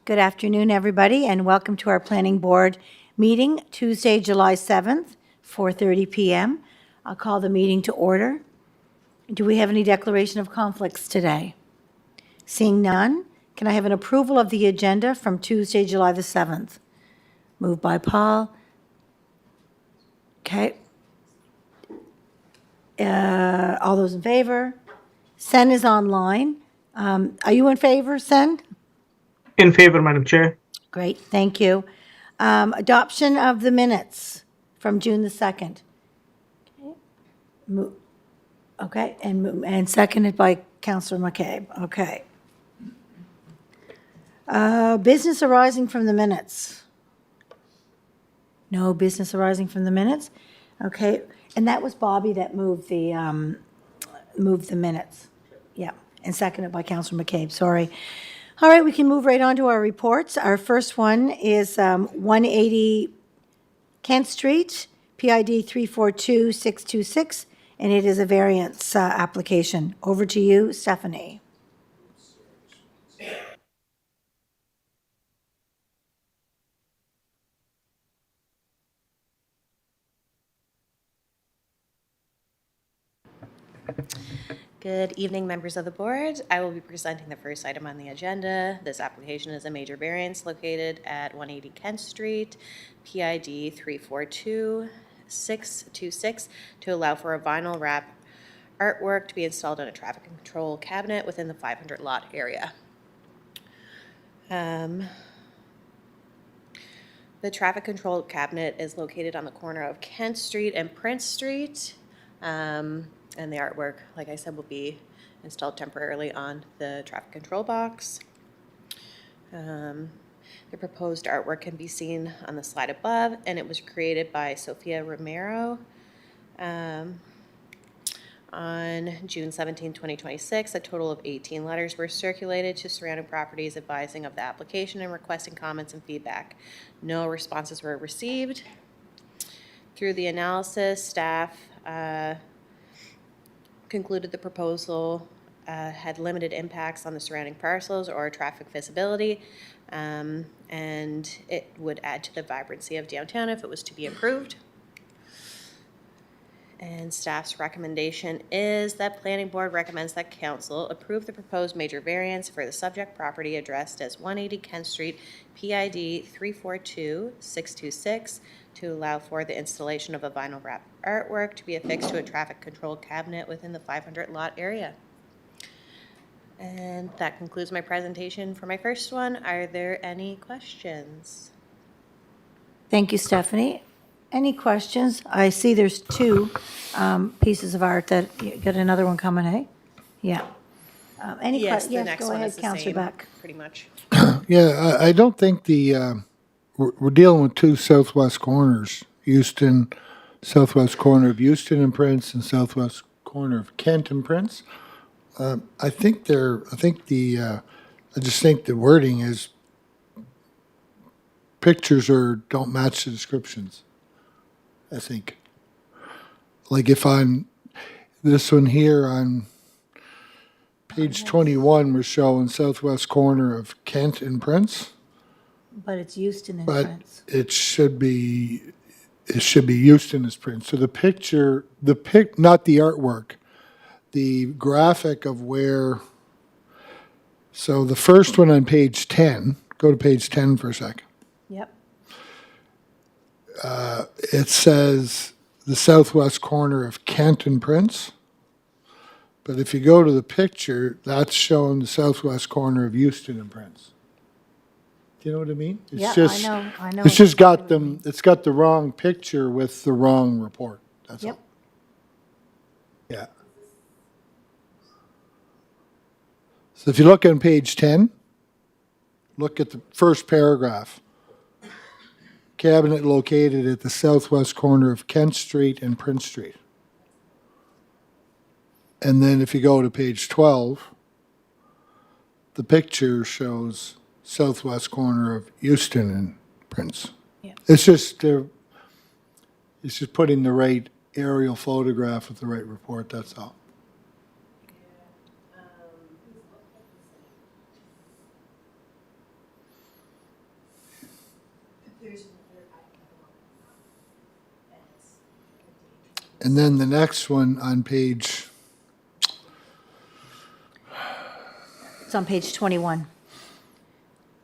Good afternoon, everybody, and welcome to our Planning Board meeting, Tuesday, July 7th, 4:30 PM. I'll call the meeting to order. Do we have any declaration of conflicts today? Seeing none, can I have an approval of the agenda from Tuesday, July the 7th? Moved by Paul. Okay. All those in favor? Sen is online. Are you in favor, Sen? In favor, Madam Chair. Great, thank you. Adoption of the minutes from June the 2nd. Okay, and seconded by Counselor McCabe, okay. Business arising from the minutes. No business arising from the minutes? Okay, and that was Bobby that moved the minutes. Yeah, and seconded by Counselor McCabe, sorry. All right, we can move right on to our reports. Our first one is 180 Kent Street, PID 342626, and it is a variance application. Over to you, Stephanie. Good evening, members of the board. I will be presenting the first item on the agenda. This application is a major variance located at 180 Kent Street, PID 342626, to allow for a vinyl wrap artwork to be installed on a traffic control cabinet within the 500 lot area. The traffic control cabinet is located on the corner of Kent Street and Prince Street. And the artwork, like I said, will be installed temporarily on the traffic control box. The proposed artwork can be seen on the slide above, and it was created by Sophia Romero on June 17, 2026. A total of 18 letters were circulated to surrounding properties advising of the application and requesting comments and feedback. No responses were received. Through the analysis, staff concluded the proposal had limited impacts on the surrounding parcels or traffic visibility, and it would add to the vibrancy of downtown if it was to be approved. And staff's recommendation is that Planning Board recommends that Council approve the proposed major variance for the subject property addressed as 180 Kent Street, PID 342626, to allow for the installation of a vinyl wrap artwork to be affixed to a traffic control cabinet within the 500 lot area. And that concludes my presentation for my first one. Are there any questions? Thank you, Stephanie. Any questions? I see there's two pieces of art that, you got another one coming, eh? Yeah. Any Yes, questions? the Yes, next go one ahead, is the Counselor same, Beck. pretty much. Yeah, I don't think we're dealing with two southwest corners, southwest corner of Euston and Prince and southwest corner of Kent and Prince. I just think the wording is pictures don't match the descriptions. I think. Like if on this one here on page 21, we're showing southwest corner of Kent and Prince. But it's Houston and But Prince. it should be Houston as Prince. So the picture, not the artwork, the graphic of where. So the first one on page 10. Go to page 10 for a second. Yep. It says the southwest corner of Kent and Prince. But if you go to the picture, that's showing the southwest corner of Houston and Prince. Do you know what I mean? It's Yeah, just, I know. It's just got them. It's got the wrong picture with the wrong report. That's Yep. all. Yeah. So if you look on page 10, look at the first paragraph. Cabinet located at the southwest corner of Kent Street and Prince Street. And then if you go to page 12, the picture shows southwest corner of Houston and Prince. Yeah. It's just putting the right aerial photograph with the right report, that's all. And then the next one on page, It's on page 21.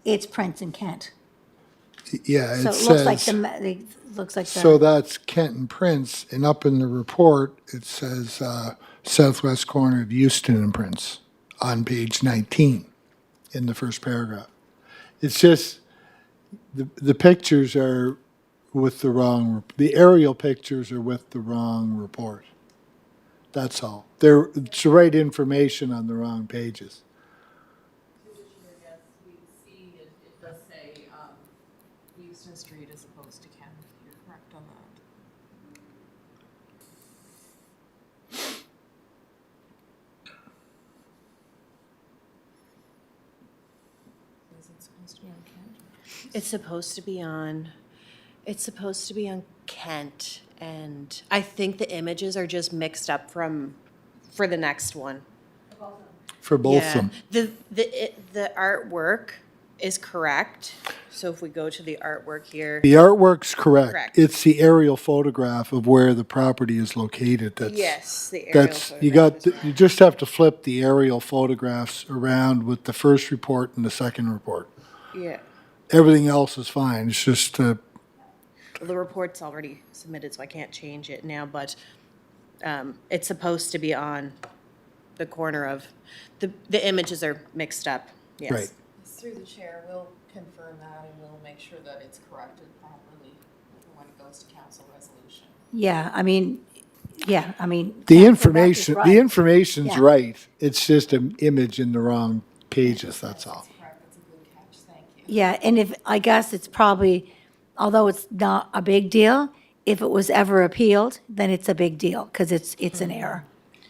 It's Prince and Kent. yeah, So it it looks like says, it looks like so the, that's Kent and Prince, and up in the report, it says southwest corner of Houston and Prince on page 19 in the first paragraph. It's just, the pictures are with the wrong, the aerial pictures are with the wrong report. That's all. It's the right information on the wrong pages. Yes, we see it, it does say, Houston Street as opposed to Kent. You're correct on that. Is it supposed to be on Kent? It's supposed to be on, it's supposed to be on Kent, and I think the images are just mixed up for the next one. For both of Yeah. them. The artwork is correct, so if we go to the artwork here. The artwork's correct. Correct. It's the aerial photograph of where the property is located. That's, Yes, the aerial that's, photograph is you just have to flip the aerial photographs around with the first report and the second report. wrong. Yeah, Everything else is fine. It's just, the report's already submitted, so I can't change it now, but it's supposed to be on the corner of, the images are mixed up, yes. right. Through the chair, we'll confirm that and we'll make sure that it's corrected properly when it goes to council resolution. yeah, I mean, The Council Beck is right. information's Yeah. right. It's just an image in the wrong pages, that's all. Correct, that's a good catch, thank you. Yeah, and if, I guess it's probably, although it's not a big deal, if it was ever appealed, then it's a big deal, because it's an error.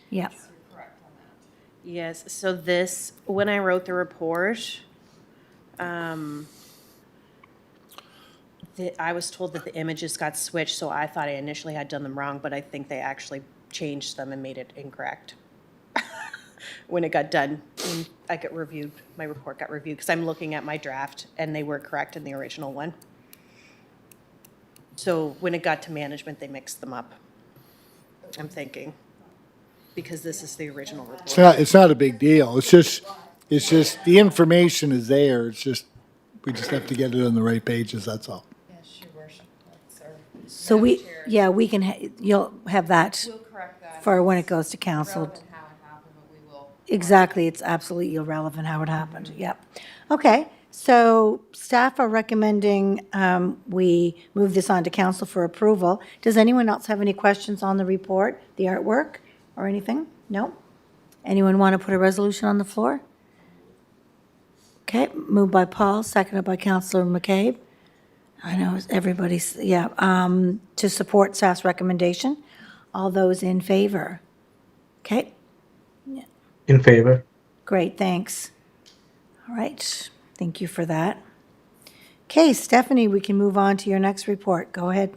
Yeah, You're correct on that. Yes, so this, when I wrote the report, I was told that the images got switched, so I thought I initially had done them wrong, but I think they actually changed them and made it incorrect. When it got done, when I got reviewed, my report got reviewed, because I'm looking at my draft, and they were correct in the original one. So when it got to management, they mixed them up, I'm thinking, because this is the original report. It's not a big deal. It's just, the information is there. It's just, we just have to get it on the right pages, that's all. Yes, your worship, that's our. so we, Madam Chair, yeah, we can, you'll have that We'll correct that. for when it goes to council. Relevant how it happened, but we will. Exactly, it's absolutely irrelevant how it happened, yep. Okay, so staff are recommending we move this on to council for approval. Does anyone else have any questions on the report, the artwork, or anything? No? Anyone want to put a resolution on the floor? Okay, moved by Paul, seconded by Councillor McCabe. I know everybody's, yeah, to support staff's recommendation. All those in favor? Okay, In favor. great, thanks. All right, thank you for that. Okay, Stephanie, we can move on to your next report. Go ahead.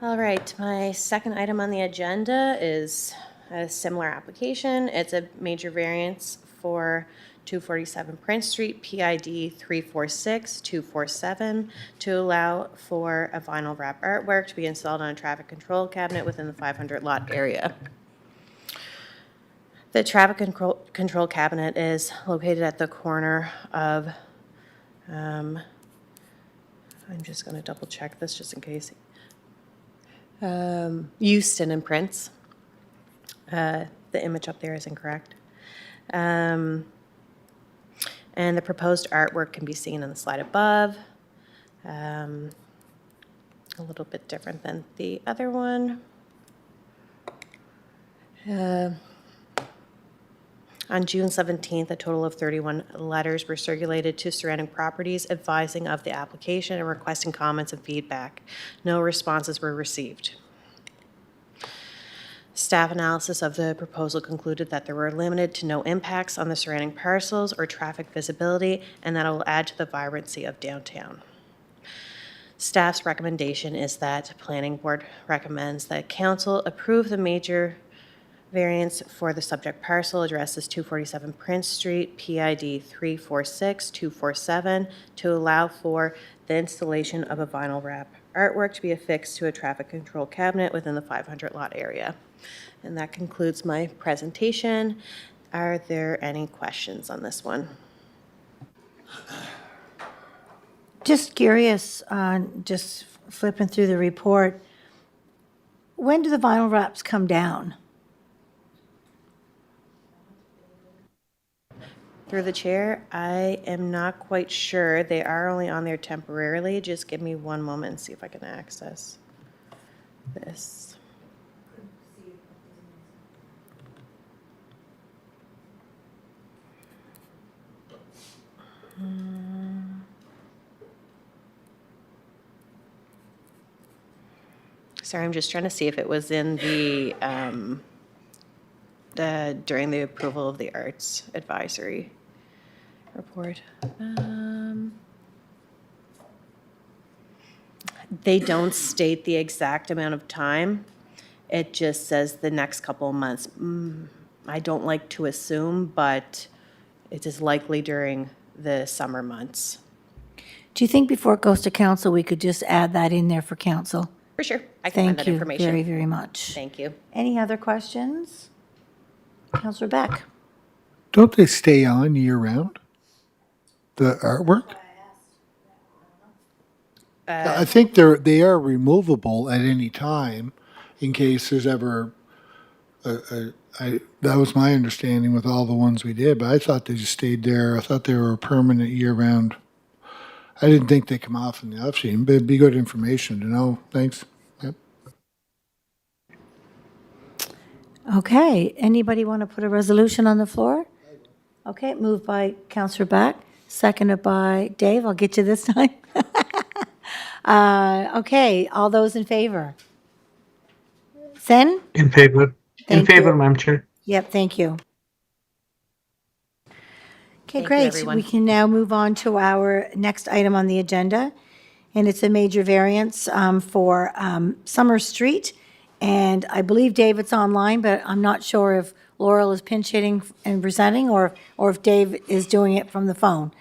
All right, my second item on the agenda is a similar application. It's a major variance for 247 Prince Street, PID 346247, to allow for a vinyl wrap artwork to be installed on a traffic control cabinet within the 500 lot area. The traffic control cabinet is located at the corner of, I'm just going to double check this just in case. Houston and Prince. The image up there is incorrect. And the proposed artwork can be seen in the slide above. A little bit different than the other one. On June 17th, a total of 31 letters were circulated to surrounding properties advising of the application and requesting comments and feedback. No responses were received. Staff analysis of the proposal concluded that there were limited to no impacts on the surrounding parcels or traffic visibility, and that it will add to the vibrancy of downtown. Staff's recommendation is that Planning Board recommends that Council approve the major Variance for the subject parcel address is 247 Prince Street, PID 346247, to allow for the installation of a vinyl wrap artwork to be affixed to a traffic control cabinet within the 500 lot area. And that concludes my presentation. Are there any questions on this one? Just curious, just flipping through the report, when do the vinyl wraps come down? Through the chair, I am not quite sure. They are only on there temporarily. Just give me one moment and see if I can access this. Sorry, I'm just trying to see if it was in the during the approval of the arts advisory report. They don't state the exact amount of time. It just says the next couple of months. I don't like to assume, but it is likely during the summer months. Do you think before it goes to council, we could just add that in there for council? For sure, I can find Thank that you information. very, very much. Thank you. Any other questions? Councillor Beck? Don't they stay on year round? The artwork? I think they are removable at any time in case there's ever that was my understanding with all the ones we did, but I thought they just stayed there. I thought they were permanent year round. I didn't think they come off in the off season, but it'd be good information to know. Thanks. Yep. Okay, anybody want to put a resolution on the floor? Okay, moved by Councillor Beck, seconded by Dave. I'll get you this time. Okay, all those in favor? Sen? In favor. In Thank you. favor, Madam Chair. Yep, thank you. Okay, Thank you, great. everyone. We can now move on to our next item on the agenda, and it's a major variance for Summer Street. And I believe David's online, but I'm not sure if Laurel is pinch hitting and presenting, or if Dave is doing it from the phone.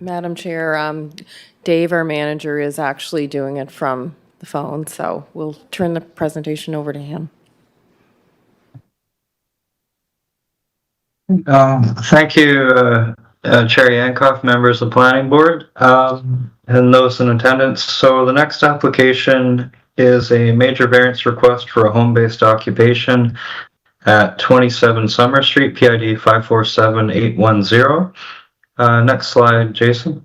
Madam Chair, Dave, our manager, is actually doing it from the phone, so we'll turn the presentation over to him. Thank you, Chair Yankoff, members of the Planning Board, and those in attendance. So the next application is a major variance request for a home-based occupation at 27 Summer Street, PID 547810. Next slide, Jason.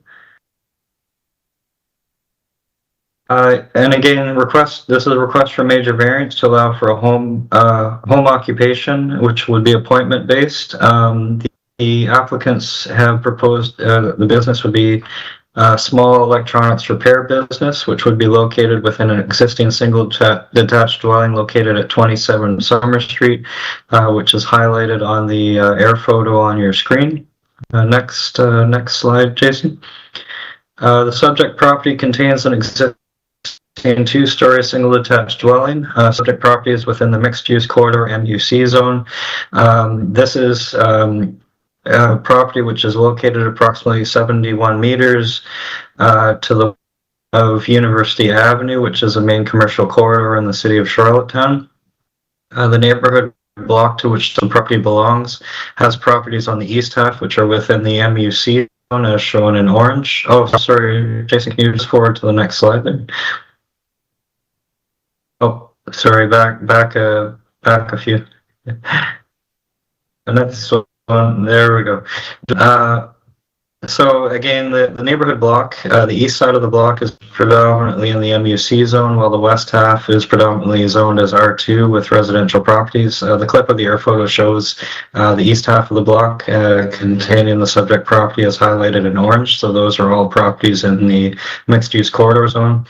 And again, this is a request for major variance to allow for a home occupation, which would be appointment based. The applicants have proposed the business would be a small electronics repair business, which would be located within an existing single detached dwelling located at 27 Summer Street, which is highlighted on the air photo on your screen. Next slide, Jason. The subject property contains an existing two-story single detached dwelling. Subject property is within the mixed-use corridor MUC zone. This is property which is located approximately 71 meters to the of University Avenue, which is a main commercial corridor in the city of Charlottetown. The neighborhood block to which the property belongs has properties on the east half, which are within the MUC zone as shown in orange. Oh, sorry, Jason, can you just forward to the next slide there? Oh, sorry, back a few. And that's one. There we go. So again, the neighborhood block, the east side of the block is predominantly in the MUC zone, while the west half is predominantly zoned as R2 with residential properties. The clip of the air photo shows the east half of the block containing the subject property as highlighted in orange. So those are all properties in the mixed-use corridor zone.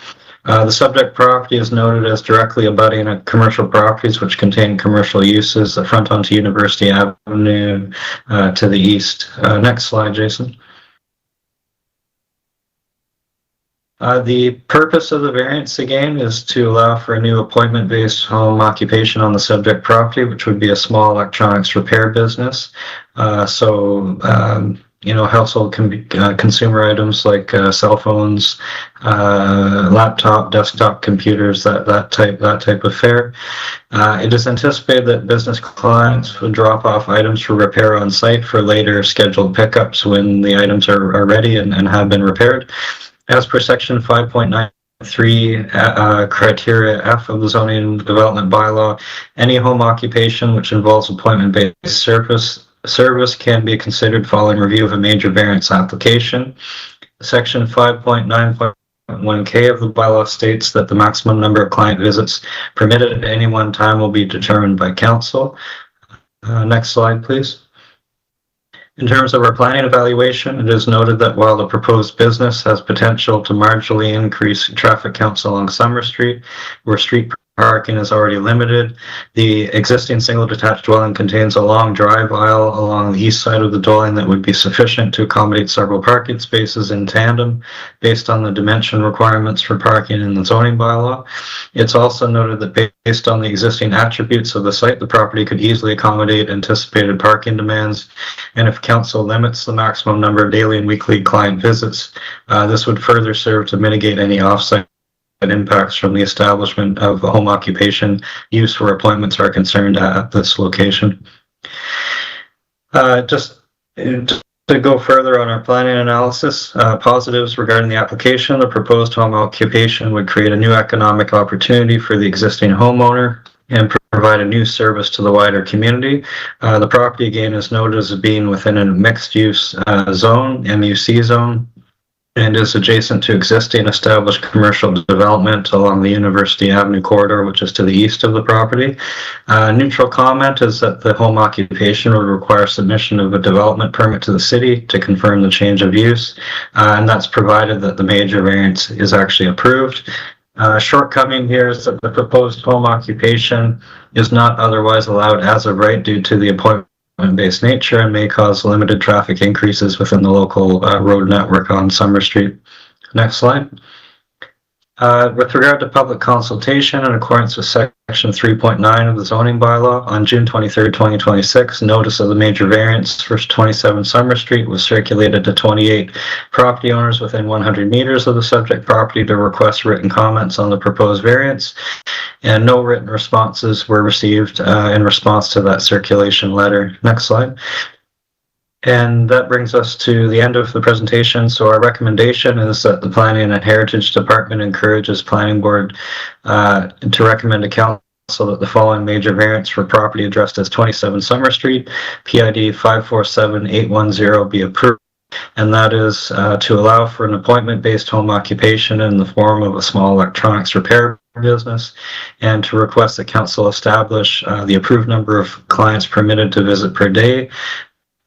The subject property is noted as directly abutting commercial properties which contain commercial uses that front onto University Avenue to the east. Next slide, Jason. The purpose of the variance again is to allow for a new appointment-based home occupation on the subject property, which would be a small electronics repair business. Household consumer items like cell phones, laptop, desktop computers, that type of fare. It is anticipated that business clients would drop off items for repair on site for later scheduled pickups when the items are ready and have been repaired. As per section 5.93 criteria F of the zoning development bylaw, any home occupation which involves appointment-based service can be considered following review of a major variance application. Section 5.9.1K of the bylaw states that the maximum number of client visits permitted at any one time will be determined by council. Next slide, please. In terms of our planning evaluation, it is noted that while the proposed business has potential to marginally increase traffic counts along Summer Street, where street parking is already limited, the existing single detached dwelling contains a long drive aisle along the east side of the dwelling that would be sufficient to accommodate several parking spaces in tandem based on the dimension requirements for parking in the zoning bylaw. It's also noted that based on the existing attributes of the site, the property could easily accommodate anticipated parking demands, and if council limits the maximum number of daily and weekly client visits, this would further serve to mitigate any off-site impacts from the establishment of home occupation use where appointments are concerned at this location. Just to go further on our planning analysis, positives regarding the application: the proposed home occupation would create a new economic opportunity for the existing homeowner and provide a new service to the wider community. The property again is noted as being within a mixed use zone, MUC zone, and is adjacent to existing established commercial development along the University Avenue corridor, which is to the east of the property. Neutral comment is that the home occupation would require submission of a development permit to the city to confirm the change of use, and that's provided that the major variance is actually approved. Shortcoming here is that the proposed home occupation is not otherwise allowed as of right due to the appointment-based nature and may cause limited traffic increases within the local road network on Summer Street. Next slide. With regard to public consultation, in accordance with section 3.9 of the zoning bylaw, on June 23rd, 2026, notice of the major variance for 27 Summer Street was circulated to 28 property owners within 100 meters of the subject property to request written comments on the proposed variance, and no written responses were received in response to that circulation letter. Next slide. And that brings us to the end of the presentation. So our recommendation is that the Planning and Heritage Department encourages Planning Board to recommend to Council that the following major variance for property addressed as 27 Summer Street, PID 547810, be approved. And that is to allow for an appointment-based home occupation in the form of a small electronics repair business, and to request that Council establish the approved number of clients permitted to visit per day,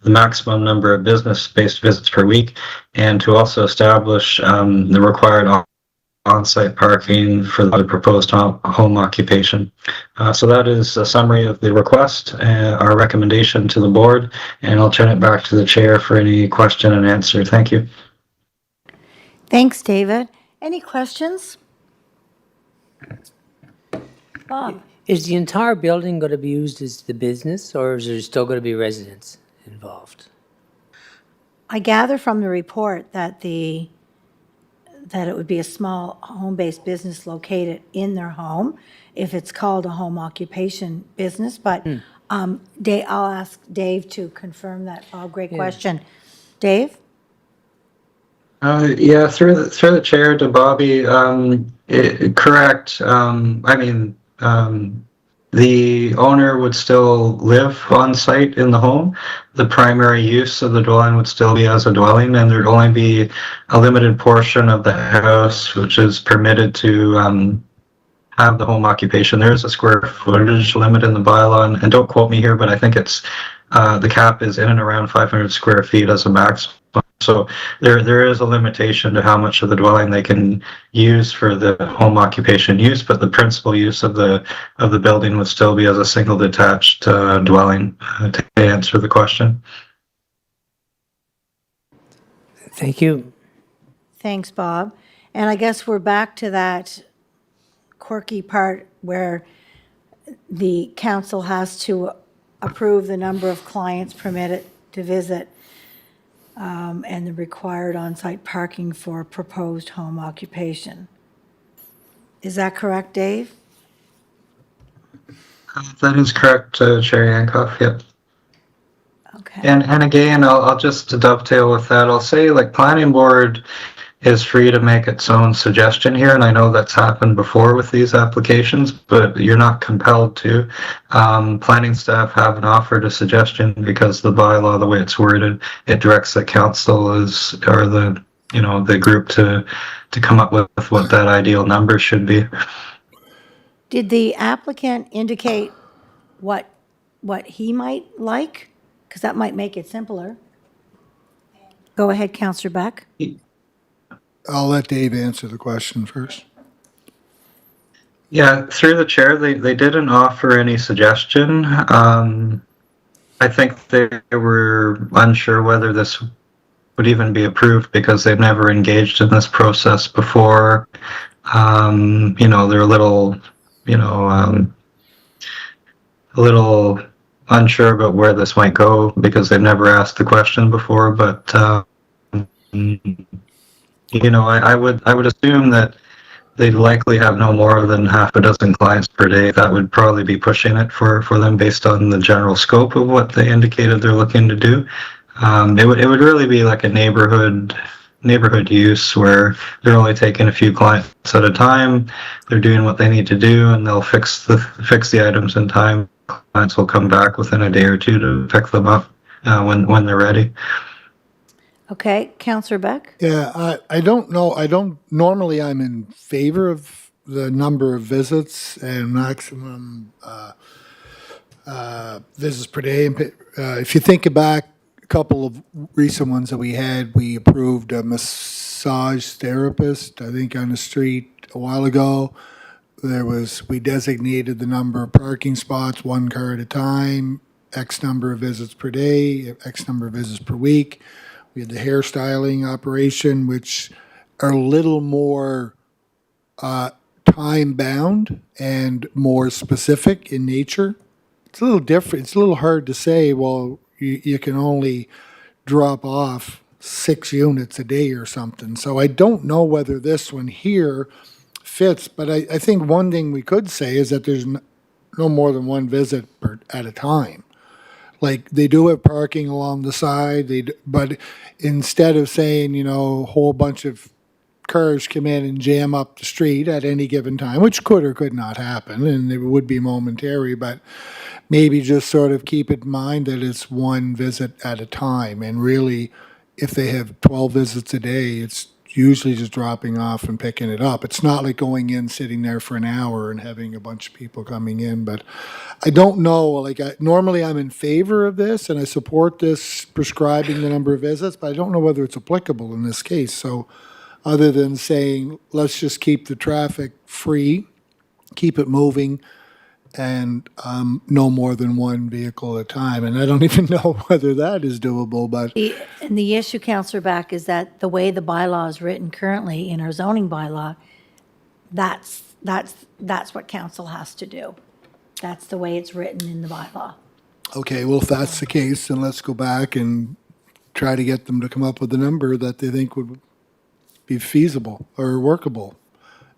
the maximum number of business-based visits per week, and to also establish the required on-site parking for the proposed home occupation. So that is a summary of the request, our recommendation to the board, and I'll turn it back to the chair for any question and answer. Thank you. Thanks, David. Any questions? Bob? Is the entire building going to be used as the business, or is there still going to be residents involved? I gather from the report that it would be a small home-based business located in their home if it's called a home occupation business, but I'll ask Dave to confirm that. Oh, great question. Dave? Yeah, through the chair to Bobby, correct. The owner would still live on site in the home. The primary use of the dwelling would still be as a dwelling, and there'd only be a limited portion of the house which is permitted to have the home occupation. There is a square footage limit in the bylaw, and don't quote me here, but I think it's the cap is in and around 500 square feet as a maximum. So there is a limitation to how much of the dwelling they can use for the home occupation use, but the principal use of the building would still be as a single detached dwelling, to answer the question. Thank you. Thanks, Bob. And I guess we're back to that quirky part where the council has to approve the number of clients permitted to visit and the required on-site parking for proposed home occupation. Is that correct, Dave? That is correct, Chair Yankoff, yep. Okay. And again, I'll just to dovetail with that, I'll say like planning board is free to make its own suggestion here, and I know that's happened before with these applications, but you're not compelled to. Planning staff haven't offered a suggestion because the bylaw, the way it's worded, it directs the council or the, the group to come up with what that ideal number should be. Did the applicant indicate what he might like? Because that might make it simpler. Go ahead, Counselor Beck. I'll let Dave answer the question first. Yeah, through the chair, they didn't offer any suggestion. I think they were unsure whether this would even be approved because they've never engaged in this process before. They're a little, a little unsure about where this might go because they've never asked the question before. But I would assume that they'd likely have no more than half a dozen clients per day. That would probably be pushing it for them based on the general scope of what they indicated they're looking to do. It would really be like a neighborhood use where they're only taking a few clients at a time. They're doing what they need to do, and they'll fix the items in time. Clients will come back within a day or two to pick them up when they're ready. Okay, Counselor Beck? Yeah, I don't know. Normally I'm in favor of the number of visits and maximum visits per day. If you think back, a couple of recent ones that we had, we approved a massage therapist, I think on the street a while ago. We designated the number of parking spots, one car at a time, X number of visits per day, X number of visits per week. We had the hairstyling operation, which are a little more time-bound and more specific in nature. It's a little different. It's a little hard to say, well, you can only drop off 6 units a day or something. So I don't know whether this one here fits, but I think one thing we could say is that there's no more than one visit at a time. Like, they do have parking along the side, but instead of saying, a whole bunch of cars come in and jam up the street at any given time, which could or could not happen, and it would be momentary, but maybe just sort of keep in mind that it's one visit at a time. And really, if they have 12 visits a day, it's usually just dropping off and picking it up. It's not like going in, sitting there for an hour and having a bunch of people coming in. But I don't know, normally I'm in favor of this and I support this prescribing the number of visits, but I don't know whether it's applicable in this case. So other than saying, let's just keep the traffic free, keep it moving, and no more than one vehicle at a time. And I don't even know whether that is doable, but And the issue, Counselor Beck, is that the way the bylaw is written currently in our zoning bylaw, that's what council has to do. That's the way it's written in the bylaw. okay, well, if that's the case, then let's go back and try to get them to come up with a number that they think would be feasible or workable.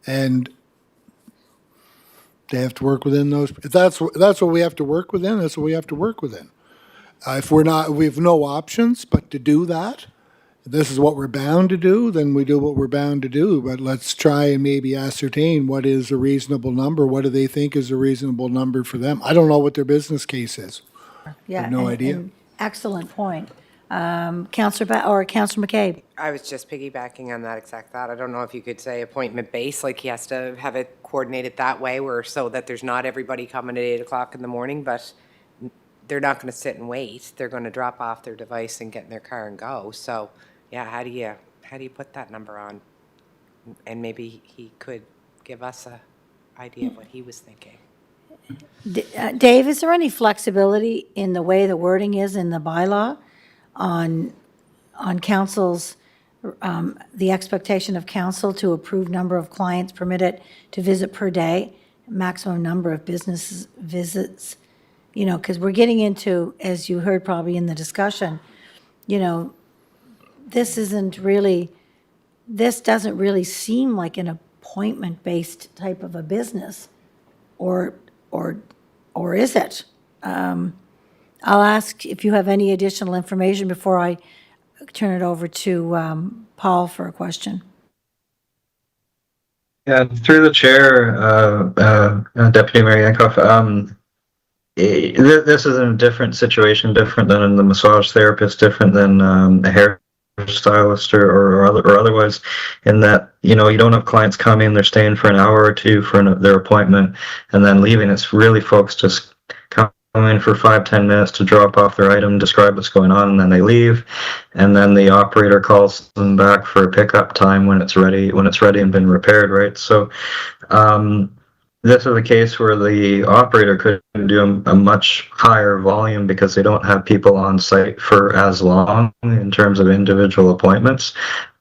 And they have to work within those. If that's what we have to work within, that's what we have to work within. If we have no options but to do that, if this is what we're bound to do, then we do what we're bound to do. But let's try and maybe ascertain what is a reasonable number. What do they think is a reasonable number for them? I don't know what their business case is. Yeah. no and- idea. and excellent point. Counselor Counselor McCabe? I was just piggybacking on that exact thought. I don't know if you could say appointment based, like he has to have it coordinated that way so that there's not everybody coming at 8 o'clock in the morning, but they're not going to sit and wait. They're going to drop off their device and get in their car and go. So, yeah, how do you put that number on? And maybe he could give us a idea of what he was thinking. Dave, is there any flexibility in the way the wording is in the bylaw on council's the expectation of council to approve number of clients permitted to visit per day, maximum number of business visits, you know, because we're getting into, as you heard probably in the discussion, you know, this doesn't really seem like an appointment-based type of a business, or is it? I'll ask if you have any additional information before I turn it over to Paul for a question. Yeah, through the chair, Deputy Mayor Yankoff, this is in a different situation, different than in the massage therapist, different than a hairstylist or otherwise, in that, you know, you don't have clients coming, they're staying for an hour or two for their appointment and then leaving. It's really folks just come in for 5-10 minutes to drop off their item, describe what's going on, and then they leave. And then the operator calls them back for a pickup time when it's ready and been repaired, right? So this is a case where the operator could do a much higher volume because they don't have people on site for as long in terms of individual appointments,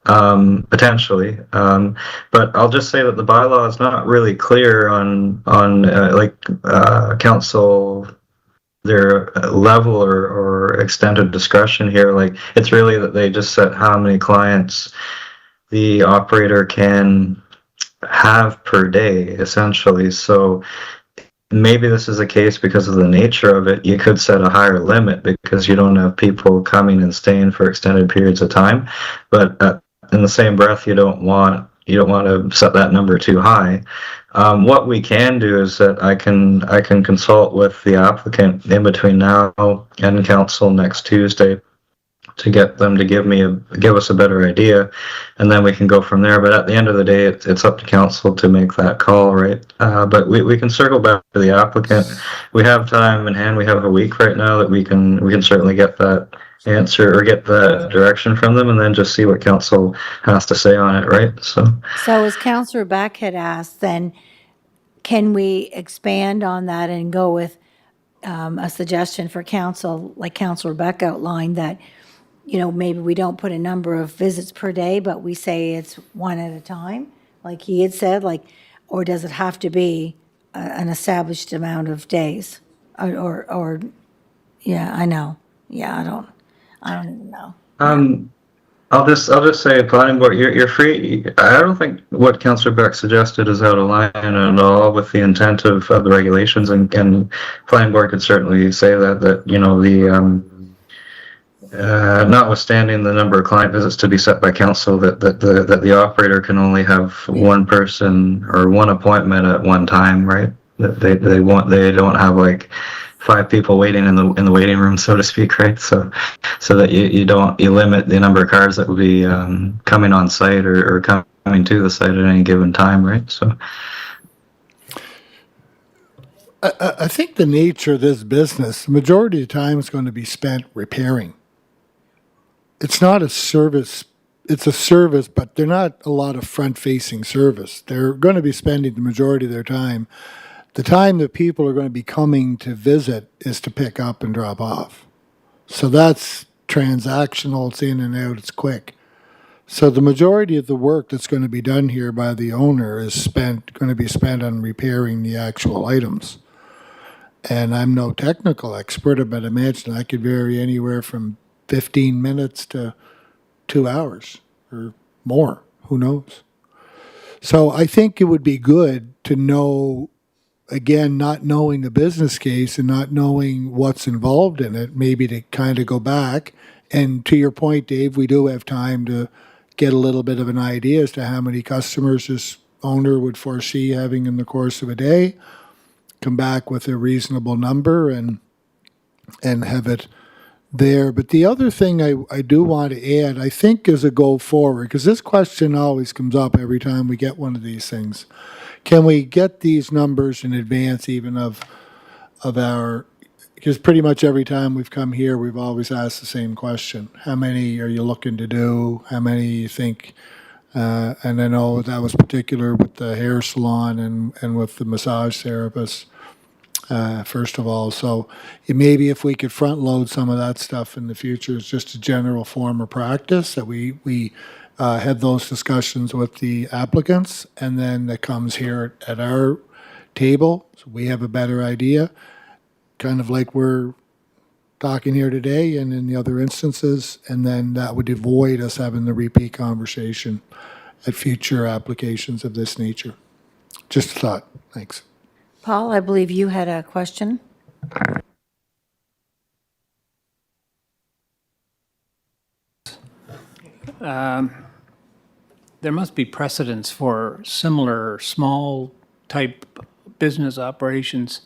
potentially. But I'll just say that the bylaw is not really clear on council, their level or extent of discretion here. Like, it's really that they just set how many clients the operator can have per day, essentially. So maybe this is a case because of the nature of it, you could set a higher limit because you don't have people coming and staying for extended periods of time. But in the same breath, you don't want to set that number too high. What we can do is that I can consult with the applicant in between now and council next Tuesday to get them to give us a better idea, and then we can go from there. But at the end of the day, it's up to council to make that call, right? But we can circle back to the applicant. We have time in hand. We have a week right now that we can certainly get that answer or get the direction from them, and then just see what council has to say on it, right? So as Councillor Beck had asked, then can we expand on that and go with a suggestion for council, like Councillor Beck outlined, that, you know, maybe we don't put a number of visits per day, but we say it's one at a time, like he had said, like, or does it have to be an established amount of days? Or yeah, I know. Yeah, I don't even know. I'll just say, planning board, you're free. I don't think what Councillor Beck suggested is out of line at all with the intent of the regulations, and planning board could certainly say that you know, the notwithstanding the number of client visits to be set by council, that the operator can only have one person or one appointment at one time, right? That they don't have like 5 people waiting in the waiting room, so to speak, right? So that you limit the number of cars that will be coming on site or coming to the site at any given time, right? So I think the nature of this business, the majority of the time is going to be spent repairing. It's not a service. It's a service, but they're not a lot of front-facing service. They're going to be spending the majority of their time. The time that people are going to be coming to visit is to pick up and drop off. So that's transactional. It's in and out. It's quick. So the majority of the work that's going to be done here by the owner is going to be spent on repairing the actual items. And I'm no technical expert, but I imagine that could vary anywhere from 15 minutes to 2 hours or more. Who knows? So I think it would be good to know, again, not knowing the business case and not knowing what's involved in it, maybe to kind of go back. And to your point, Dave, we do have time to get a little bit of an idea as to how many customers this owner would foresee having in the course of a day, come back with a reasonable number and have it there. But the other thing I do want to add, I think, is a go forward, because this question always comes up every time we get one of these things. Can we get these numbers in advance even of our, because pretty much every time we've come here, we've always asked the same question. How many are you looking to do? How many you think? And I know that was particular with the hair salon and with the massage therapist, first of all. So maybe if we could front load some of that stuff in the future, it's just a general form of practice that we have those discussions with the applicants, and then that comes here at our table, so we have a better idea, kind of like we're talking here today and in the other instances, and then that would avoid us having the repeat conversation at future applications of this nature. Just a thought. Thanks. Paul, I believe you had a question? There must be precedents for similar small type business operations.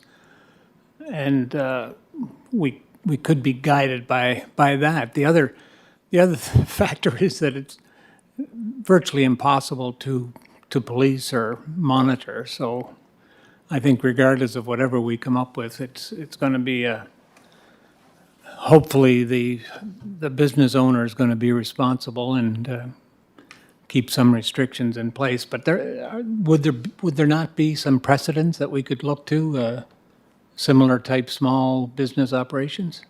And we could be guided by that. The other factor is that it's virtually impossible to police or monitor. So I think regardless of whatever we come up with, it's going to be hopefully the business owner is going to be responsible and keep some restrictions in place. But would there not be some precedents that we could look to, similar type small business operations?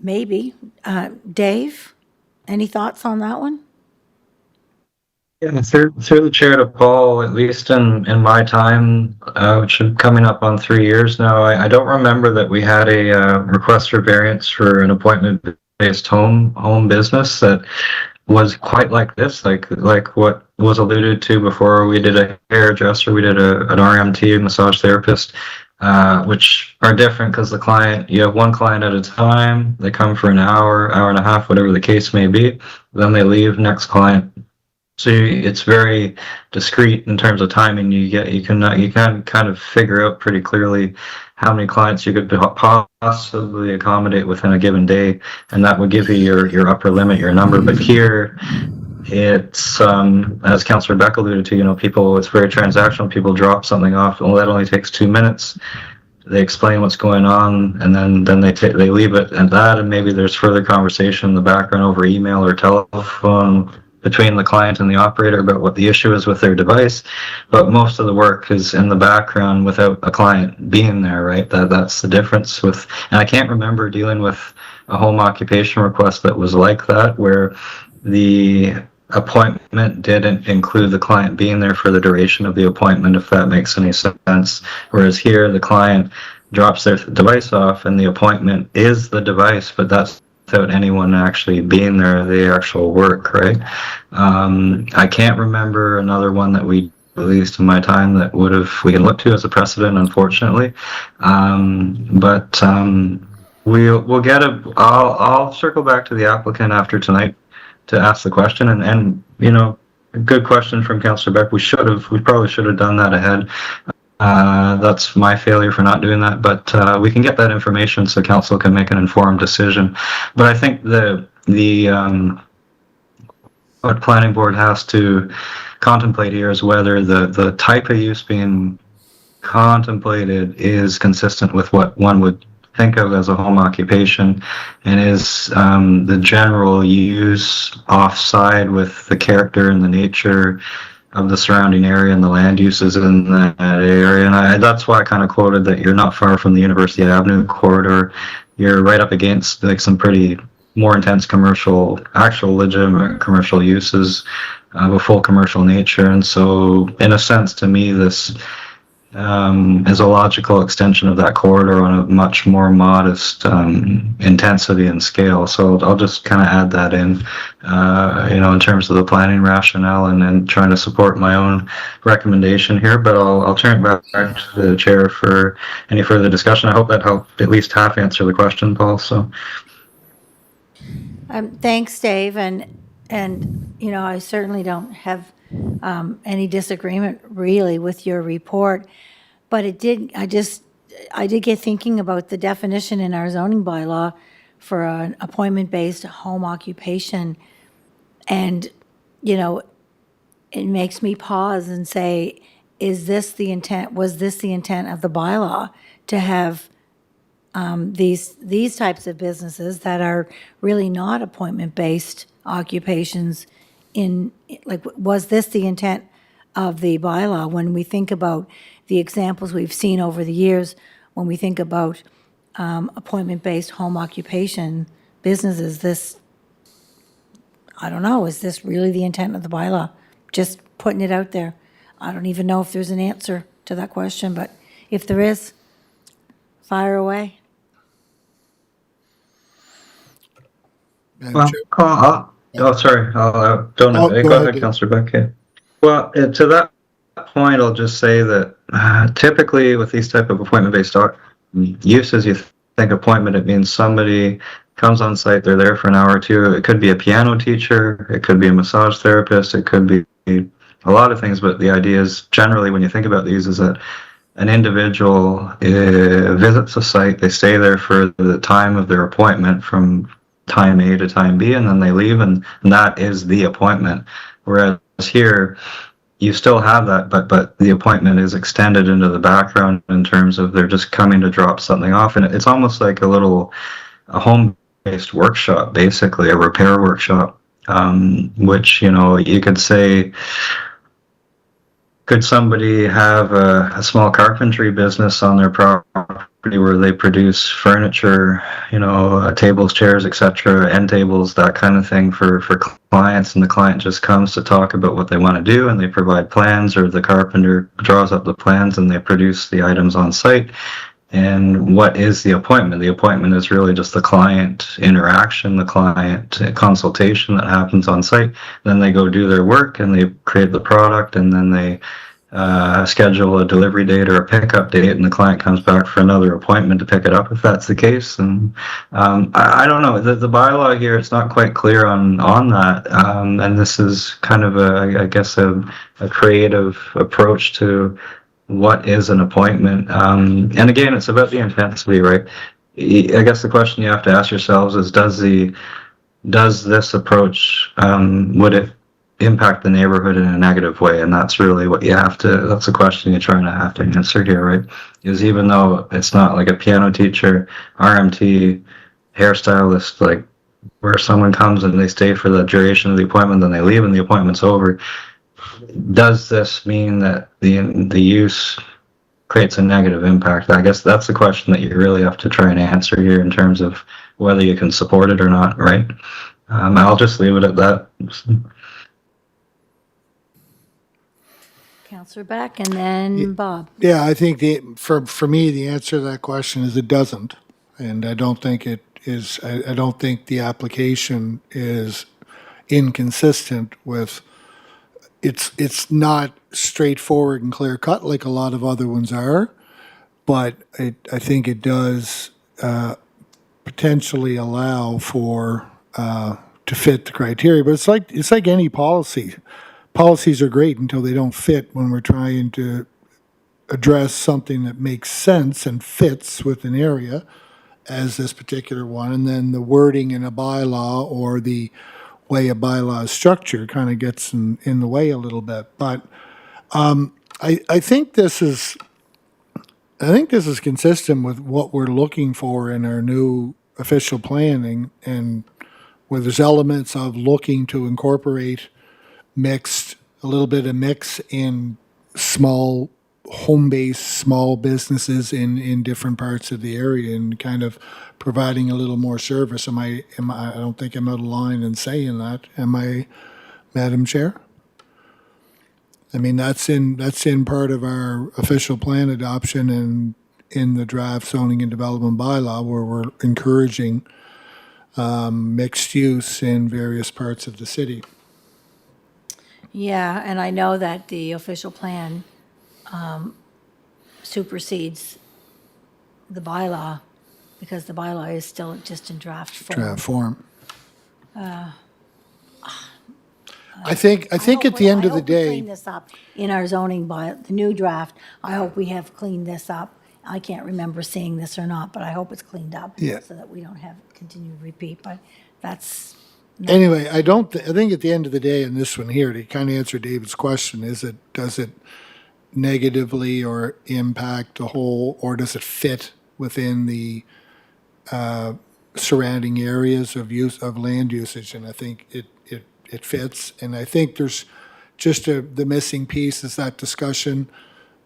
Maybe. Dave, any thoughts on that one? Yeah, through the chair to Paul, at least in my time, which is coming up on 3 years now, I don't remember that we had a request for variance for an appointment-based home business that was quite like this, like what was alluded to before. We did a hairdresser, we did an RMT, massage therapist, which are different because you have one client at a time. They come for an hour, hour and a half, whatever the case may be. Then they leave, next client. So it's very discreet in terms of timing. You can kind of figure out pretty clearly how many clients you could possibly accommodate within a given day, and that would give you your upper limit, your number. But here, it's as Councillor Beck alluded to, people, it's very transactional. People drop something off, and that only takes 2 minutes. They explain what's going on, and then they leave it at that, and maybe there's further conversation in the background over email or telephone between the client and the operator about what the issue is with their device. But most of the work is in the background without a client being there, right? That's the difference and I can't remember dealing with a home occupation request that was like that, where the appointment didn't include the client being there for the duration of the appointment, if that makes any sense. Whereas here, the client drops their device off and the appointment is the device, but that's without anyone actually being there, the actual work, right? I can't remember another one that we, at least in my time, that we can look to as a precedent, unfortunately. But we'll get I'll circle back to the applicant after tonight to ask the question, and a good question from Councillor Beck. We probably should have done that ahead. That's my failure for not doing that, but we can get that information so council can make an informed decision. But I think what planning board has to contemplate here is whether the type of use being contemplated is consistent with what one would think of as a home occupation, and is the general use offside with the character and the nature of the surrounding area and the land uses in that area. And that's why I kind of quoted that you're not far from the University Avenue corridor. You're right up against like some pretty more intense actual legitimate commercial uses of a full commercial nature. And so in a sense, to me, this is a logical extension of that corridor on a much more modest intensity and scale. So I'll just kind of add that in, in terms of the planning rationale and trying to support my own recommendation here. But I'll turn it back to the chair for any further discussion. I hope that helped at least half answer the question, Paul. So. Thanks, Dave, and I certainly don't have any disagreement really with your report, but I did get thinking about the definition in our zoning bylaw for an appointment-based home occupation, and it makes me pause and say, was this the intent of the bylaw to have these types of businesses that are really not appointment-based occupations was this the intent of the bylaw? When we think about the examples we've seen over the years, when we think about appointment-based home occupation businesses, I don't know, is this really the intent of the bylaw? Just putting it out there. I don't even know if there's an answer to that question, but if there is, fire away. Madam Well, Chair? sorry, don't, Oh, go go ahead, ahead. Councillor Beck. Well, to that point, I'll just say that typically with these type of appointment-based uses, you think appointment, it means somebody comes on site, they're there for an hour or two. It could be a piano teacher, it could be a massage therapist, it could be a lot of things, but the idea is generally when you think about these is that an individual visits a site, they stay there for the time of their appointment from time A to time B, and then they leave, and that is the appointment. Whereas here, you still have that, but the appointment is extended into the background in terms of they're just coming to drop something off, and it's almost like a home-based workshop, basically a repair workshop, which you could say. Could somebody have a small carpentry business on their property where they produce furniture, tables, chairs, etc., end tables, that kind of thing for clients, and the client just comes to talk about what they want to do, and they provide plans, or the carpenter draws up the plans and they produce the items on site. And what is the appointment? The appointment is really just the client interaction, the client consultation that happens on site. Then they go do their work and they create the product, and then they schedule a delivery date or a pickup date, and the client comes back for another appointment to pick it up if that's the case. And I don't know, the bylaw here, it's not quite clear on that. And this is kind of a creative approach to what is an appointment. And again, it's about the intensity, right? I guess the question you have to ask yourselves is, does this approach, would it impact the neighborhood in a negative way? And that's really what that's the question you're trying to have to answer here, right? Is even though it's not like a piano teacher, RMT, hairstylist, like where someone comes and they stay for the duration of the appointment, then they leave and the appointment's over, does this mean that the use creates a negative impact? I guess that's the question that you really have to try and answer here in terms of whether you can support it or not, right? I'll just leave it at that. Councillor Beck, and then Bob. Yeah, I think for me, the answer to that question is it doesn't. And I don't think it is, I don't think the application is inconsistent with, it's not straightforward and clear cut like a lot of other ones are, but I think it does potentially allow for, to fit the criteria. But it's like any policy. Policies are great until they don't fit when we're trying to address something that makes sense and fits with an area, as this particular one. And then the wording in a bylaw or the way a bylaw is structured kind of gets in the way a little bit. But I think this is consistent with what we're looking for in our new official planning, and where there's elements of looking to incorporate a little bit of mix in small home-based small businesses in different parts of the area, and kind of providing a little more service. I don't think I'm out of line in saying that. Am I, Madam Chair? I mean, that's in part of our official plan adoption and in the draft zoning and development bylaw, where we're encouraging mixed use in various parts of the city. Yeah, and I know that the official plan supersedes the bylaw, because the bylaw is still just in draft form. Draft form. I think at the end of the I hope we day, clean this up in our zoning by, the new draft. I hope we have cleaned this up. I can't remember seeing this or not, but I hope it's cleaned up. Yeah. So that we don't have continued repeat, but that's, anyway, I think at the end of the day, in this one here, to kind of answer David's question, does it negatively or impact the whole, or does it fit within the surrounding areas of land usage? And I think it fits. And I think there's just the missing piece is that discussion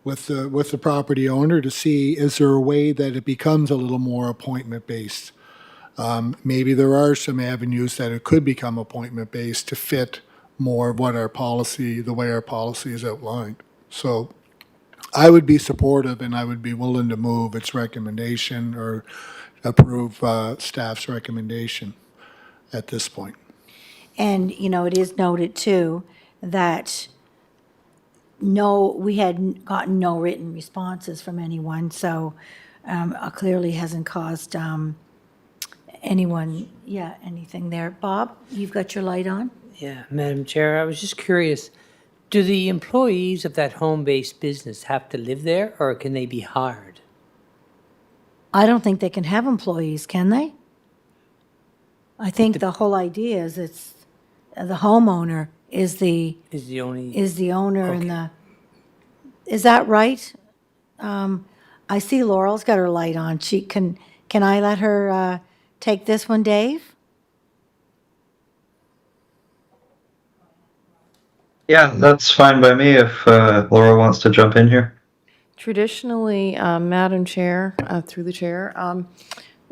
with the property owner to see, is there a way that it becomes a little more appointment based? Maybe there are some avenues that it could become appointment-based to fit more of what our policy, the way our policy is outlined. So I would be supportive and I would be willing to move its recommendation or approve staff's recommendation at this point. And, you know, it is noted too that we had gotten no written responses from anyone, so clearly hasn't caused anyone, anything there. Bob, you've got your light on? Yeah, Madam Chair, I was just curious, do the employees of that home-based business have to live there, or can they be hired? I don't think they can have employees, can they? I think the whole idea is it's, the homeowner is the Is the only, owner and is that right? I see Laurel's got her light on. Can I let her take this one, Dave? Yeah, that's fine by me if Laura wants to jump in here. Traditionally, Madam Chair, through the chair,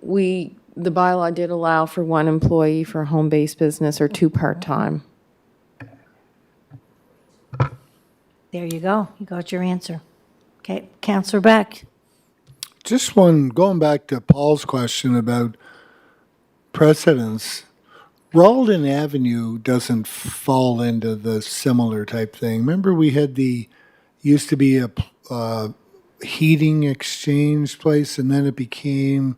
the bylaw did allow for one employee for a home-based business or two part-time. There you go. You got your answer. Okay, Counselor Beck. Just one, going back to Paul's question about precedence, Rawlton Avenue doesn't fall into the similar type thing. Remember we had used to be a heating exchange place and then it became,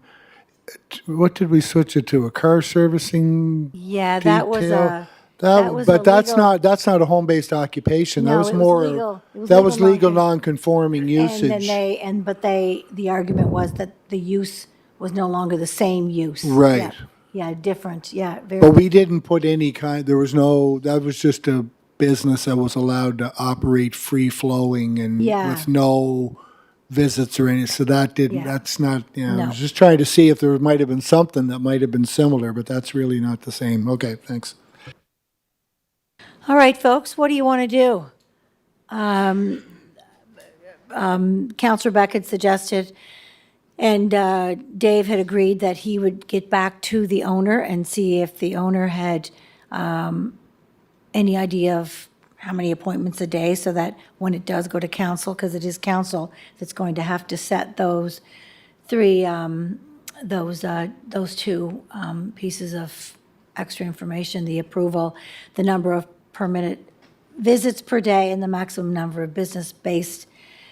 what did we switch it to, a car servicing? Yeah, that was detail? a, that was a But that's legal- that's not a home-based occupation. No, That was it was more, legal. It was that was legal legal non- non-conforming usage. and then the argument was that the use was no longer the same use. Right. Yeah, yeah, different, yeah, very. But we didn't put any there was no, that was just a business that was allowed to operate free-flowing and Yeah. with no visits or any, so that didn't, Yeah. that's not, I No. was just trying to see if there might have been something that might have been similar, but that's really not the same. Okay, thanks. All right, folks, what do you want to do? Counselor Beck had suggested, and Dave had agreed that he would get back to the owner and see if the owner had any idea of how many appointments a day, so that when it does go to council, because it is council that's going to have to set those those two pieces of extra information, the approval, the number of permitted visits per day, and the maximum number of business-based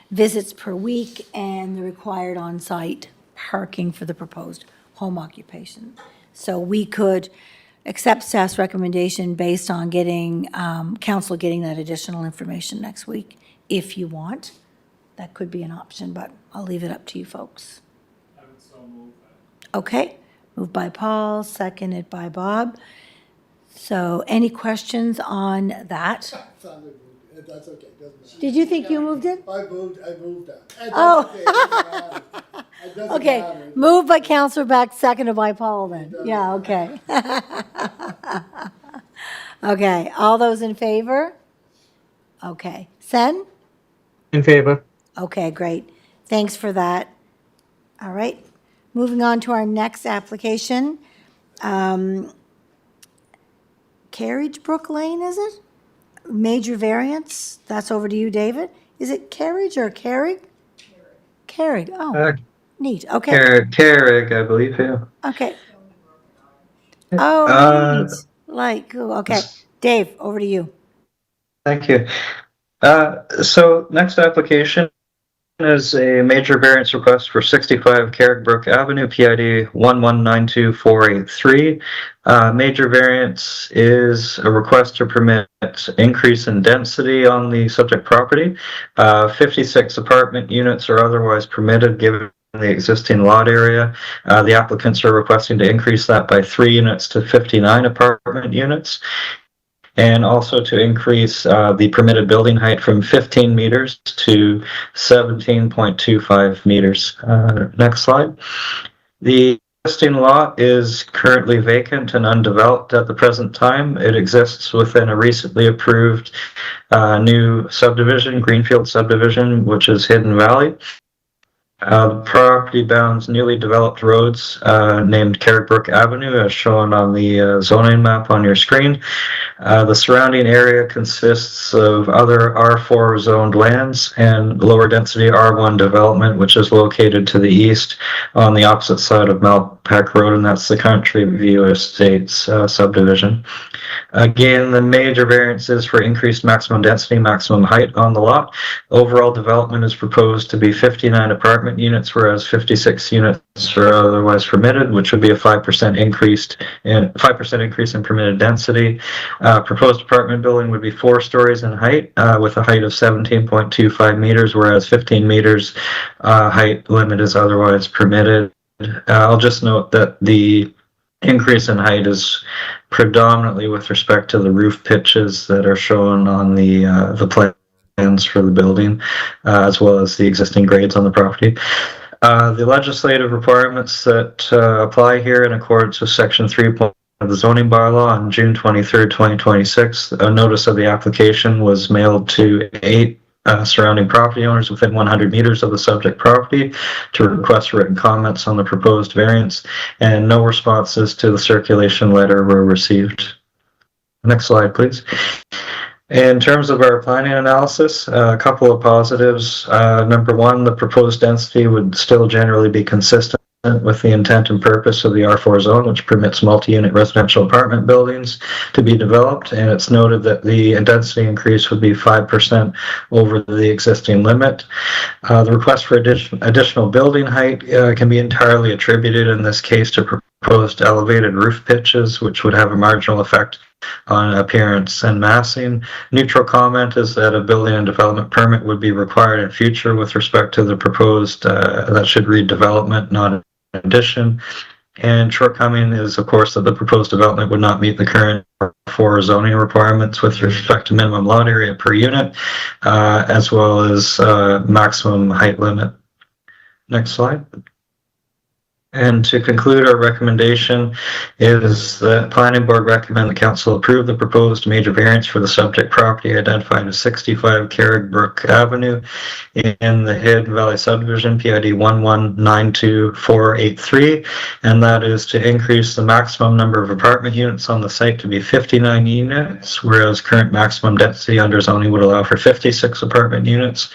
visits per week, and the required on-site parking for the proposed home occupation. So we could accept staff's recommendation based on getting, council getting that additional information next week, if you want. That could be an option, but I'll leave it up to you folks. I would so move that. Okay, moved by Paul, seconded by Bob. So any questions on that? That's okay, doesn't matter. Did you think you moved it? I moved that. Oh. Okay, moved by Counselor Beck, seconded by Paul then. Yeah, okay. Okay, all those in favor? Okay. Sen? In favor. Okay, great. Thanks for that. All right, moving on to our next application. Carriage Brook Lane, is it? Major variance, that's over to you, David. Is it Carriage or Carrig? Carrig, oh, Uh, neat, okay, Carrick, I believe, yeah. okay. Oh, neat, like, ooh, okay. Dave, over to you. Thank you. So next application is a major variance request for 65 Carrickbrook Avenue, PID 1192483. Major variance is a request to permit increase in density on the subject property. 56 apartment units are otherwise permitted given the existing lot area. The applicants are requesting to increase that by 3 units to 59 apartment units, and also to increase the permitted building height from 15 meters to 17.25 meters. Next slide. The existing lot is currently vacant and undeveloped at the present time. It exists within a recently approved new subdivision, Greenfield subdivision, which is Hidden Valley. Property bounds newly developed roads named Carrickbrook Avenue, as shown on the zoning map on your screen. The surrounding area consists of other R4 zoned lands and lower density R1 development, which is located to the east on the opposite side of Malpeck Road, and that's the Country View Estates subdivision. Again, the major variances for increased maximum density, maximum height on the lot. Overall development is proposed to be 59 apartment units, whereas 56 units are otherwise permitted, which would be a 5% increase in permitted density. Proposed apartment building would be 4 stories in height, with a height of 17.25 meters, whereas 15 meters height limit is otherwise permitted. I'll just note that the increase in height is predominantly with respect to the roof pitches that are shown on the plans for the building, as well as the existing grades on the property. The legislative requirements that apply here in accordance with Section 3 of the zoning bylaw on June 23rd, 2026, a notice of the application was mailed to 8 surrounding property owners within 100 meters of the subject property to request written comments on the proposed variance, and no responses to the circulation letter were received. Next slide, please. In terms of our planning analysis, a couple of positives. Number one, the proposed density would still generally be consistent with the intent and purpose of the R4 zone, which permits multi-unit residential apartment buildings to be developed, and it's noted that the density increase would be 5% over the existing limit. The request for additional building height can be entirely attributed in this case to proposed elevated roof pitches, which would have a marginal effect on appearance and massing. Neutral comment is that a building and development permit would be required in future with respect to the proposed, that should read development, not addition. And shortcoming is, of course, that the proposed development would not meet the current 4 zoning requirements with respect to minimum lot area per unit, as well as maximum height limit. Next slide. And to conclude, our recommendation is that Planning Board recommend the Council approve the proposed major variance for the subject property identified as 65 Carrickbrook Avenue in the Hidden Valley Subdivision, PID 1192483, and that is to increase the maximum number of apartment units on the site to be 59 units, whereas current maximum density under zoning would allow for 56 apartment units,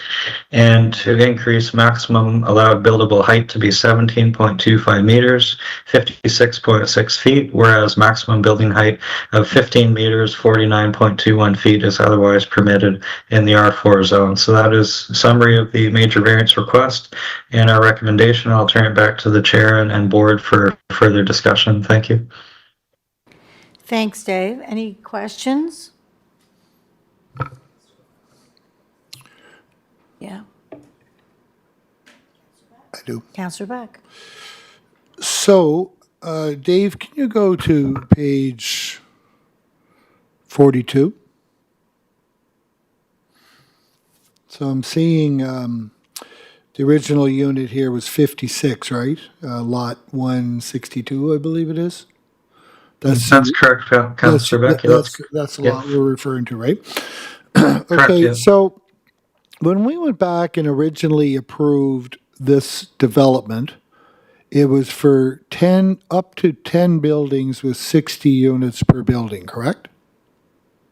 and to increase maximum allowed buildable height to be 17.25 meters, 56.6 feet, whereas maximum building height of 15 meters, 49.21 feet is otherwise permitted in the R4 zone. So that is a summary of the major variance request and our recommendation. I'll turn it back to the chair and board for further discussion. Thank you. Thanks, Dave. Any questions? Yeah, I do. Councillor Beck. So, Dave, can you go to page 42? So I'm seeing the original unit here was 56, right? Lot 162, I believe it is. That's correct, Councillor Beck. That's the lot we're referring to, right? Correct, Okay, yeah. so when we went back and originally approved this development, it was for up to 10 buildings with 60 units per building, correct?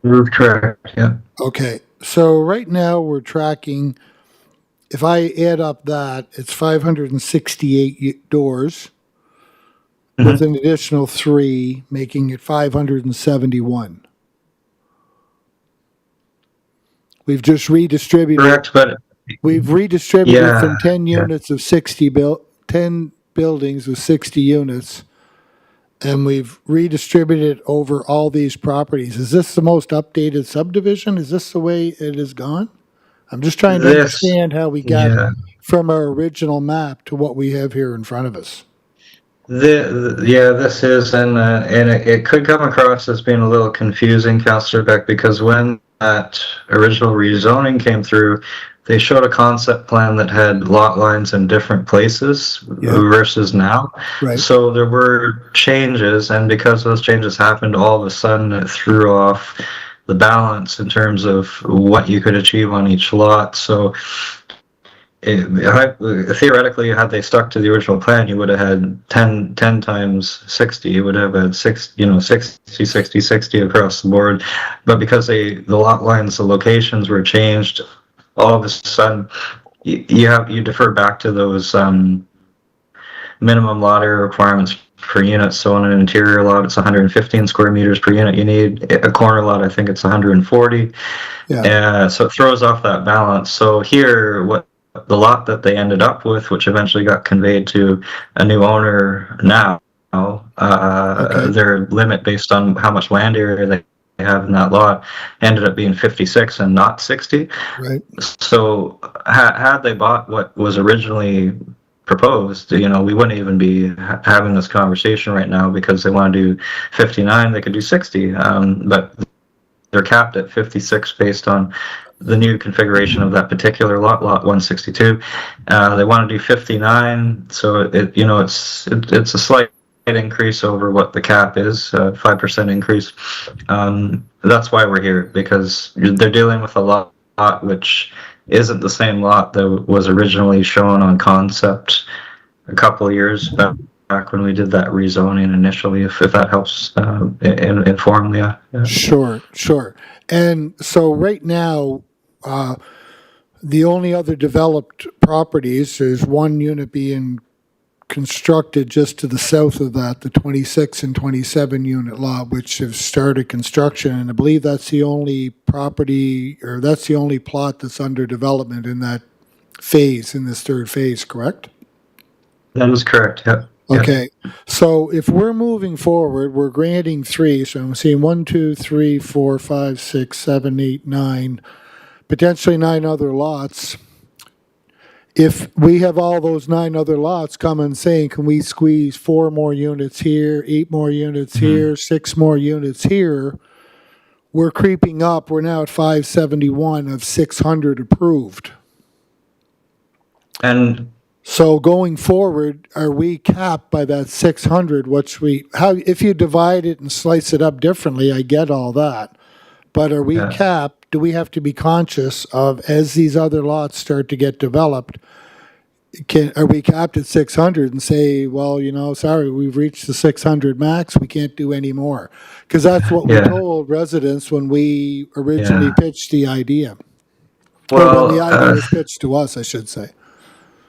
Correct, yeah. Okay, so right now we're tracking, if I add up that, it's 568 doors with an additional 3, making it 571. We've just redistributed. Correct, but We've redistributed Yeah, from 10 yeah. units of 10 buildings with 60 units, and we've redistributed over all these properties. Is this the most updated subdivision? Is this the way it has gone? I'm just trying to This- understand how we got yeah. from our original map to what we have here in front of us. This is, and it could come across as being a little confusing, Councillor Beck, because when that original rezoning came through, they showed a concept plan that had lot lines in different places versus now. Right. So there were changes, and because those changes happened, all of a sudden it threw off the balance in terms of what you could achieve on each lot. So theoretically, had they stuck to the original plan, you would have had 10 times 60. You would have had 60, 60, 60 across the board. But because the lot lines, the locations were changed, all of a sudden, you defer back to those minimum lot area requirements per unit. So on an interior lot, it's 115 square meters per unit. You need a corner lot, I think it's 140. Yeah. So it throws off that balance. So here, what the lot that they ended up with, which eventually got conveyed to a new owner now, their limit based on how much land area they have in that lot ended up being 56 and not 60. Right. So had they bought what was originally proposed, we wouldn't even be having this conversation right now, because they want to do 59, they could do 60, but they're capped at 56 based on the new configuration of that particular lot 162. They want to do 59, so it's a slight increase over what the cap is, 5% increase. That's why we're here, because they're dealing with a lot which isn't the same lot that was originally shown on concept a couple of years back when we did that rezoning initially, if that helps inform you. Yeah. Sure. And so right now, the only other developed properties, there's one unit being constructed just to the south of that, the 26 and 27 unit lot, which have started construction. And I believe that's the only property, or that's the only plot that's under development in that phase, in this third phase, correct? That is correct, yeah. Okay, so if we're moving forward, we're granting 3, so I'm seeing 1, 2, 3, 4, 5, 6, 7, 8, 9, potentially 9 other lots. If we have all those 9 other lots coming saying, can we squeeze 4 more units here, 8 more units here, 6 more units here, we're creeping up. We're now at 571 of 600 approved. And so going forward, are we capped by that 600? If you divide it and slice it up differently, I get all that. But are we capped? Do we have to be conscious of, as these other lots start to get developed, are we capped at 600 and say, well, sorry, we've reached the 600 max, we can't do any more? Because that's what we told residents when we originally pitched the idea. Well, when the idea was pitched to us, I should say.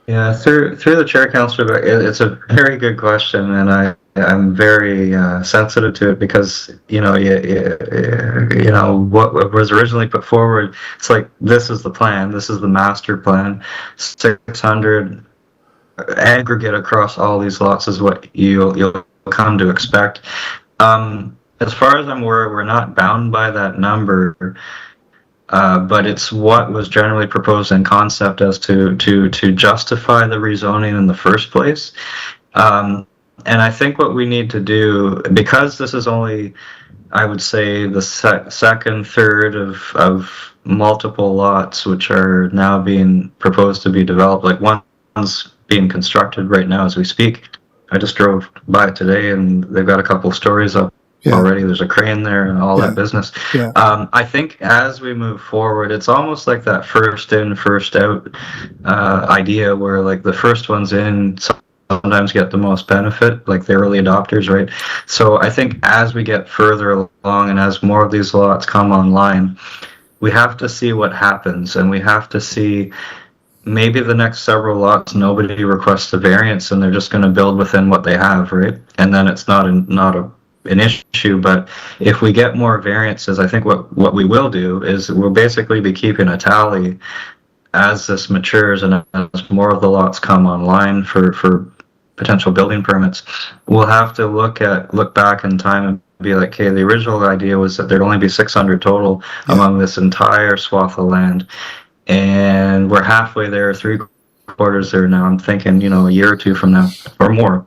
Yeah, through the chair, Councillor, it's a very good question, and I'm very sensitive to it, because what was originally put forward, it's like, this is the plan, this is the master plan. 600 aggregate across all these lots is what you'll come to expect. As far as I'm aware, we're not bound by that number. But it's what was generally proposed in concept as to justify the rezoning in the first place. And I think what we need to do, because this is only, I would say, the second third of multiple lots which are now being proposed to be developed, like one's being constructed right now as we speak. I just drove by today and they've got a couple of stories up. Already there's a crane there and all that business. I think as we move forward, it's almost like that first in, first out idea, where like the first ones in sometimes get the most benefit, like the early adopters, right? So I think as we get further along and as more of these lots come online, we have to see what happens, and we have to see maybe the next several lots nobody requests a variance and they're just going to build within what they have, right? And then it's not an issue. But if we get more variances, I think what we will do is we'll basically be keeping a tally as this matures and as more of the lots come online for potential building permits. We'll have to look back in time and be like, okay, the original idea was that there'd only be 600 total among this entire swath of land, and we're halfway there, 3/4 there now. I'm thinking, a year or two from now or more,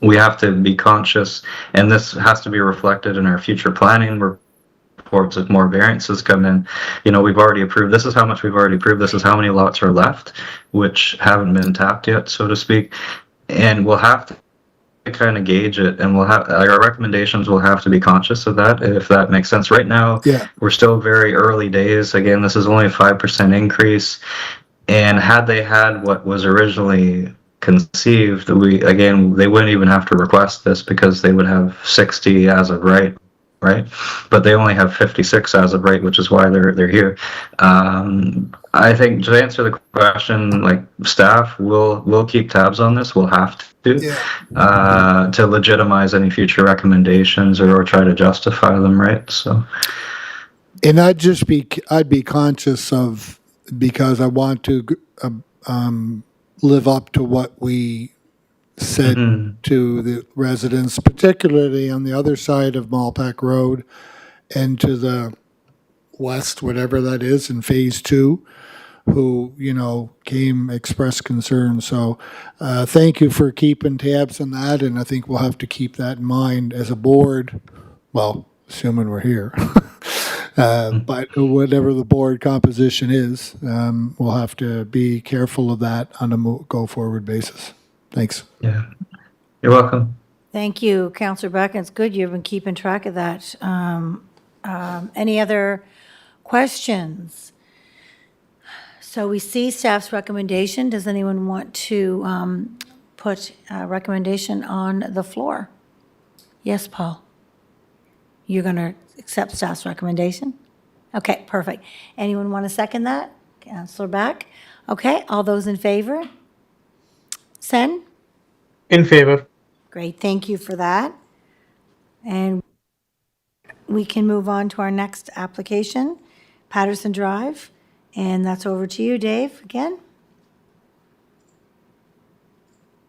we have to be conscious, and this has to be reflected in our future planning reports if more variances come in. We've already approved, this is how much we've already approved, this is how many lots are left, which haven't been tapped yet, so to speak. And we'll have to kind of gauge it, and our recommendations will have to be conscious of that, if that makes sense. Right now, we're still very early days. Again, this is only a 5% increase. And had they had what was originally conceived, they wouldn't even have to request this because they would have 60 as of right? But they only have 56 as of right, which is why they're here. I think to answer the question, like staff will keep tabs on this. We'll have to legitimize any future recommendations or try to justify them, right? So, And I'd be conscious of, because I want to live up to what we said to the residents, particularly on the other side of Malpac Road and to the west, whatever that is, in Phase 2, who, came express concern. So thank you for keeping tabs on that, and I think we'll have to keep that in mind as a board, well, assuming we're here. But whatever the board composition is, we'll have to be careful of that on a go-forward basis. Thanks. yeah. You're welcome. Thank you, Counselor Beck. It's good you've been keeping track of that. Any other questions? So we see staff's recommendation. Does anyone want to put a recommendation on the floor? Yes, Paul? You're going to accept staff's recommendation? Okay, perfect. Anyone want to second that? Counselor Beck? Okay, all those in favor? Sen? In favor. Great, thank you for that. And we can move on to our next application, Patterson Drive, and that's over to you, Dave, again.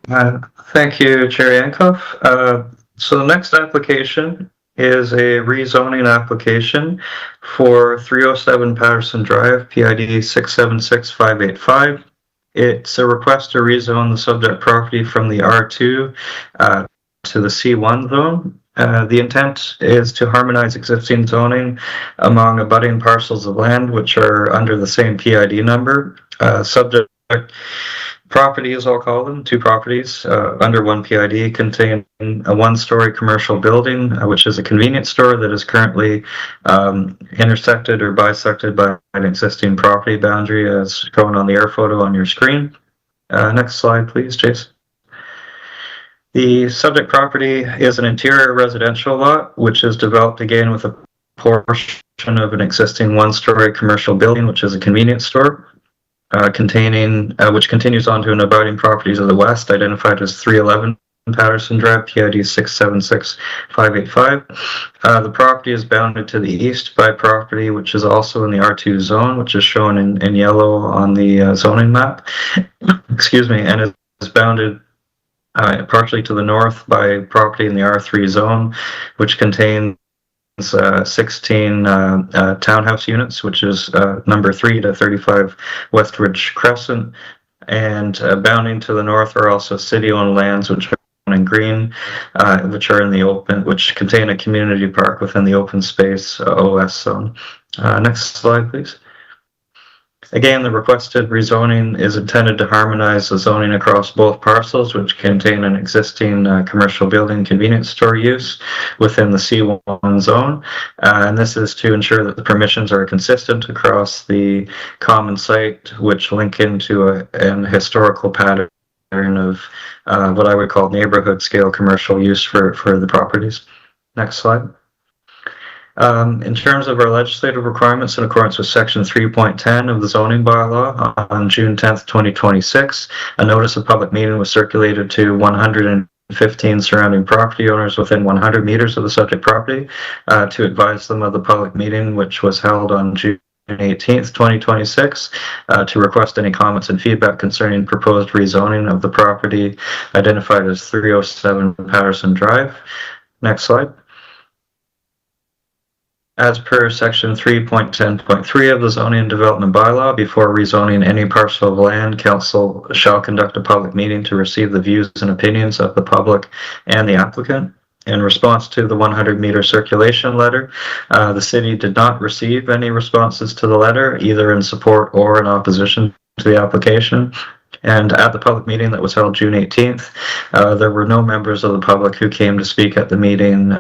Thank you, Chair Yankoff. So the next application is a rezoning application for 307 Patterson Drive, PID 676585. It's a request to rezone the subject property from the R2 to the C1 zone. The intent is to harmonize existing zoning among abutting parcels of land which are under the same PID number. Subject properties, I'll call them, two properties under one PID contain a one-story commercial building, which is a convenience store that is currently intersected or bisected by an existing property boundary as shown on the air photo on your screen. Next slide, please, Jason. The subject property is an interior residential lot, which is developed again with a portion of an existing one-story commercial building, which is a convenience store. Which continues on to an abutting property to the west, identified as 311 Patterson Drive, PID 676585. The property is bounded to the east by property which is also in the R2 zone, which is shown in yellow on the zoning map. Excuse me, and is bounded partially to the north by property in the R3 zone, which contains 16 townhouse units, which is number 3 to 35 Westridge Crescent, and bounding to the north are also city-owned lands, which are in green, which are in the open, which contain a community park within the open space OS zone. Next slide, please. Again, the requested rezoning is intended to harmonize the zoning across both parcels, which contain an existing commercial building convenience store use within the C1 zone. And this is to ensure that the permissions are consistent across the common site, which link into an historical pattern of what I would call neighborhood scale commercial use for the properties. Next slide. In terms of our legislative requirements in accordance with Section 3.10 of the zoning bylaw, on June 10th, 2026, a notice of public meeting was circulated to 115 surrounding property owners within 100 meters of the subject property to advise them of the public meeting, which was held on June 18th, 2026, to request any comments and feedback concerning proposed rezoning of the property identified as 307 Patterson Drive. Next slide. As per Section 3.10.3 of the Zoning and Development Bylaw, before rezoning any parcel of land, council shall conduct a public meeting to receive the views and opinions of the public and the applicant. In response to the 100-meter circulation letter, the city did not receive any responses to the letter, either in support or in opposition to the application. And at the public meeting that was held June 18th, there were no members of the public who came to speak at the meeting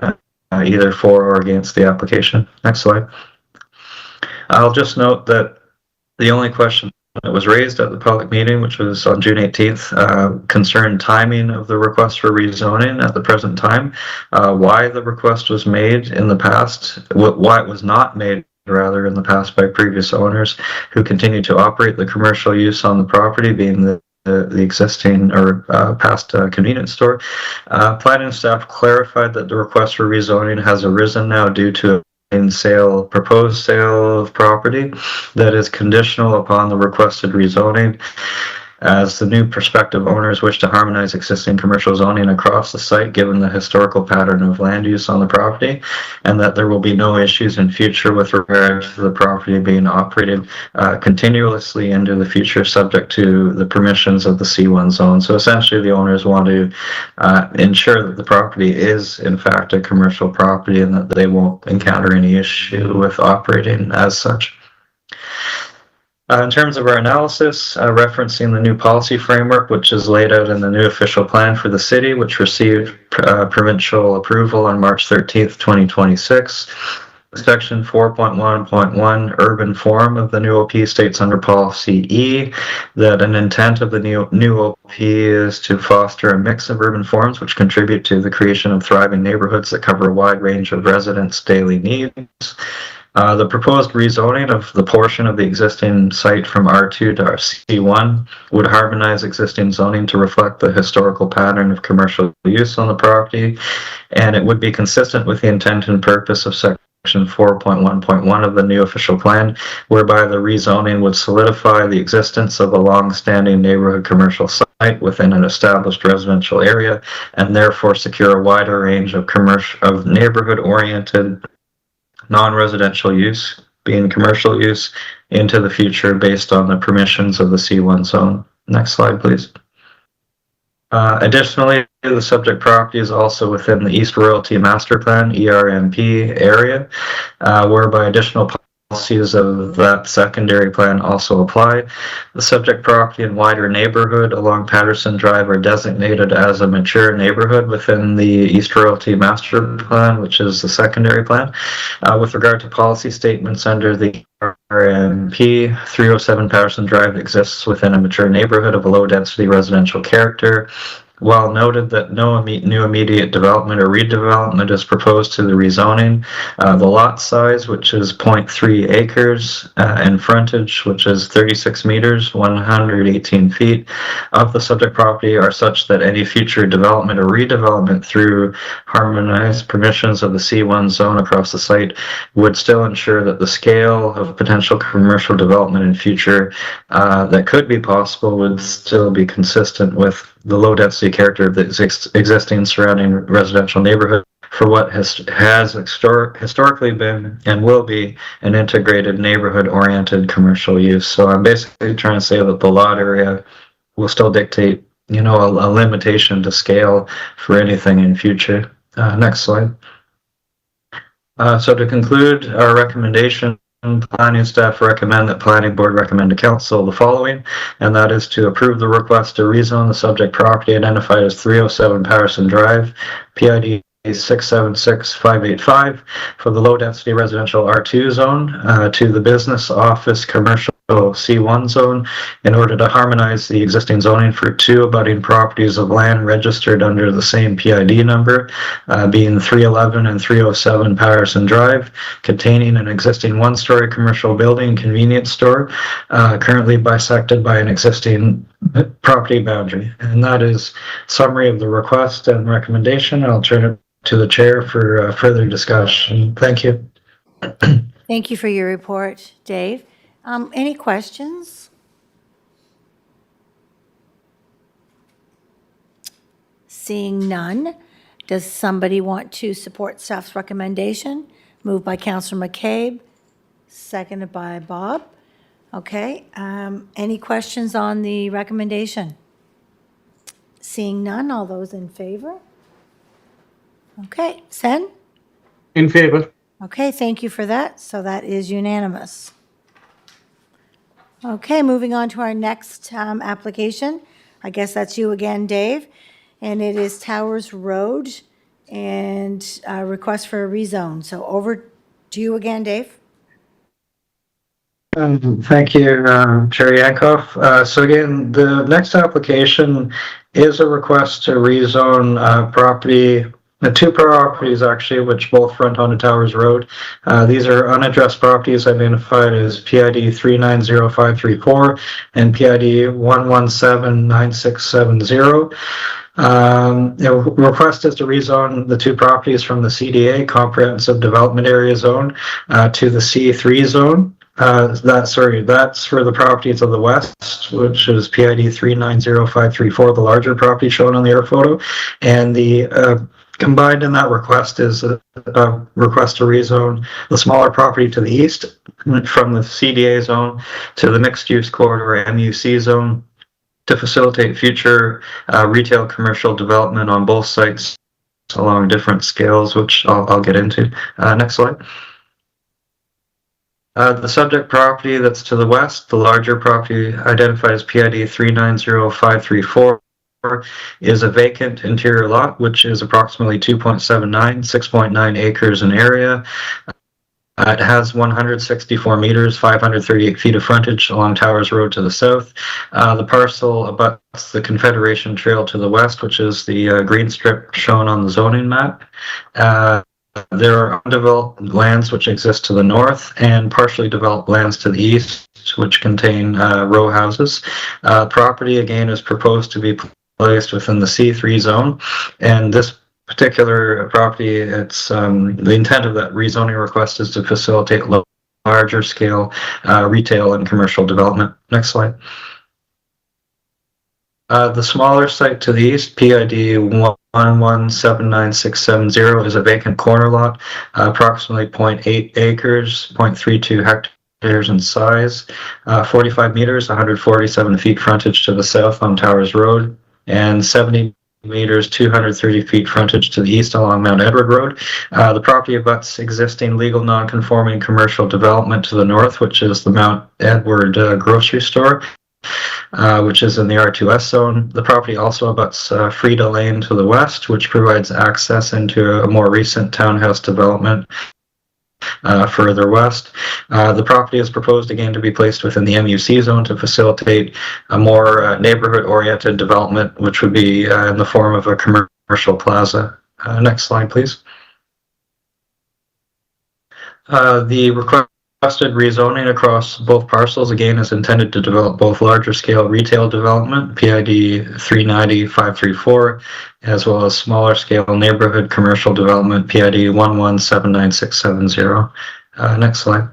either for or against the application. Next slide. I'll just note that the only questions that was raised at the public meeting, which was on June 18th, concerned timing of the request for rezoning at the present time, why the request was made in the past, why it was not made rather in the past by previous owners who continue to operate the commercial use on the property, being the existing or past convenience store. Planning staff clarified that the request for rezoning has arisen now due to proposed sale of property that is conditional upon the requested rezoning, as the new prospective owners wish to harmonize existing commercial zoning across the site given the historical pattern of land use on the property, and that there will be no issues in future with regard to the property being operated continuously into the future subject to the permissions of the C1 zone. So essentially the owners want to ensure that the property is in fact a commercial property and that they won't encounter any issue with operating as such. In terms of our analysis, referencing the new policy framework, which is laid out in the new official plan for the city, which received provincial approval on March 13th, 2026. Section 4.1.1 urban form of the new OP states under policy E that an intent of the new OP is to foster a mix of urban forms which contribute to the creation of thriving neighborhoods that cover a wide range of residents' daily needs. The proposed rezoning of the portion of the existing site from R2 to C1 would harmonize existing zoning to reflect the historical pattern of commercial use on the property, and it would be consistent with the intent and purpose of Section 4.1.1 of the new official plan, whereby the rezoning would solidify the existence of a long-standing neighborhood commercial site within an established residential area, and therefore secure a wider range of neighborhood-oriented non-residential use, being commercial use, into the future based on the permissions of the C1 zone. Next slide, please. Additionally, the subject property is also within the East Royalty Master Plan, ERMP area, whereby additional policies of that secondary plan also apply. The subject property and wider neighborhood along Patterson Drive are designated as a mature neighborhood within the East Royalty Master Plan, which is the secondary plan. With regard to policy statements under the RMP, 307 Patterson Drive exists within a mature neighborhood of a low-density residential character. While noted that no new immediate development or redevelopment is proposed to the rezoning, the lot size, which is 0.3 acres, and frontage, which is 36 meters, 118 feet, of the subject property are such that any future development or redevelopment through harmonized permissions of the C1 zone across the site would still ensure that the scale of potential commercial development in future that could be possible would still be consistent with the low density character of the existing surrounding residential neighborhood for what has historically been and will be an integrated neighborhood oriented commercial use. So I'm basically trying to say that the lot area will still dictate, a limitation to scale for anything in future. Next slide. So to conclude our recommendation, planning staff recommend that planning board recommend to council the following, and that is to approve the request to rezone the subject property identified as 307 Patterson Drive, PID 676585, for the low density residential R2 zone to the business office commercial C1 zone in order to harmonize the existing zoning for two abutting properties of land registered under the same PID number, being 311 and 307 Patterson Drive, containing an existing one-story commercial building convenience store currently bisected by an existing property boundary. And that is summary of the request and recommendation. I'll turn it to the chair for further discussion. Thank you. Thank you for your report, Dave. Any questions? Seeing none, does somebody want to support staff's recommendation? Moved by Councillor McCabe, seconded by Bob. Okay, any questions on the recommendation? Seeing none, all those in favor? Okay, Sen? In favor. Okay, thank you for that. So that is unanimous. Okay, moving on to our next application. I guess that's you again, Dave. And it is Towers Road and request for a rezone. So over to you again, Dave. Thank you, Chair Yankoff. So again, the next application is a request to rezone two properties actually, which both front onto Towers Road. These are unaddressed properties identified as PID 390534 and PID 1179670. The request is to rezone the two properties from the CDA, Comprehensive Development Area Zone, to the C3 zone. That's for the property to the west, which is PID 390534, the larger property shown on the air photo. And the combined in that request is a request to rezone the smaller property to the east from the CDA zone to the mixed use corridor MUC zone to facilitate future retail commercial development on both sites along different scales, which I'll get into. Next slide. The subject property that's to the west, the larger property identified as PID 390534, is a vacant interior lot, which is approximately 6.9 acres in area. It has 164 meters, 538 feet of frontage along Towers Road to the south. The parcel abuts the Confederation Trail to the west, which is the green strip shown on the zoning map. There are undeveloped lands which exist to the north and partially developed lands to the east, which contain row houses. Property, again, is proposed to be placed within the C3 zone, and this particular property, it's the intent of that rezoning request is to facilitate larger scale retail and commercial development. Next slide. The smaller site to the east, PID 1179670, is a vacant corner lot, approximately 0.8 acres, 0.32 hectares in size, 45 meters, 147 feet frontage to the south on Towers Road, and 70 meters, 230 feet frontage to the east along Mount Edward Road. The property abuts existing legal non-conforming commercial development to the north, which is the Mount Edward grocery store, which is in the R2S zone. The property also abuts Frida Lane to the west, which provides access into a more recent townhouse development further west. The property is proposed again to be placed within the MUC zone to facilitate a more neighborhood-oriented development, which would be in the form of a commercial plaza. Next slide, please. The requested rezoning across both parcels again is intended to develop both larger scale retail development, PID 390534, as well as smaller scale neighborhood commercial development, PID 1179670. Next slide.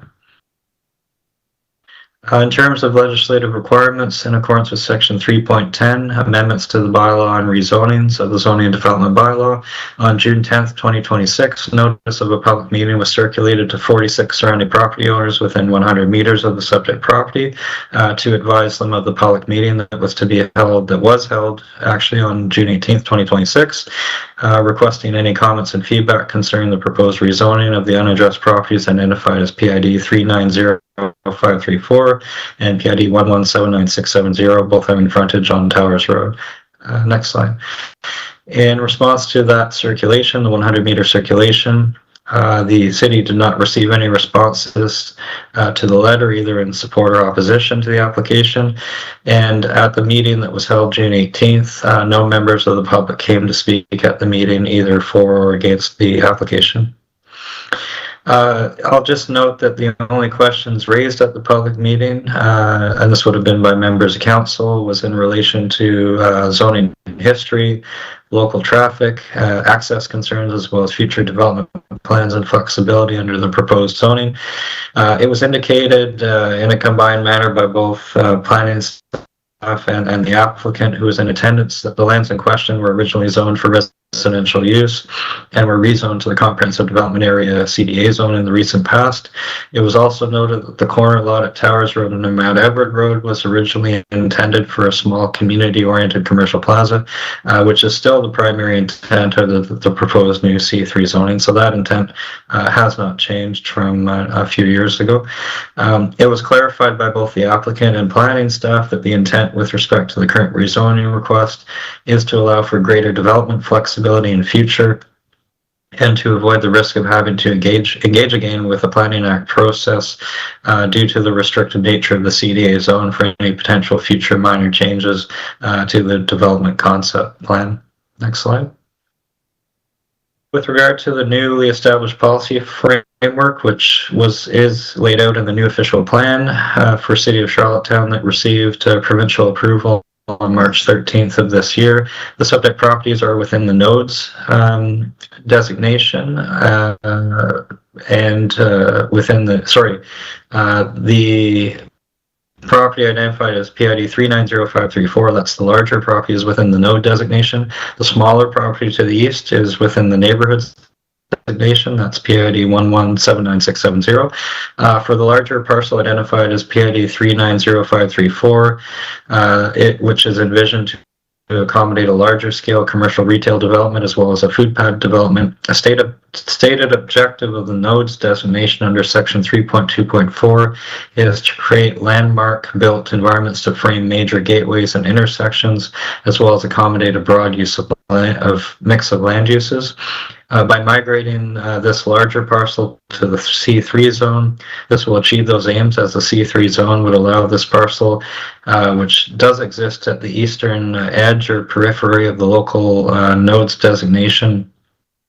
In terms of legislative requirements, in accordance with Section 3.10, amendments to the bylaw on rezonings of the Zoning and Development Bylaw, on June 10th, 2026, notice of a public meeting was circulated to 46 surrounding property owners within 100 meters of the subject property to advise them of the public meeting that was held actually on June 18th, 2026, requesting any comments and feedback concerning the proposed rezoning of the unaddressed properties identified as PID 390534 and PID 1179670, both having frontage on Towers Road. Next slide. In response to that circulation, the 100-meter circulation, the city did not receive any responses to the letter, either in support or opposition to the application. And at the meeting that was held June 18th, no members of the public came to speak at the meeting, either for or against the application. I'll just note that the only questions raised at the public meeting, and this would have been by members of council, was in relation to zoning history, local traffic, access concerns, as well as future development plans and flexibility under the proposed zoning. It was indicated in a combined manner by both planning staff and the applicant who was in attendance that the lands in question were originally zoned for residential use and were rezoned to the Comprehensive Development Area CDA zone in the recent past. It was also noted that the corner lot at Towers Road and Mount Edward Road was originally intended for a small community-oriented commercial plaza, which is still the primary intent of the proposed new C3 zoning. So that intent has not changed from a few years ago. It was clarified by both the applicant and planning staff that the intent with respect to the current rezoning request is to allow for greater development flexibility in future and to avoid the risk of having to engage again with the Planning Act process due to the restricted nature of the CDA zone for any potential future minor changes to the development concept plan. Next slide. With regard to the newly established policy framework, which is laid out in the new official plan for City of Charlottetown that received provincial approval on March 13th of this year, the subject properties are within the nodes designation and within the property identified as PID 390534, that's the larger property, is within the node designation. The smaller property to the east is within the neighborhoods designation, that's PID 1179670. For the larger parcel identified as PID 390534, which is envisioned to accommodate a larger scale commercial retail development as well as a food pad development. A stated objective of the nodes designation under section 3.2.4 is to create landmark built environments to frame major gateways and intersections, as well as accommodate a broad use of mix of land uses. By migrating this larger parcel to the C3 zone, this will achieve those aims, as the C3 zone would allow this parcel, which does exist at the eastern edge or periphery of the local nodes designation,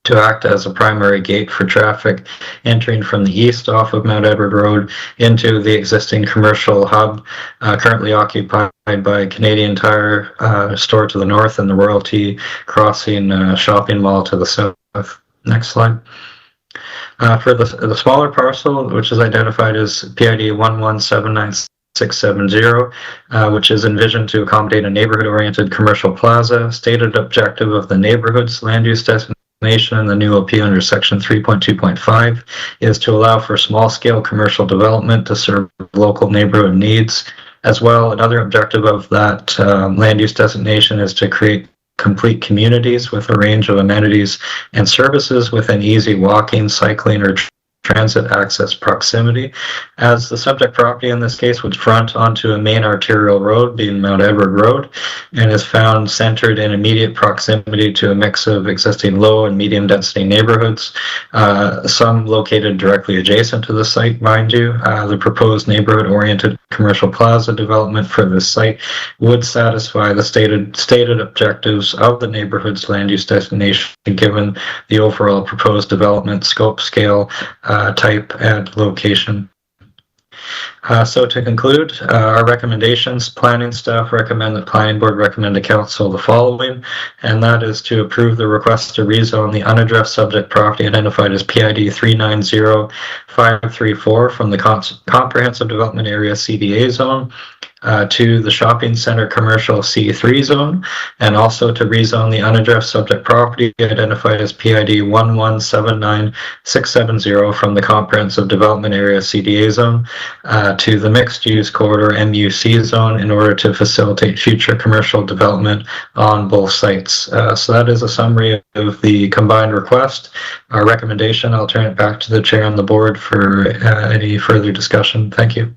to act as a primary gate for traffic entering from the east off of Mount Edward Road into the existing commercial hub currently occupied by Canadian Tire store to the north and the Royalty Crossing shopping mall to the south. Next slide. For the smaller parcel, which is identified as PID 1179670, which is envisioned to accommodate a neighborhood-oriented commercial plaza, stated objective of the neighborhood's land use designation in the new OP under section 3.2.5 is to allow for small-scale commercial development to serve local neighborhood needs. As well, another objective of that land use designation is to create complete communities with a range of amenities and services within easy walking, cycling, or transit access proximity, as the subject property in this case would front onto a main arterial road, being Mount Edward Road, and is found centered in immediate proximity to a mix of existing low and medium density neighborhoods, some located directly adjacent to the site, mind you. The proposed neighborhood-oriented commercial plaza development for this site would satisfy the stated objectives of the neighborhood's land use designation, given the overall proposed development scope, scale, type, and location. So to conclude, our recommendations, planning staff recommend, the planning board recommend to council the following, and that is to approve the request to rezone the unaddressed subject property identified as PID 390534 from the Comprehensive Development Area CDA zone to the shopping center commercial C3 zone, and also to rezone the unaddressed subject property identified as PID 1179670 from the Comprehensive Development Area CDA zone to the mixed use corridor MUC zone in order to facilitate future commercial development on both sites. So that is a summary of the combined request. Our recommendation, I'll turn it back to the chair and the board for any further discussion. Thank you.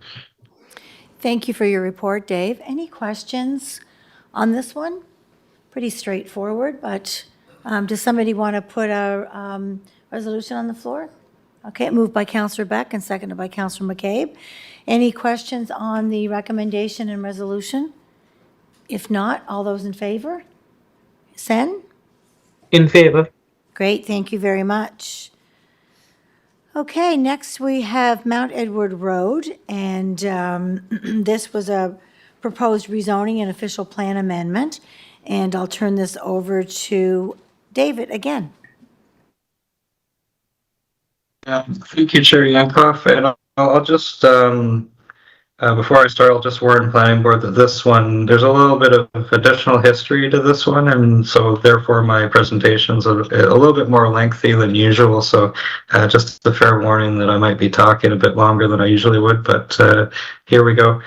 Thank you for your report, Dave. Any questions on this one? Pretty straightforward, but does somebody want to put a resolution on the floor? Okay, moved by Councillor Beck and seconded by Councillor McCabe. Any questions on the recommendation and resolution? If not, all those in favor? Sen? In favor. Great, thank you very much. Okay, next we have Mount Edward Road, and this was a proposed rezoning and official plan amendment, and I'll turn this over to David again. Thank you, Chair Yankoff, and I'll just before I start, I'll just warn planning board that this one, there's a little bit of additional history to this one, and so therefore my presentation's a little bit more lengthy than usual, so just a fair warning that I might be talking a bit longer than I usually would, but here we go.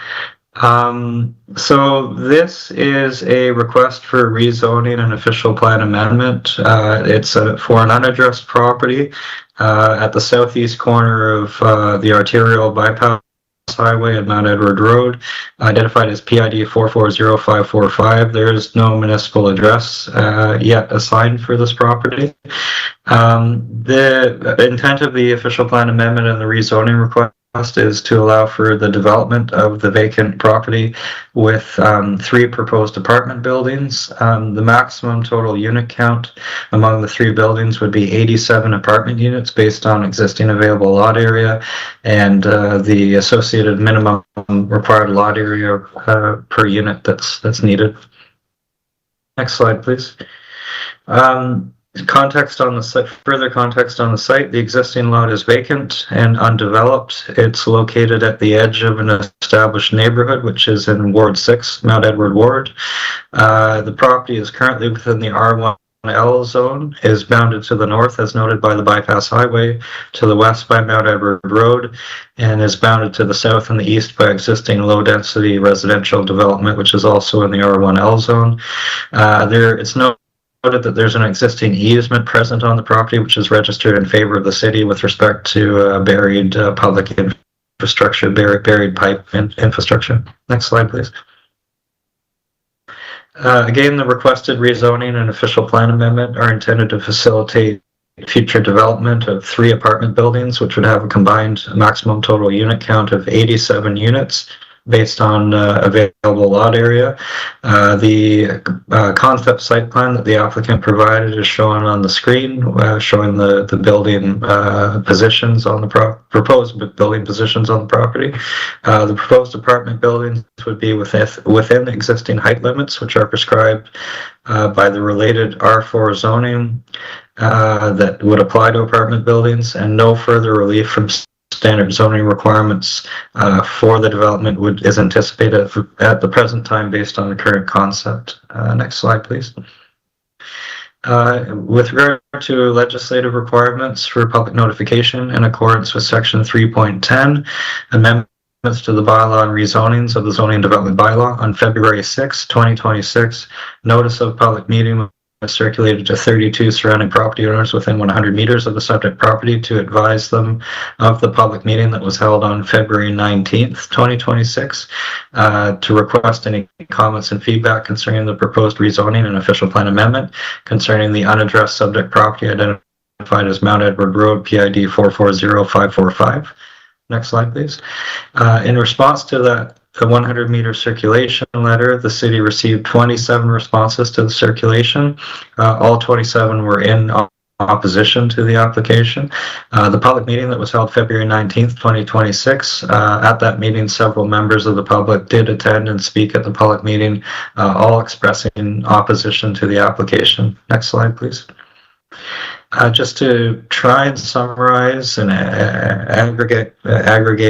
So this is a request for rezoning and official plan amendment. It's for an unaddressed property at the southeast corner of the arterial bypass Highway and Mount Edward Road, identified as PID 440545. There is no municipal address yet assigned for this property. The intent of the official plan amendment and the rezoning request is to allow for the development of the vacant property with 3 proposed apartment buildings. The maximum total unit count among the 3 buildings would be 87 apartment units based on existing available lot area and the associated minimum required lot area per unit that's needed. Next slide, please. Context on the site, further context on the site, the existing lot is vacant and undeveloped. It's located at the edge of an established neighborhood, which is in Ward 6, Mount Edward Ward. The property is currently within the R1L zone, is bounded to the north, as noted by the bypass highway, to the west by Mount Edward Road, and is bounded to the south and the east by existing low-density residential development, which is also in the R1L zone. It's noted that there's an existing easement present on the property, which is registered in favor of the city with respect to buried public infrastructure, buried pipe infrastructure. Next slide, please. Again, the requested rezoning and official plan amendment are intended to facilitate future development of 3 apartment buildings, which would have a combined maximum total unit count of 87 units. Based on available lot area. The concept site plan that the applicant provided is shown on the screen, showing the building positions on the proposed building positions on the property. The proposed apartment buildings would be within existing height limits, which are prescribed by the related R4 zoning that would apply to apartment buildings, and no further relief from standard zoning requirements for the development is anticipated at the present time based on the current concept. Next slide, please. With regard to legislative requirements for public notification in accordance with section 3.10, amendments to the bylaw and rezonings of the zoning and development bylaw on February 6, 2026, notice of public meeting circulated to 32 surrounding property owners within 100 meters of the subject property to advise them of the public meeting that was held on February 19th, 2026, to request any comments and feedback concerning the proposed rezoning and official plan amendment concerning the unaddressed subject property identified as Mount Edward Road, PID 440545. Next slide, please. In response to that, the 100-meter circulation letter, the city received 27 responses to the circulation. All 27 were in opposition to the application. The public meeting that was held February 19th, 2026, at that meeting, several members of the public did attend and speak at the public meeting, all expressing opposition to the application. Next slide, please. Just to try and summarize and aggregate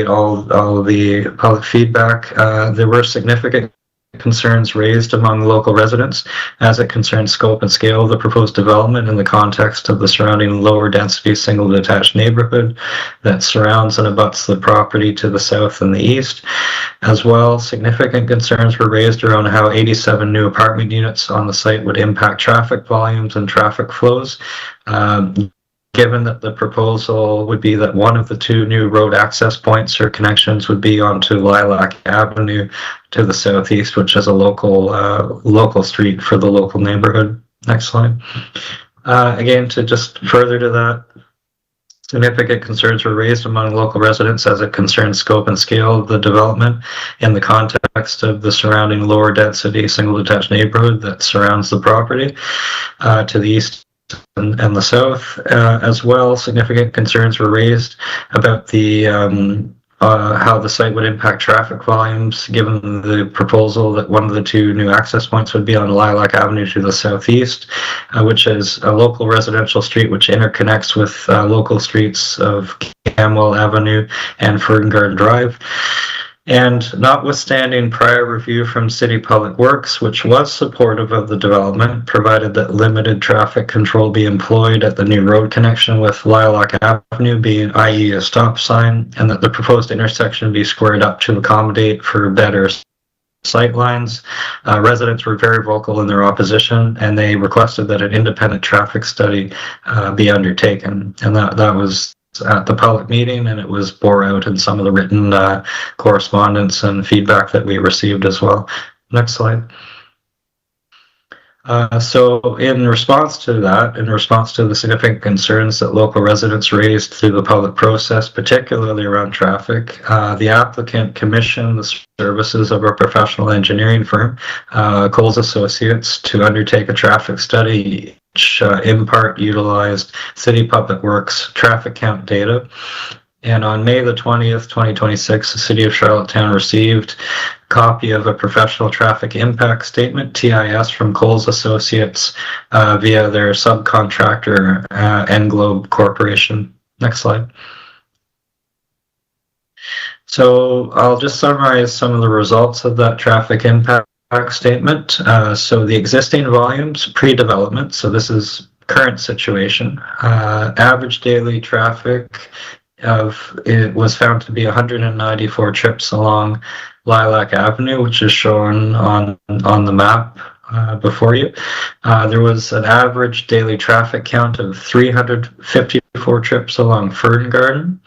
all of the public feedback, there were significant concerns raised among local residents as it concerns scope and scale of the proposed development in the context of the surrounding lower density single detached neighborhood that surrounds and abuts the property to the south and the east. As well, significant concerns were raised around how 87 new apartment units on the site would impact traffic volumes and traffic flows. Given that the proposal would be that one of the 2 new road access points or connections would be onto Lilac Avenue to the southeast, which is a local street for the local neighborhood. Next slide. Again, to just further to that, significant concerns were raised among local residents as it concerns scope and scale of the development in the context of the surrounding lower density single detached neighborhood that surrounds the property to the east and the south. As well, significant concerns were raised about the how the site would impact traffic volumes, given the proposal that one of the 2 new access points would be on Lilac Avenue to the southeast, which is a local residential street which interconnects with local streets of Camwell Avenue and Fern Garden Drive. And notwithstanding prior review from City Public Works, which was supportive of the development, provided that limited traffic control be employed at the new road connection with Lilac Avenue, being i.e. a stop sign, and that the proposed intersection be squared up to accommodate for better sight lines. Residents were very vocal in their opposition, and they requested that an independent traffic study be undertaken. And that was at the public meeting, and it was bore out in some of the written correspondence and feedback that we received as well. Next slide. So in response to that, in response to the significant concerns that local residents raised through the public process, particularly around traffic, the applicant commissioned the services of a professional engineering firm, Coles Associates, to undertake a traffic study which in part utilized City Public Works traffic count data. And on May the 20th, 2026, the City of Charlottetown received a copy of a professional traffic impact statement, TIS, from Coles Associates via their subcontractor, Englobe Corporation. Next slide. So I'll just summarize some of the results of that traffic impact statement. So the existing volumes, pre-development, so this is current situation, average daily traffic it was found to be 194 trips along Lilac Avenue, which is shown on the map before you. There was an average daily traffic count of 354 trips along Fern Garden,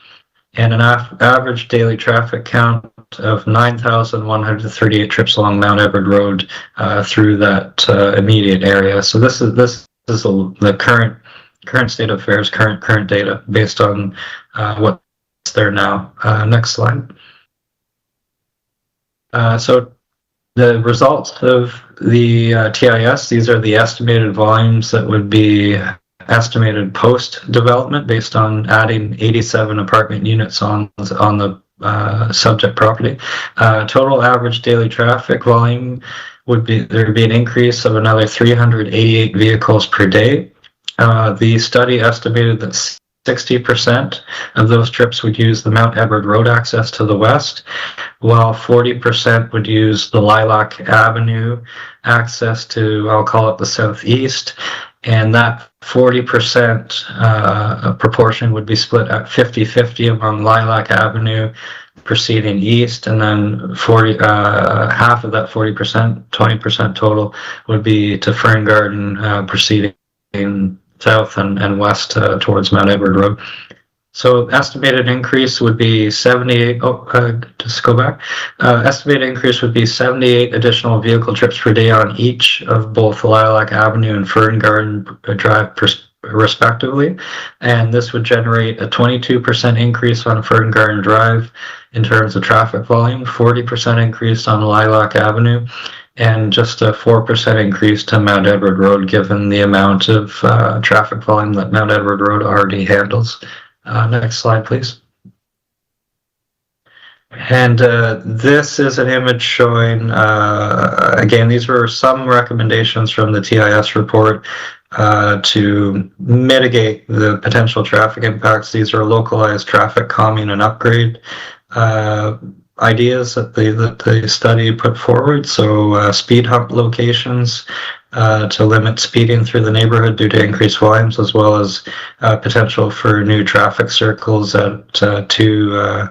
and an average daily traffic count of 9,138 trips along Mount Edward Road through that immediate area. So this is the current state of affairs, current data based on what's there now. Next slide. So the results of the TIS, these are the estimated volumes that would be estimated post-development based on adding 87 apartment units on the subject property. Total average daily traffic volume there'd be an increase of another 388 vehicles per day. The study estimated that 60% of those trips would use the Mount Edward Road access to the west, while 40% would use the Lilac Avenue access to, I'll call it the southeast, and that 40% proportion would be split at 50-50 among Lilac Avenue proceeding east, and then half of that 40%, 20% total, would be to Fern Garden proceeding south and west towards Mount Edward Road. So estimated increase would be 78, just go back. Estimated increase would be 78 additional vehicle trips per day on each of both Lilac Avenue and Fern Garden Drive respectively. And this would generate a 22% increase on Fern Garden Drive in terms of traffic volume, 40% increase on Lilac Avenue, and just a 4% increase to Mount Edward Road, given the amount of traffic volume that Mount Edward Road already handles. Next slide, please. And this is an image showing, again, these were some recommendations from the TIS report to mitigate the potential traffic impacts. These are localized traffic calming and upgrade ideas that the study put forward. So speed hump locations to limit speeding through the neighborhood due to increased volumes, as well as potential for new traffic circles at two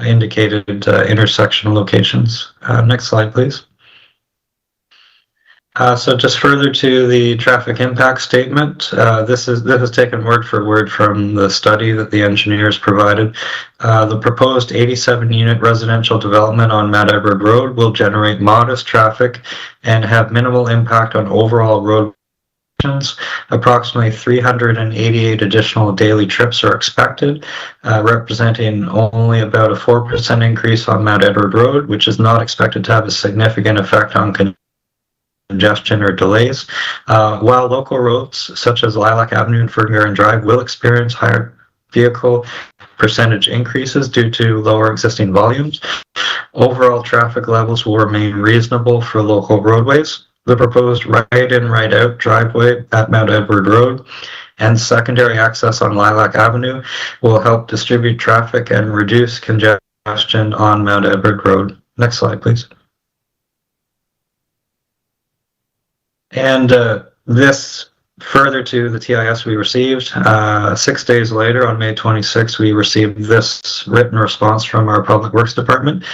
indicated intersection locations. Next slide, please. So just further to the traffic impact statement, this is taken word for word from the study that the engineers provided. The proposed 87-unit residential development on Mount Edward Road will generate modest traffic and have minimal impact on overall road. Approximately 388 additional daily trips are expected, representing only about a 4% increase on Mount Edward Road, which is not expected to have a significant effect on congestion or delays, while local roads such as Lilac Avenue and Fern Garden Drive will experience higher vehicle percentage increases due to lower existing volumes. Overall traffic levels will remain reasonable for local roadways. The proposed right-in, right-out driveway at Mount Edward Road and secondary access on Lilac Avenue will help distribute traffic and reduce congestion on Mount Edward Road. Next slide, please. And this Further to the TIS we received, 6 days later, on May 26, we received this written response from our Public Works Department.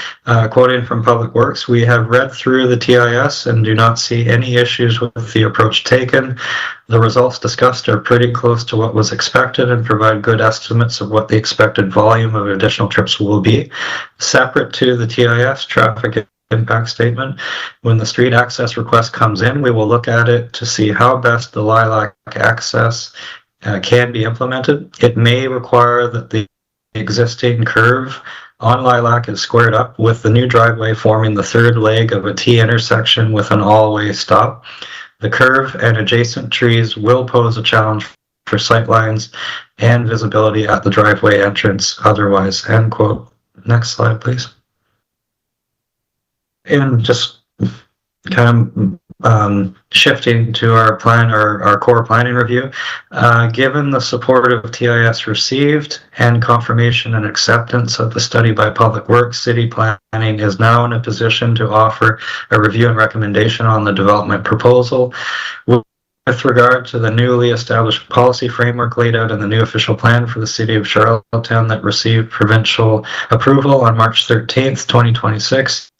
Quoting from Public Works, "We have read through the TIS and do not see any issues with the approach taken. The results discussed are pretty close to what was expected and provide good estimates of what the expected volume of additional trips will be. Separate to the TIS traffic impact statement, when the street access request comes in, we will look at it to see how best the Lilac access can be implemented. It may require that the existing curve on Lilac is squared up with the new driveway forming the third leg of a T intersection with an all-way stop. The curve and adjacent trees will pose a challenge for sightlines and visibility at the driveway entrance otherwise." End quote. Next slide, please. And just kind of shifting to our plan, our core planning review, given the support of TIS received and confirmation and acceptance of the study by Public Works, City Planning is now in a position to offer a review and recommendation on the development proposal. With regard to the newly established policy framework laid out in the new official plan for the City of Charlottetown that received provincial approval on March 13th, 2026,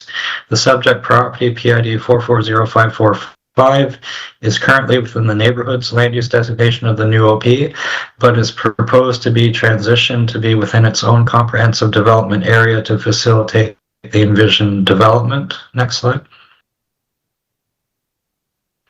the subject property, PID 440545, is currently within the neighborhood's land use designation of the new OP, but is proposed to be transitioned to be within its own comprehensive development area to facilitate the envisioned development. Next slide.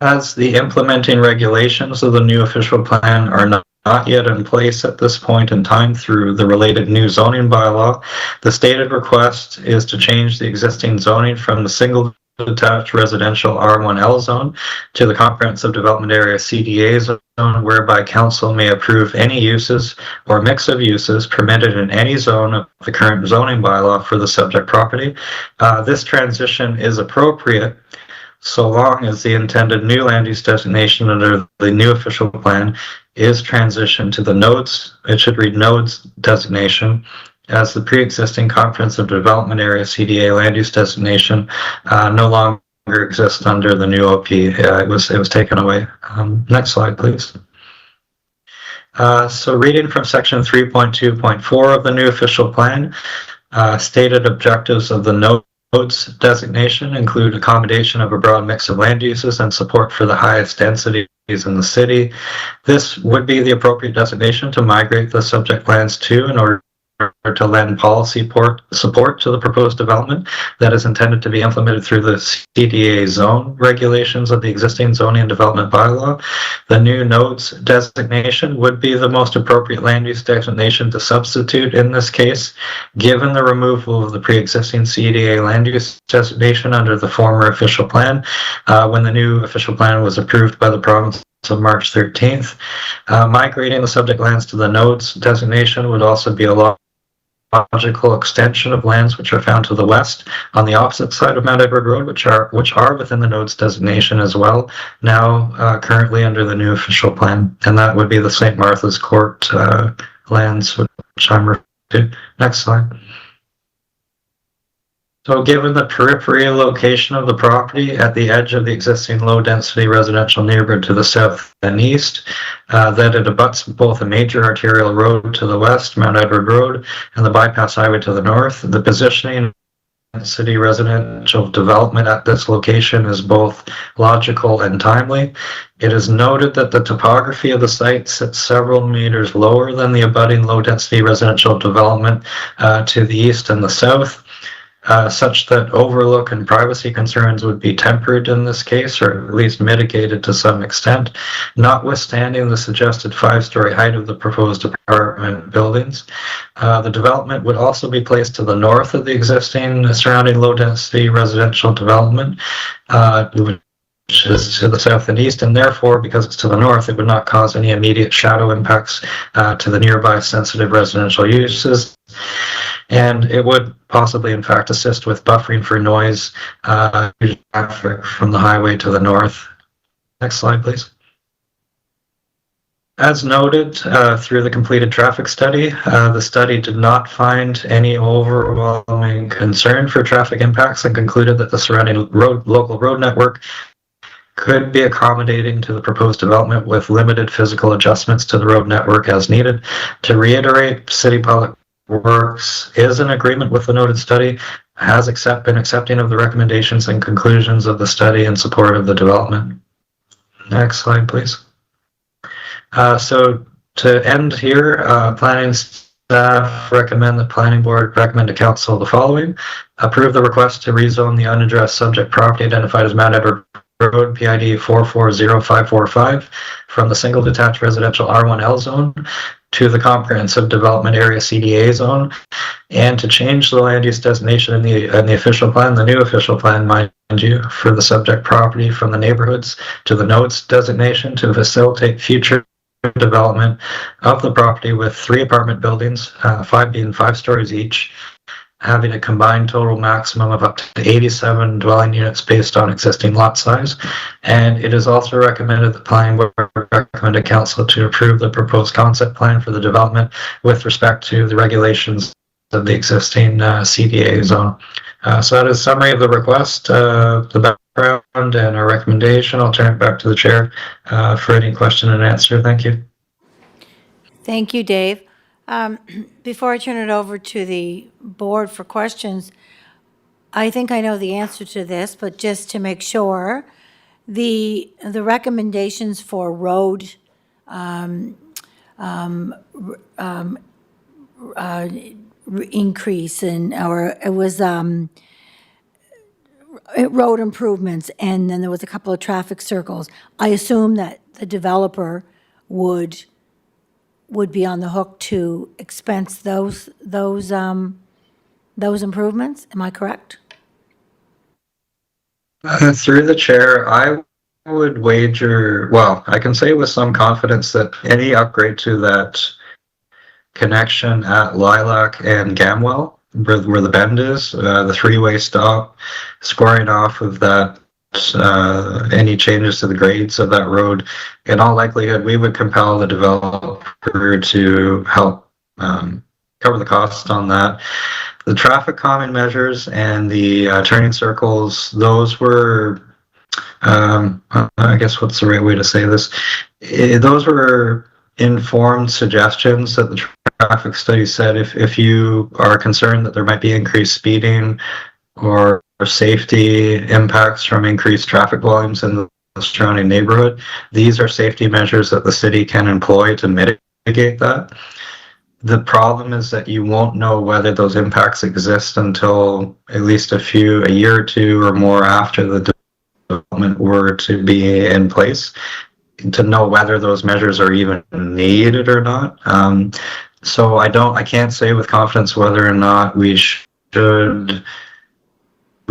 As the implementing regulations of the new official plan are not yet in place at this point in time through the related new zoning bylaw, the stated request is to change the existing zoning from the single detached residential R1L zone to the comprehensive development area CDA zone, whereby council may approve any uses or mix of uses permitted in any zone of the current zoning bylaw for the subject property. This transition is appropriate so long as the intended new land use designation under the new official plan is transitioned to the nodes, it should read nodes designation, as the pre-existing comprehensive development area CDA land use designation no longer exists under the new OP. It was taken away. Next slide, please. So reading from section 3.2.4 of the new official plan, stated objectives of the nodes designation include accommodation of a broad mix of land uses and support for the highest densities in the city. This would be the appropriate designation to migrate the subject lands to in order to lend policy support to the proposed development that is intended to be implemented through the CDA zone regulations of the existing zoning and development bylaw. The new nodes designation would be the most appropriate land use designation to substitute in this case, given the removal of the pre-existing CDA land use designation under the former official plan when the new official plan was approved by the province on March 13th. Migrating the subject lands to the nodes designation would also be a logical extension of lands which are found to the west on the opposite side of Mount Edward Road, which are within the nodes designation as well, now currently under the new official plan, and that would be the St. Martha's Court lands, which I'm referring to. Next slide. So given the peripheral location of the property at the edge of the existing low-density residential neighborhood to the south and east, that it abuts both a major arterial road to the west, Mount Edward Road, and the bypass highway to the north, the positioning of city residential development at this location is both logical and timely. It is noted that the topography of the site sits several meters lower than the abutting low-density residential development to the east and the south. Such that overlook and privacy concerns would be tempered in this case, or at least mitigated to some extent, notwithstanding the suggested 5-story height of the proposed apartment buildings. The development would also be placed to the north of the existing surrounding low-density residential development, which is to the south and east, and therefore, because it's to the north, it would not cause any immediate shadow impacts to the nearby sensitive residential uses. And it would possibly, in fact, assist with buffering for noise traffic from the highway to the north. Next slide, please. As noted through the completed traffic study, the study did not find any overwhelming concern for traffic impacts and concluded that the surrounding local road network could be accommodating to the proposed development with limited physical adjustments to the road network as needed. To reiterate, City Public Works is in agreement with the noted study, has been accepting of the recommendations and conclusions of the study in support of the development. Next slide, please. So to end here, planning staff recommend the planning board recommend to council the following. Approve the request to rezone the unaddressed subject property identified as Mount Edward Road, PID 440545, from the single detached residential R1L zone to the comprehensive development area CDA zone, and to change the land use designation in the official plan, the new official plan, mind you, for the subject property from the neighborhoods to the nodes designation to facilitate future development of the property with 3 apartment buildings, 5 being 5 stories each, having a combined total maximum of up to 87 dwelling units based on existing lot size. And it is also recommended the planning board recommend to council to approve the proposed concept plan for the development with respect to the regulations of the existing CDA zone. So that is a summary of the request, the background and our recommendation. I'll turn it back to the chair for any question and answer. Thank you. Thank you, Dave. Before I turn it over to the board for questions, I think I know the answer to this, but just to make sure, the recommendations for road increase in, or it was road improvements, and then there was a couple of traffic circles. I assume that the developer would be on the hook to expense those improvements. Am I correct? Through the chair, I would wager, well, I can say with some confidence that any upgrade to that connection at Lilac and Gamwell, where the bend is, the 3-way stop, scoring off of that, any changes to the grades of that road, in all likelihood, we would compel the developer to help cover the cost on that. The traffic calming measures and the turning circles, those were, I guess what's the right way to say this? Those were informed suggestions that the traffic study said if you are concerned that there might be increased speeding or safety impacts from increased traffic volumes in the surrounding neighborhood, these are safety measures that the city can employ to mitigate that. The problem is that you won't know whether those impacts exist until at least a year or two or more after the development were to be in place, to know whether those measures are even needed or not. So I can't say with confidence whether or not we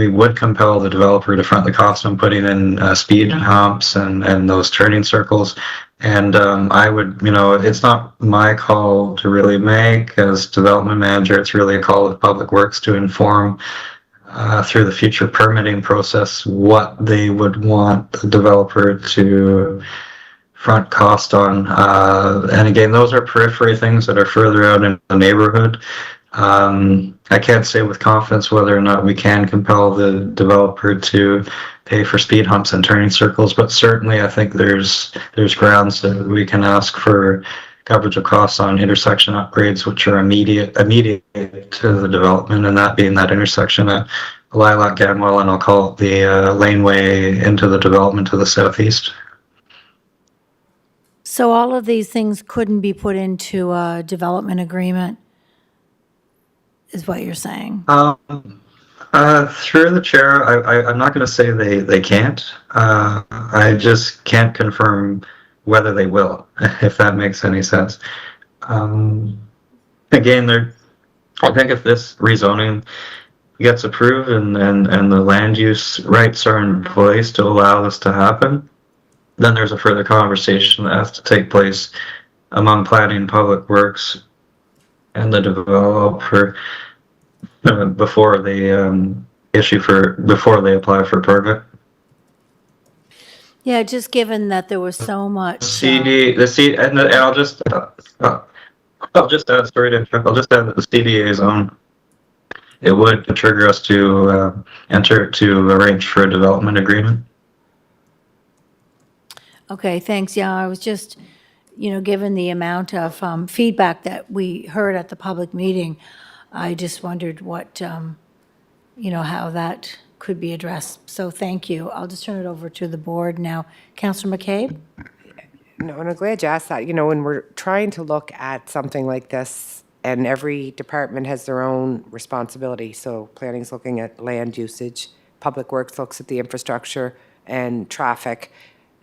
would compel the developer to front the cost on putting in speed humps and those turning circles. And I would, it's not my call to really make as development manager. It's really a call of Public Works to inform through the future permitting process what they would want the developer to front cost on. And again, those are periphery things that are further out in the neighborhood. I can't say with confidence whether or not we can compel the developer to pay for speed humps and turning circles, but certainly I think there's grounds that we can ask for coverage of costs on intersection upgrades, which are immediate to the development, and that being that intersection at Lilac Gamwell, and I'll call it the laneway into the development to the southeast. So all of these things couldn't be put into a development agreement, is what you're saying? Through the chair, I'm not going to say they can't. I just can't confirm whether they will, if that makes any sense. Again, I think if this rezoning gets approved and the land use rights are in place to allow this to happen, then there's a further conversation that has to take place among planning, Public Works, and the developer before they before they apply for permit. Yeah, just given that there was so much. And I'll just add that the CDA zone, it would trigger us to arrange for a development agreement. Okay, thanks. Yeah, I was just, given the amount of feedback that we heard at the public meeting, I just wondered what, how that could be addressed. So thank you. I'll just turn it over to the board now. Counselor McCabe? No, and I'm glad you asked that. When we're trying to look at something like this, and every department has their own responsibility. So planning's looking at land usage, Public Works looks at the infrastructure and traffic.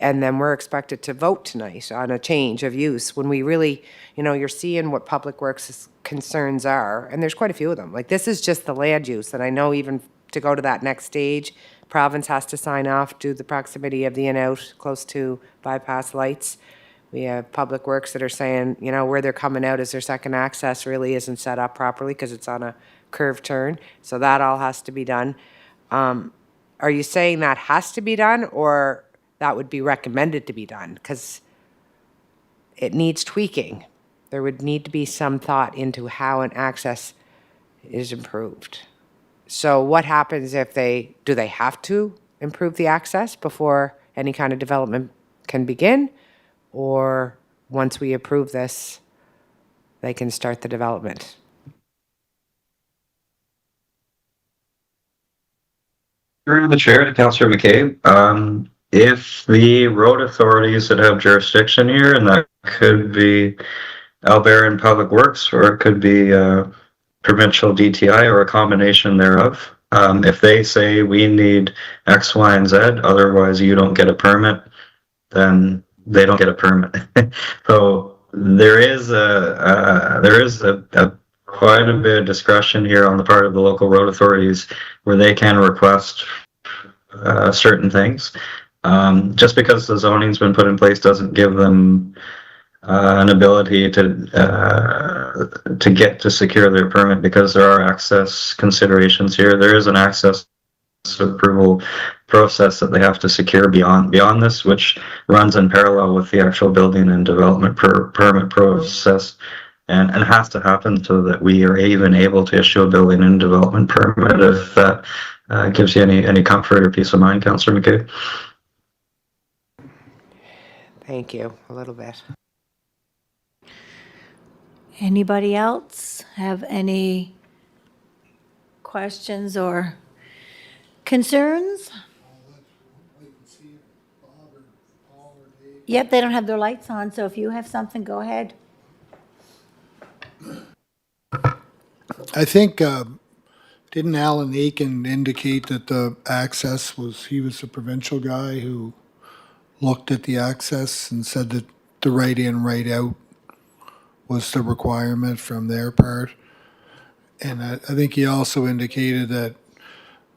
And then we're expected to vote tonight on a change of use when we really, you're seeing what Public Works' concerns are, and there's quite a few of them. Like, this is just the land use, and I know even to go to that next stage, province has to sign off due to the proximity of the in-out close to bypass lights. We have Public Works that are saying, where they're coming out as their second access really isn't set up properly because it's on a curved turn. So that all has to be done. Are you saying that has to be done, or that would be recommended to be done? Because it needs tweaking. There would need to be some thought into how an access is improved. So what happens if do they have to improve the access before any kind of development can begin? Or once we approve this, they can start the development? Through the chair to Councillor McCabe, if the road authorities that have jurisdiction here, and that could be Alberta Public Works, or it could be provincial DTI, or a combination thereof, if they say we need X, Y, and Z, otherwise you don't get a permit, then they don't get a permit. So there is a quite a bit of discretion here on the part of the local road authorities where they can request certain things. Just because the zoning's been put in place doesn't give them an ability to secure their permit, because there are access considerations here. There is an access approval process that they have to secure beyond this, which runs in parallel with the actual building and development permit process, and has to happen so that we are even able to issue a building and development permit. If that gives you any comfort or peace of mind, Councillor McCabe. Thank you, a little bit. Anybody else have any questions or concerns? Yep, they don't have their lights on, so if you have something, go ahead. I think, didn't Alan Aiken indicate that the access he was the provincial guy who looked at the access and said that the right in, right out was the requirement from their part? And I think he also indicated that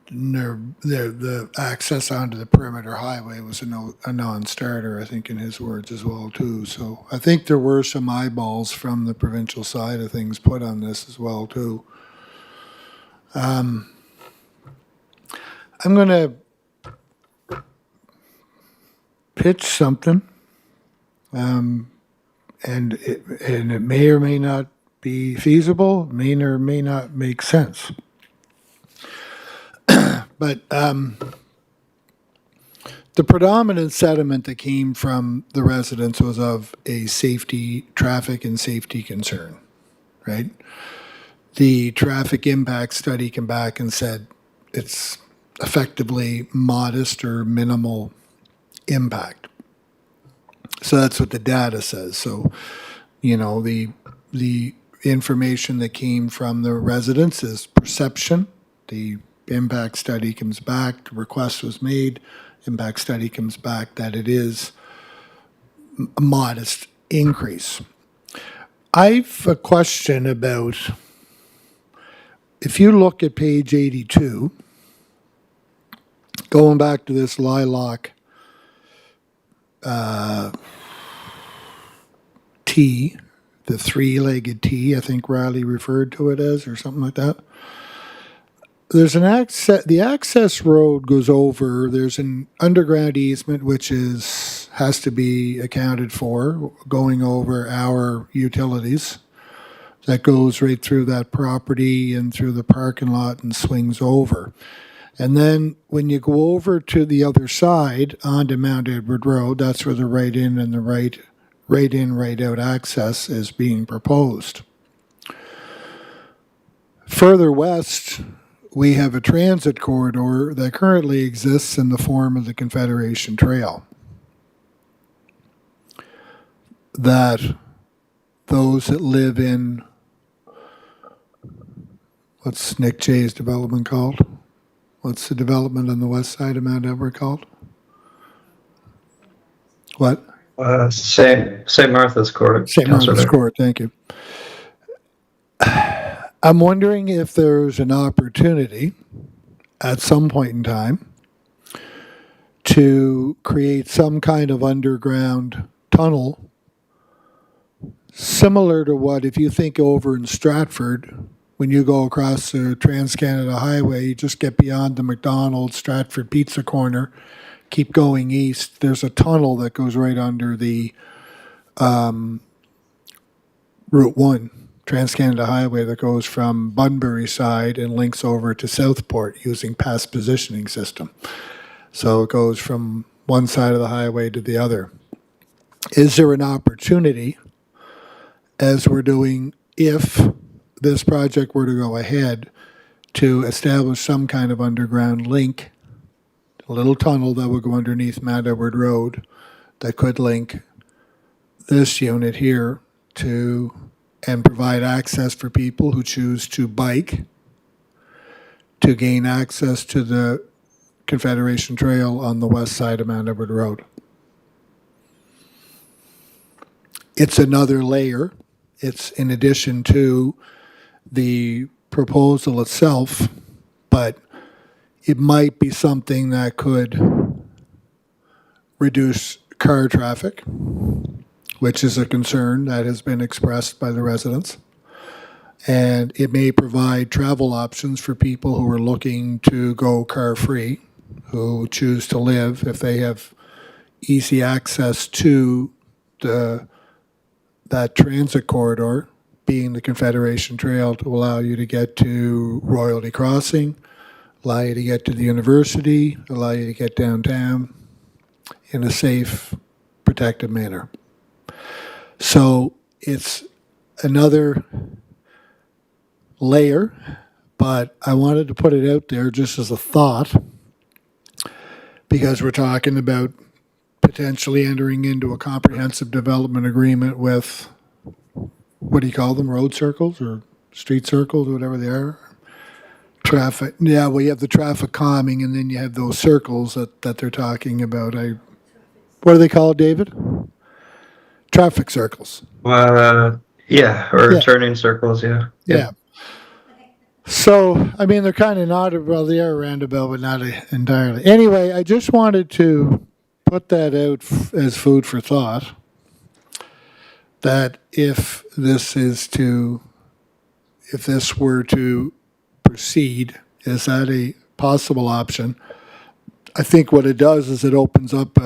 the access onto the perimeter highway was a non-starter, I think, in his words as well, too. So I think there were some eyeballs from the provincial side of things put on this as well, too. I'm going to pitch something, and it may or may not be feasible, may or may not make sense. But the predominant sentiment that came from the residents was of a traffic and safety concern, right? The traffic impact study came back and said it's effectively modest or minimal impact. So that's what the data says. So, the information that came from the residents is perception. The impact study comes back, the request was made, impact study comes back that it is a modest increase. I've a question about, if you look at page 82, going back to this lilac T, the three-legged T, I think Riley referred to it as, or something like that. There's the access road goes over, there's an underground easement which has to be accounted for, going over our utilities. That goes right through that property and through the parking lot and swings over. And then when you go over to the other side onto Mount Edward Road, that's where the right in and the right in, right out access is being proposed. Further west, we have a transit corridor that currently exists in the form of the Confederation Trail. That those that live in, what's Nick Jay's development called? What's the development on the west side of Mount Edward called? What? St. Martha's Court. St. Councillor Martha's Bear. Court, thank you. I'm wondering if there's an opportunity at some point in time to create some kind of underground tunnel similar to what, if you think over in Stratford, when you go across the Trans-Canada Highway, you just get beyond the McDonald's Stratford Pizza Corner, keep going east, there's a tunnel that goes right under the Route 1, Trans-Canada Highway, that goes from Bunbury side and links over to Southport using past positioning system. So it goes from one side of the highway to the other. Is there an opportunity, as we're doing, if this project were to go ahead, to establish some kind of underground link, a little tunnel that would go underneath Mount Edward Road that could link this unit here to, and provide access for people who choose to bike to gain access to the Confederation Trail on the west side of Mount Edward Road. It's another layer. It's in addition to the proposal itself, but it might be something that could reduce car traffic, which is a concern that has been expressed by the residents. And it may provide travel options for people who are looking to go car-free, who choose to live, if they have easy access to that transit corridor, being the Confederation Trail, to allow you to get to Royalty Crossing, allow you to get to the university, allow you to get downtown in a safe, protected manner. So it's another layer, but I wanted to put it out there just as a thought, because we're talking about potentially entering into a comprehensive development agreement with, what do you call them, road circles or street circles, whatever they are? Traffic, yeah, well, you have the traffic calming, and then you have those circles that they're talking about. What are they called, David? Traffic circles. Yeah, or Yeah. turning circles, yeah. Yeah. So, I mean, they're kind of not, well, they are roundabout, but not entirely. Anyway, I just wanted to put that out as food for thought, that if this were to proceed, is that a possible option? I think what it does is it opens up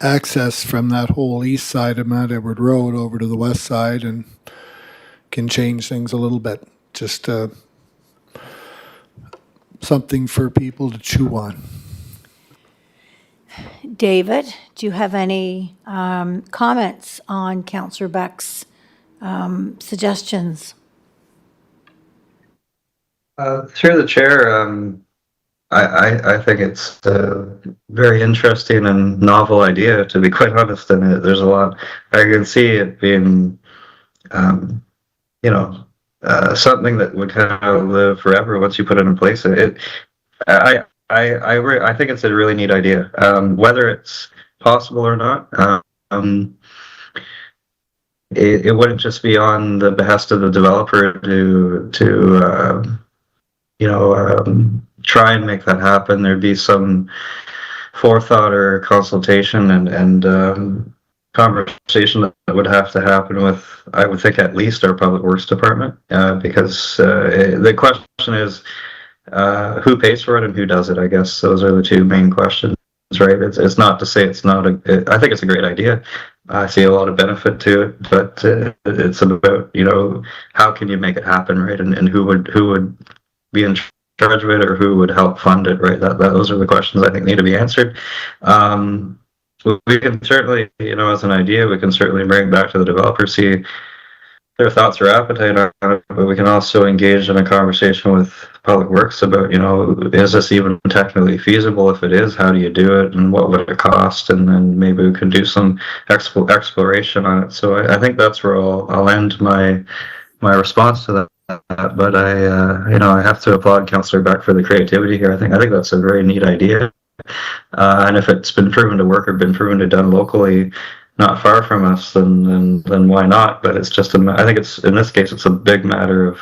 access from that whole east side of Mount Edward Road over to the west side, and can change things a little bit. Just something for people to chew on. David, do you have any comments on Councillor Beck's suggestions? Through the chair, I think it's a very interesting and novel idea, to be quite honest. And there's a lot, I can see it being, something that would kind of live forever once you put it in place. I think it's a really neat idea. Whether it's possible or not, it wouldn't just be on the behest of the developer to try and make that happen. There'd be some forethought or consultation and conversation that would have to happen with, I would think, at least our Public Works Department, because the question is who pays for it and who does it. I guess those are the two main questions, right? It's not to say it's not I think it's a great idea. I see a lot of benefit to it, but it's about, how can you make it happen, right? And who would be in charge of it, or who would help fund it, right? Those are the questions I think need to be answered. We can certainly, as an idea, we can certainly bring it back to the developer, see their thoughts or appetite on it, but we can also engage in a conversation with Public Works about, is this even technically feasible? If it is, how do you do it, and what would it cost? And then maybe we can do some exploration on it. So I think that's where I'll end my response to that. But I have to applaud Councillor Beck for the creativity here. I think that's a very neat idea. And if it's been proven to work or been proven to done locally, not far from us, then why not? But it's just I think it's, in this case, it's a big matter of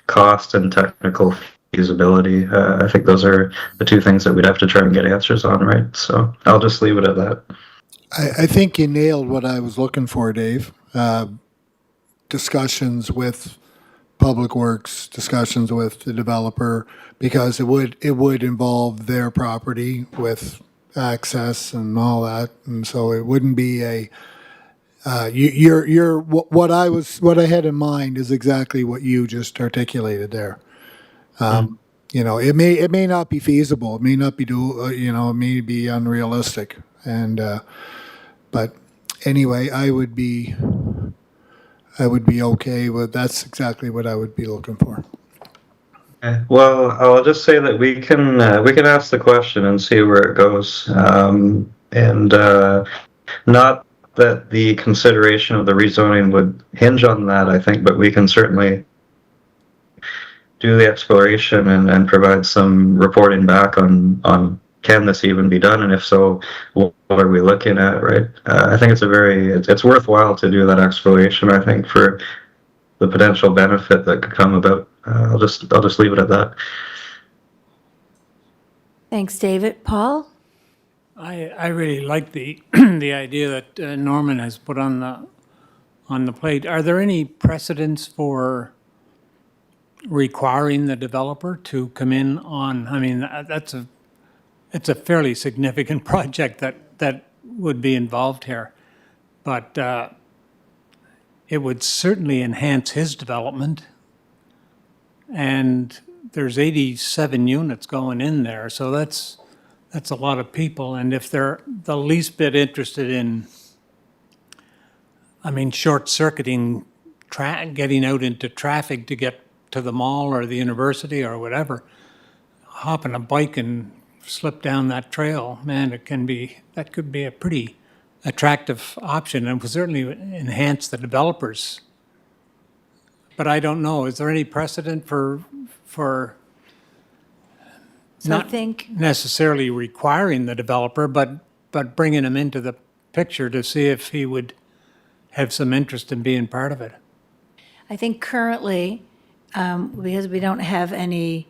cost and technical feasibility. I think those are the two things that we'd have to try and get answers on, right? So I'll just leave it at that. I think you nailed what I was looking for, Dave. Discussions with Public Works, discussions with the developer, because it would involve their property with access and all that, and so it wouldn't be a. What I had in mind is exactly what you just articulated there. It may not be feasible. It may not be it may be unrealistic, and but anyway, I would be okay with. That's exactly what I would be looking for. Okay. Well, I'll just say that we can ask the question and see where it goes, and not that the consideration of the rezoning would hinge on that, I think, but we can certainly do the exploration and provide some reporting back on can this even be done, and if so, what are we looking at, right? I think it's worthwhile to do that exploration, I think, for the potential benefit that could come about. I'll just leave it at that. Thanks, David. Paul? I really like the the idea that Norman has put on the plate. Are there any precedents for requiring the developer to come in on? I mean, it's a fairly significant project that would be involved here, but it would certainly enhance his development. And there's 87 units going in there, so that's a lot of people. And if they're the least bit interested in, short-circuiting, getting out into traffic to get to the mall or the university or whatever, hop on a bike and slip down that trail, man, that could be a pretty attractive option and would certainly enhance the developers. But I don't know, is there any precedent for So I not think, necessarily requiring the developer, but bringing him into the picture to see if he would have some interest in being part of it? I think currently, because we don't have anything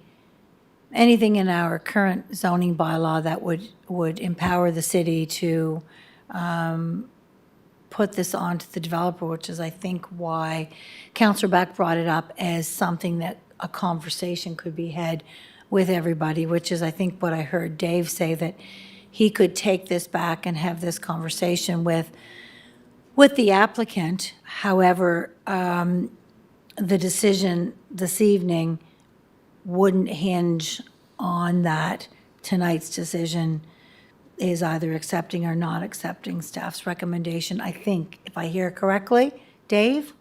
in our current zoning bylaw that would empower the city to put this onto the developer, which is, I think, why Councillor Beck brought it up as something that a conversation could be had with everybody, which is, I think, what I heard Dave say, that he could take this back and have this conversation with the applicant. However, the decision this evening wouldn't hinge on that. Tonight's decision is either accepting or not accepting staff's recommendation, I think, if I hear correctly. Dave?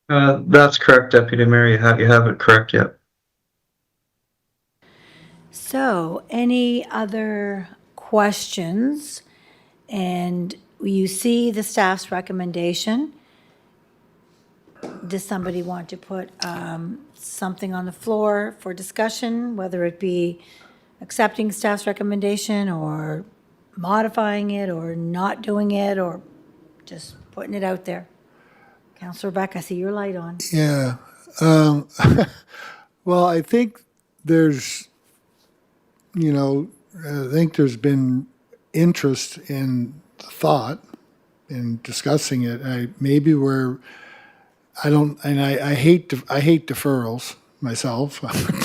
That's correct, Deputy Mayor. You have it correct, yep. So, any other questions? And you see the staff's recommendation. Does somebody want to put something on the floor for discussion, whether it be accepting staff's recommendation or modifying it or not doing it or just putting it out there? Councillor Beck, I see your light on. Yeah. Well, I think there's been interest in the thought in discussing it. Maybe we're, I don't, and I hate deferrals myself,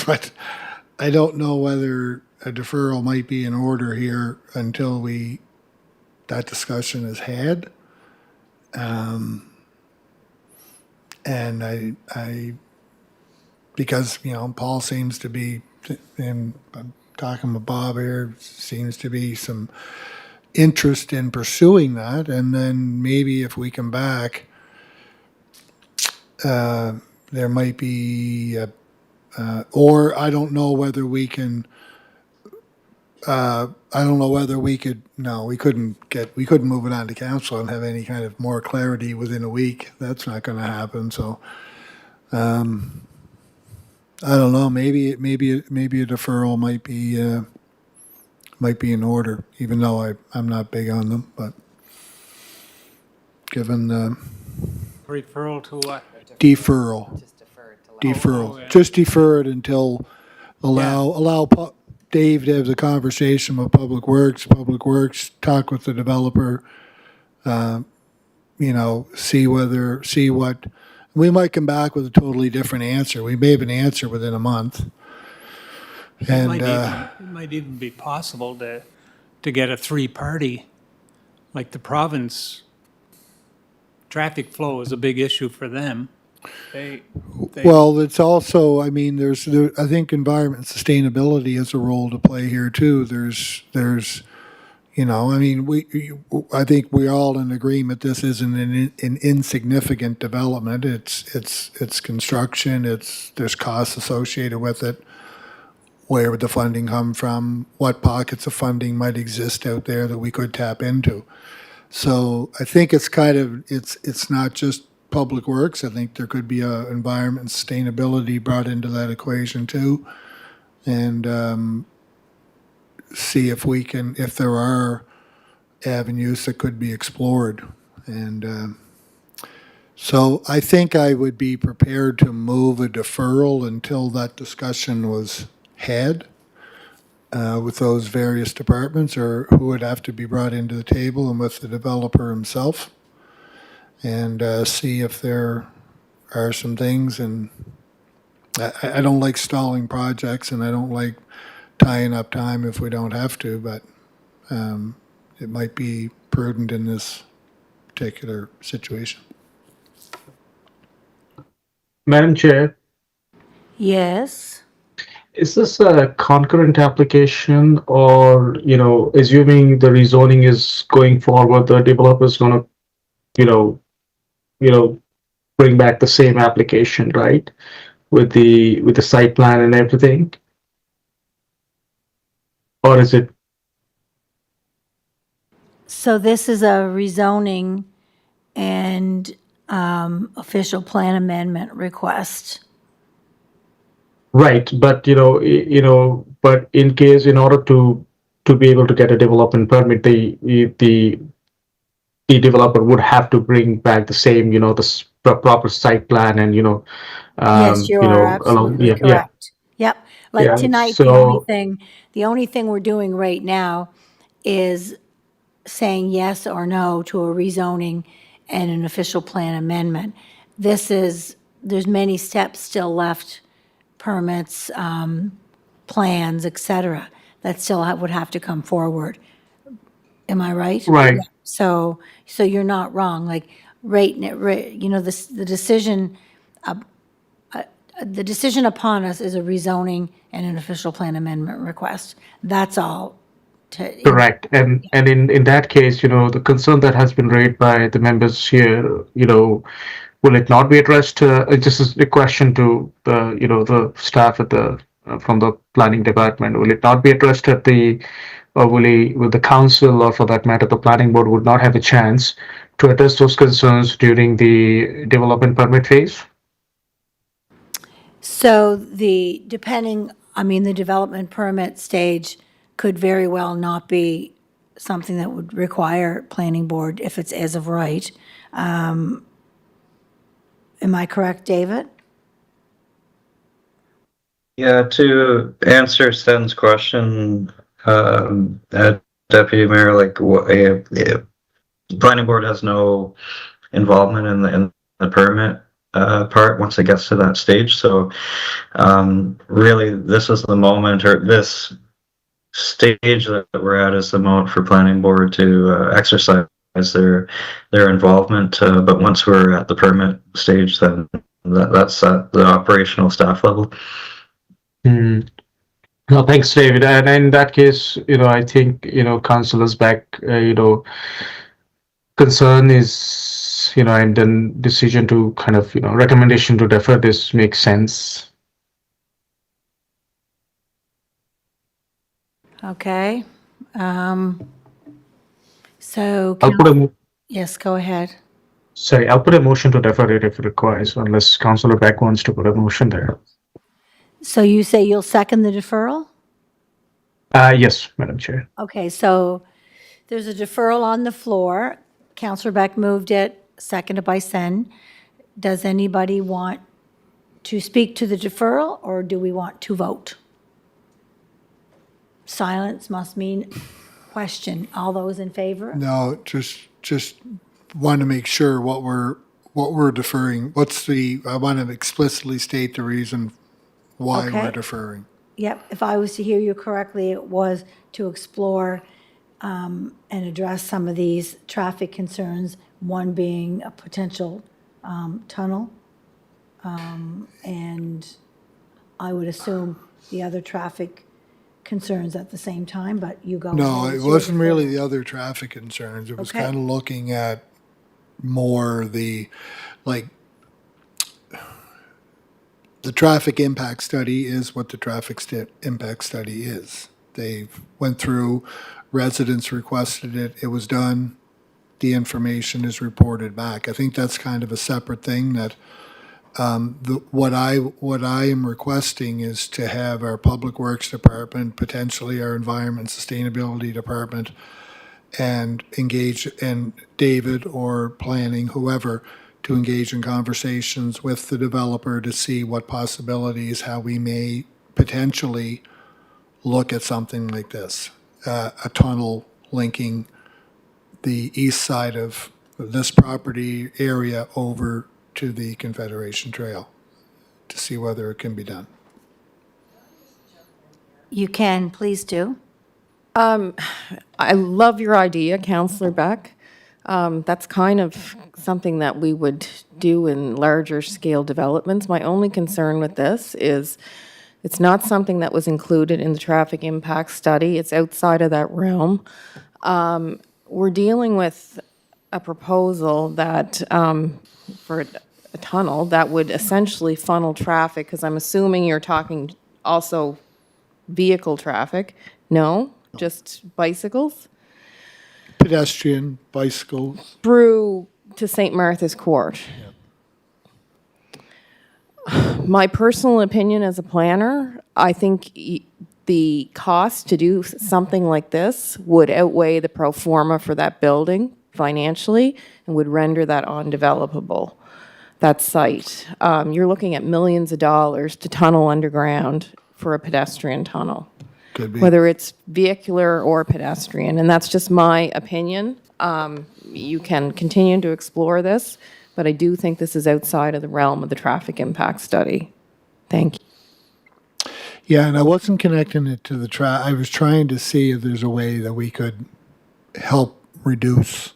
but I don't know whether a deferral might be in order here until that discussion is had. And because, Paul seems to be, and I'm talking with Bob here, seems to be some interest in pursuing that. And then maybe if we come back, there might be, or I don't know whether we can, I don't know whether we could, no, we couldn't move it on to council and have any kind of more clarity within a week. That's not going to happen. So, I don't know. Maybe a deferral might be in order, even though I'm not big on them. But given the Referral to what? deferral, Just defer it to deferral, yeah. just defer it until allow Dave to have the conversation with Public Works. Public Works talk with the developer. See what. We might come back with a totally different answer. We may have an answer within a month. And It might even be possible to get a three-party, like the province. Traffic flow is a big issue for them. well, it's also, I mean, I think environment and sustainability has a role to play here too. I mean, I think we're all in agreement. This isn't an insignificant development. It's construction. There's costs associated with it. Where would the funding come from? What pockets of funding might exist out there that we could tap into? So I think it's not just Public Works. I think there could be a environment and sustainability brought into that equation too, and see if there are avenues that could be explored. And so I think I would be prepared to move a deferral until that discussion was had with those various departments, or who would have to be brought into the table, and with the developer himself, and see if there are some things. And I don't like stalling projects, and I don't like tying up time if we don't have to, but it might be prudent in this particular situation. Madam Chair, Yes. is this a concurrent application, or, assuming the rezoning is going forward, the developer's gonna, bring back the same application, right? With the site plan and everything? Or is it, So this is a rezoning and official plan amendment request. right, but, but in case, in order to be able to get a development permit, the developer would have to bring back the same, the proper site plan and, Yes, you are absolutely yeah. correct. Yep. Like Yeah, tonight, so- the only thing we're doing right now is saying yes or no to a rezoning and an official plan amendment. There's many steps still left, permits, plans, et cetera, that still would have to come forward. Am I right? Right. So you're not wrong. Like, the decision upon us is a rezoning and an official plan amendment request. That's all. Correct. And in that case, the concern that has been raised by the members here, will it not be addressed? This is a question to the, the staff at from the planning department. Will it not be addressed at or will the council, or for that matter, the planning board, would not have a chance to address those concerns during the development permit phase? So the development permit stage could very well not be something that would require planning board if it's as of right. Am I correct, David? Yeah, to answer Sten's question, Deputy Mayor, the planning board has no involvement in the permit part once it gets to that stage. So really, this is the moment, or this stage that we're at is the moment for planning board to exercise their involvement. But once we're at the permit stage, then That's at the operational staff level. Hmm. No, thanks, David. And in that case, I think, Councillors Beck, concern is, and then decision to kind of, recommendation to defer this makes sense. Okay. So, I'll put a, yes, go ahead. sorry, I'll put a motion to defer it if it requires, unless Councillor Beck wants to put a motion there. So you say you'll second the deferral? Yes, Madam Chair. Okay, so there's a deferral on the floor. Counselor Beck moved it, seconded by Sen. Does anybody want to speak to the deferral, or do we want to vote? Silence must mean question. All those in favor? No, just want to make sure what we're deferring. I want to explicitly state the reason why Okay. we're deferring. Yep, if I was to hear you correctly, it was to explore and address some of these traffic concerns, one being a potential tunnel. And I would assume the other traffic concerns at the same time, but you go. No, ahead. it It's your wasn't really deferral. the other traffic concerns. It was Okay. kind of looking at more the traffic impact study is what the traffic impact study is. They went through, residents requested it, it was done, the information is reported back. I think that's kind of a separate thing that what I am requesting is to have our Public Works Department, potentially our Environment Sustainability Department, and engage, and David or planning, whoever, to engage in conversations with the developer to see what possibilities, how we may potentially look at something like this, a tunnel linking the east side of this property area over to the Confederation Trail, to see whether it can be done. You can, please do. I love your idea, Counselor Beck. That's kind of something that we would do in larger scale developments. My only concern with this is it's not something that was included in the traffic impact study. It's outside of that realm. We're dealing with a proposal that, for a tunnel that would essentially funnel traffic, because I'm assuming you're talking also vehicle traffic. No, just bicycles? Pedestrian, bicycles, Through to St. Martha's Court. My personal opinion as a planner, I think the cost to do something like this would outweigh the pro forma for that building financially and would render that undevelopable, that site. You're looking at millions of dollars to tunnel underground for a pedestrian tunnel, could be. whether it's vehicular or pedestrian, and that's just my opinion. You can continue to explore this, but I do think this is outside of the realm of the traffic impact study. Thank you. Yeah, and I wasn't connecting it to the I was trying to see if there's a way that we could help reduce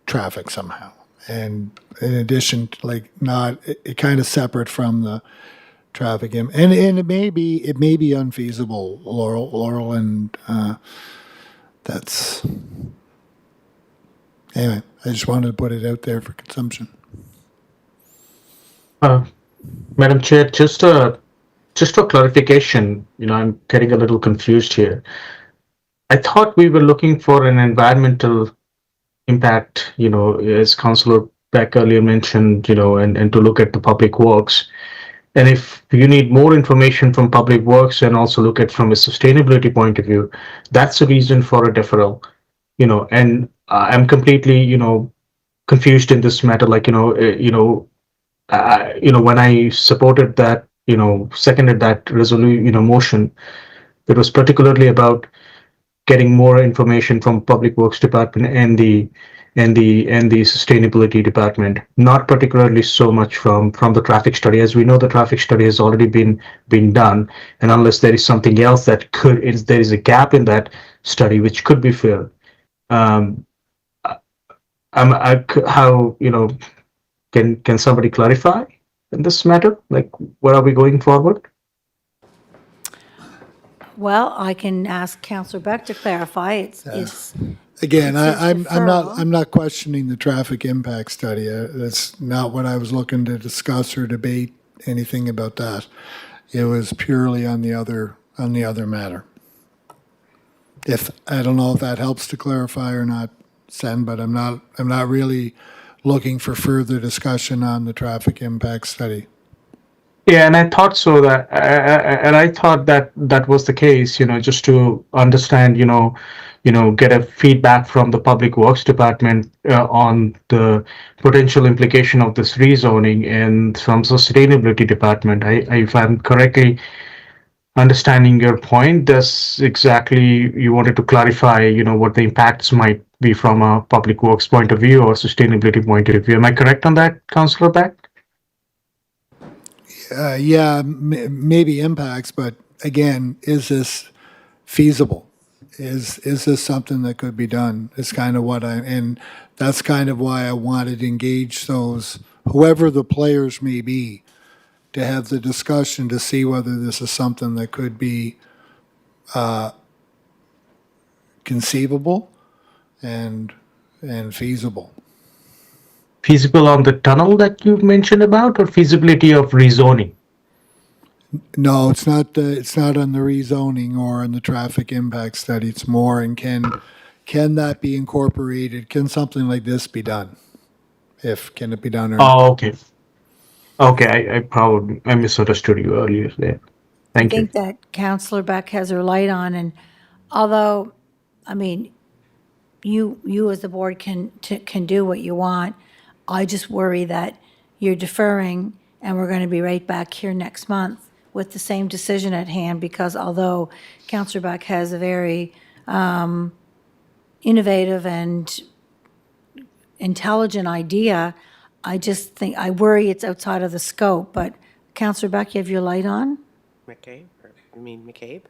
traffic somehow. And in addition, it kind of separate from the traffic, and it may be unfeasible, Laurel, and that's anyway. I just wanted to put it out there for consumption. Madam Chair, just for clarification, I'm getting a little confused here. I thought we were looking for an environmental impact, as Councillor Beck earlier mentioned, and to look at the public works. And if you need more information from Public Works and also look at from a sustainability point of view, that's a reason for a deferral, and I'm completely, confused in this matter. When I supported that, seconded that motion, it was particularly about getting more information from Public Works Department and the Sustainability Department, not particularly so much from the traffic study. As we know, the traffic study has already been done, and unless there is something else there is a gap in that study which could be filled. Can somebody clarify? in this matter? Like, where are we going forward? Well, I can ask Counselor Beck to clarify. It's, Again, It says deferral. I'm not questioning the traffic impact study. That's not what I was looking to discuss or debate anything about that. It was purely on the other matter. I don't know if that helps to clarify or not, Sen, but I'm not really looking for further discussion on the traffic impact study. Yeah, and I thought so that, and I thought that that was the case, just to understand, get a feedback from the Public Works Department on the potential implication of this rezoning, and from Sustainability Department. If I'm correctly understanding your point, that's exactly you wanted to clarify, what the impacts might be from a Public Works point of view or sustainability point of view. Am I correct on that, Councillor Beck? Yeah, maybe impacts, but again, is this feasible? Is this something that could be done? Is kind of and that's kind of why I wanted to engage those, whoever the players may be, to have the discussion to see whether this is something that could be conceivable and feasible. Feasible on the tunnel that you mentioned about, or feasibility of rezoning? No, it's not on the rezoning or on the traffic impact study. It's more, and can that be incorporated? Can something like this be done? Can it be done or not? Oh, okay. Okay, I misunderstood you earlier there. I Thank you. think that Counselor Beck has her light on, and although, I mean, you as the board can do what you want, I just worry that you're deferring, and we're going to be right back here next month with the same decision at hand, because although Counselor Beck has a very innovative and intelligent idea, I worry it's outside of the scope. But Counselor Beck, you have your light on? McCabe, McCabe?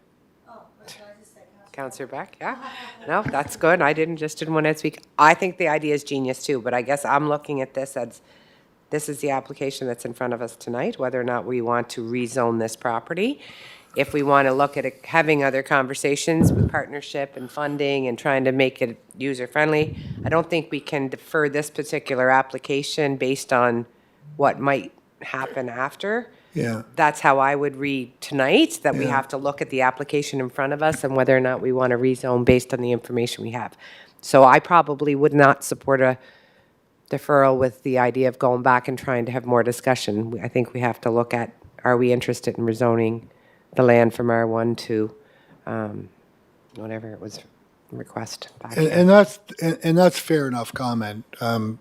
Counselor Beck, yeah? No, that's good. I didn't want to speak. I think the idea is genius too, but I guess I'm looking at this as, this is the application that's in front of us tonight, whether or not we want to rezone this property. If we want to look at having other conversations with partnership and funding and trying to make it user-friendly, I don't think we can defer this particular application based on what might happen after. Yeah. That's how I would read tonight, that we Yeah. have to look at the application in front of us and whether or not we want to rezone based on the information we have. So I probably would not support a deferral with the idea of going back and trying to have more discussion. I think we have to look at, are we interested in rezoning the land from R1 to whatever it was request back here. And that's fair enough comment. And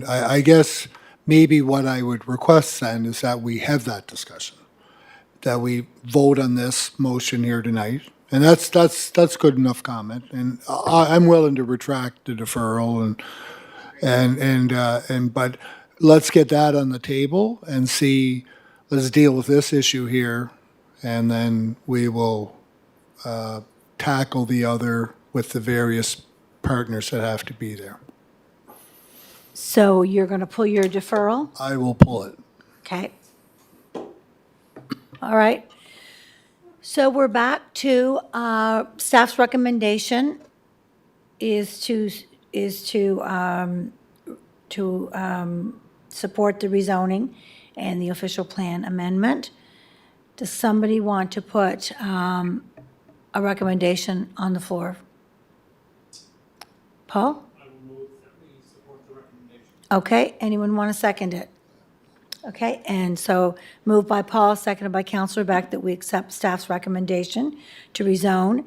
I guess maybe what I would request then is that we have that discussion, that we vote on this motion here tonight. And that's good enough comment. And I'm willing to retract the deferral but let's get that on the table and see, let's deal with this issue here, and then we will tackle the other with the various partners that have to be there. So you're going to pull your deferral? I will pull it. Okay. All right. So we're back to staff's recommendation is to support the rezoning and the official plan amendment. Does somebody want to put a recommendation on the floor? Paul? I will move that we support the recommendation. Okay, anyone want to second it? Okay, and so moved by Paul, seconded by Counselor Beck, that we accept staff's recommendation to rezone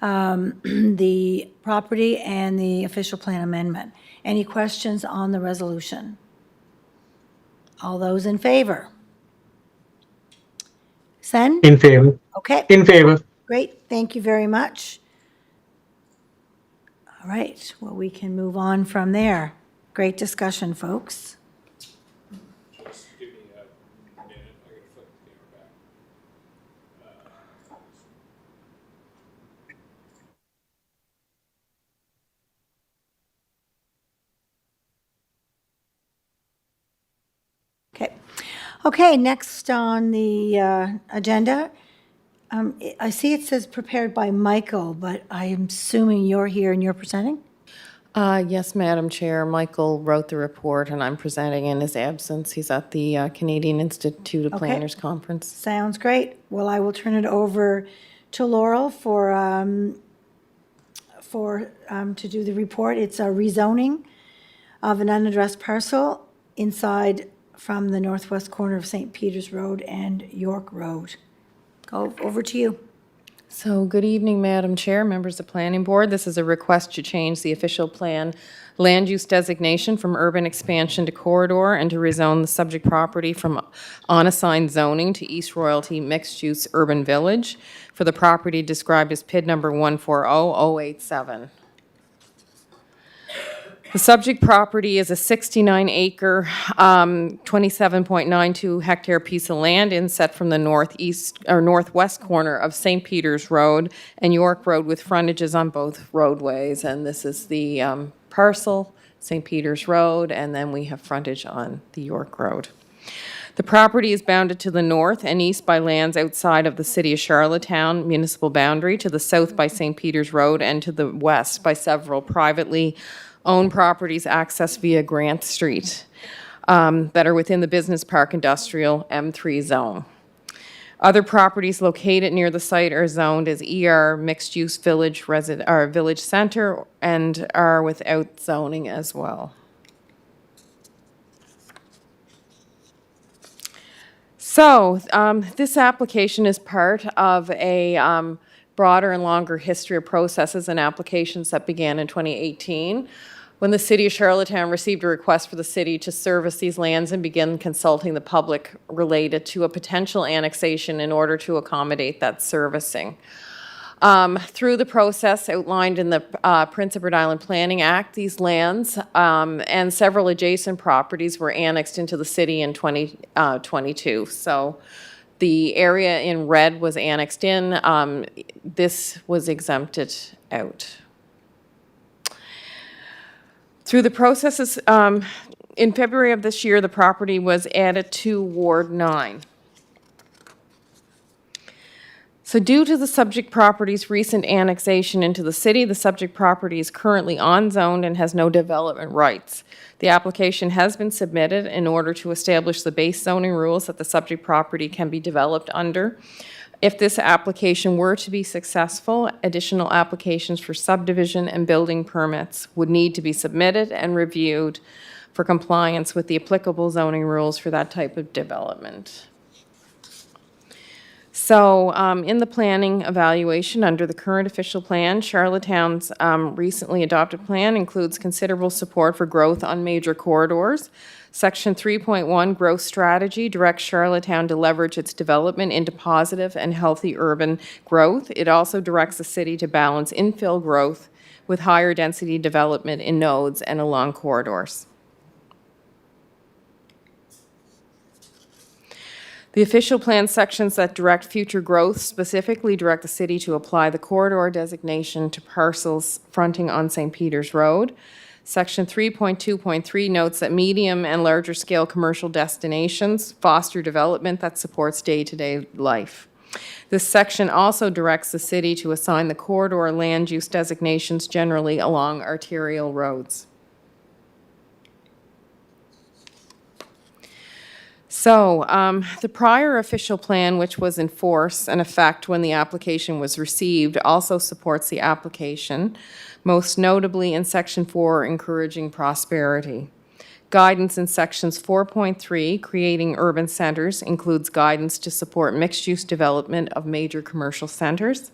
the property and the official plan amendment. Any questions on the resolution? All those in favor? Sen? In favor. Okay, In favor. great, thank you very much. All right, well, we can move on from there. Great discussion, folks. Okay. Okay, next on the agenda, I see it says prepared by Michael, but I am assuming you're here and you're presenting? Yes, Madam Chair. Michael wrote the report, and I'm presenting in his absence. He's at the Canadian Institute of Okay. Planners Conference. Sounds great. Well, I will turn it over to Laurel to do the report. It's a rezoning of an unaddressed parcel inside from the northwest corner of St. Peter's Road and York Road. Go over to you. So, good evening, Madam Chair, members of Planning Board. This is a request to change the official plan land use designation from urban expansion to corridor and to rezone the subject property from unassigned zoning to East Royalty mixed-use urban village for the property described as PID number 140087. The subject property is a 69-acre, 27.92 hectare piece of land inset from the northeast or northwest corner of St. Peter's Road and York Road with frontages on both roadways. And this is the parcel, St. Peter's Road, and then we have frontage on the York Road. The property is bounded to the north and east by lands outside of the City of Charlottetown municipal boundary, to the south by St. Peter's Road, and to the west by several privately owned properties accessed via Grant Street that are within the Business Park Industrial M3 zone. Other properties located near the site are zoned as ER mixed-use village village center and are without zoning as well. So this application is part of a broader and longer history of processes and applications that began in 2018, when the City of Charlottetown received a request for the city to service these lands and begin consulting the public related to a potential annexation in order to accommodate that servicing. Through the process outlined in the Prince Edward Island Planning Act, these lands and several adjacent properties were annexed into the city in 2022. So the area in red was annexed in. This was exempted out. Through the processes, in February of this year, the property was added to Ward 9. So due to the subject property's recent annexation into the city, the subject property is currently on-zoned and has no development rights. The application has been submitted in order to establish the base zoning rules that the subject property can be developed under. If this application were to be successful, additional applications for subdivision and building permits would need to be submitted and reviewed for compliance with the applicable zoning rules for that type of development. So in the planning evaluation under the current official plan, Charlottetown's recently adopted plan includes considerable support for growth on major corridors. Section 3.1, Growth Strategy, directs Charlottetown to leverage its development into positive and healthy urban growth. It also directs the city to balance infill growth with higher density development in nodes and along corridors. The official plan sections that direct future growth specifically direct the city to apply the corridor designation to parcels fronting on St. Peter's Road. Section 3.2.3 notes that medium and larger scale commercial destinations foster development that supports day-to-day life. This section also directs the city to assign the corridor land use designations generally along arterial roads. So the prior official plan, which was in force and effect when the application was received, also supports the application, most notably in Section 4, encouraging prosperity. Guidance in Sections 4.3, creating urban centers, includes guidance to support mixed-use development of major commercial centers.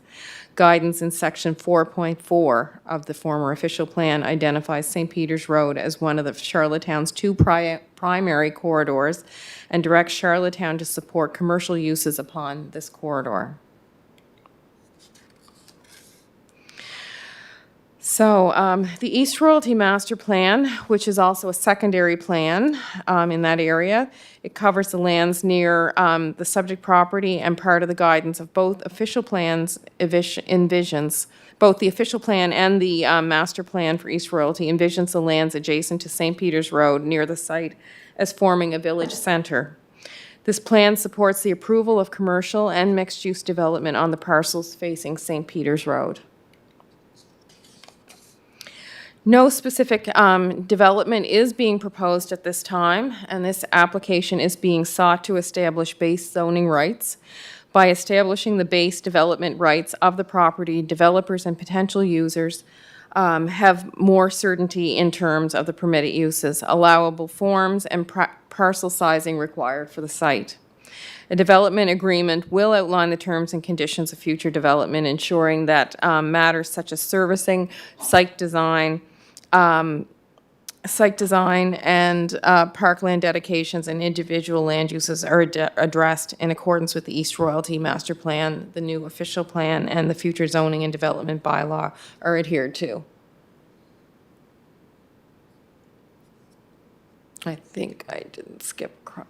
Guidance in Section 4.4 of the former official plan identifies St. Peter's Road as one of the Charlottetown's two primary corridors and directs Charlottetown to support commercial uses upon this corridor. So the East Royalty Master Plan, which is also a secondary plan in that area, it covers the lands near the subject property, and part of the guidance of both official plans envisions, both the official plan and the master plan for East Royalty envisions the lands adjacent to St. Peter's Road near the site as forming a village center. This plan supports the approval of commercial and mixed-use development on the parcels facing St. Peter's Road. No specific development is being proposed at this time, and this application is being sought to establish base zoning rights. By establishing the base development rights of the property, developers and potential users have more certainty in terms of the permitted uses, allowable forms, and parcel sizing required for the site. A development agreement will outline the terms and conditions of future development, ensuring that matters such as servicing, site design, and parkland dedications and individual land uses are addressed in accordance with the East Royalty Master Plan, the new official plan, and the future zoning and development bylaw are adhered to. I think I didn't skip across.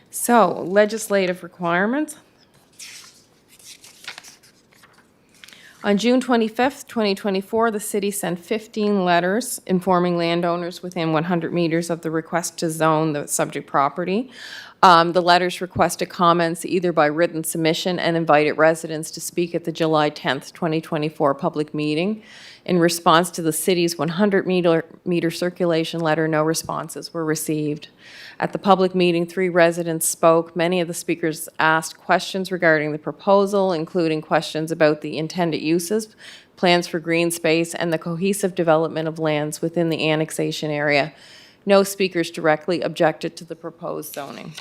So, legislative requirements. On June 25th, 2024, the city sent 15 letters informing landowners within 100 meters of the request to zone the subject property. The letters requested comments either by written submission and invited residents to speak at the July 10th, 2024 public meeting. In response to the city's 100-meter circulation letter, no responses were received. At the public meeting, 3 residents spoke. Many of the speakers asked questions regarding the proposal, including questions about the intended uses, plans for green space, and the cohesive development of lands within the annexation area. No speakers directly objected to the proposed zoning.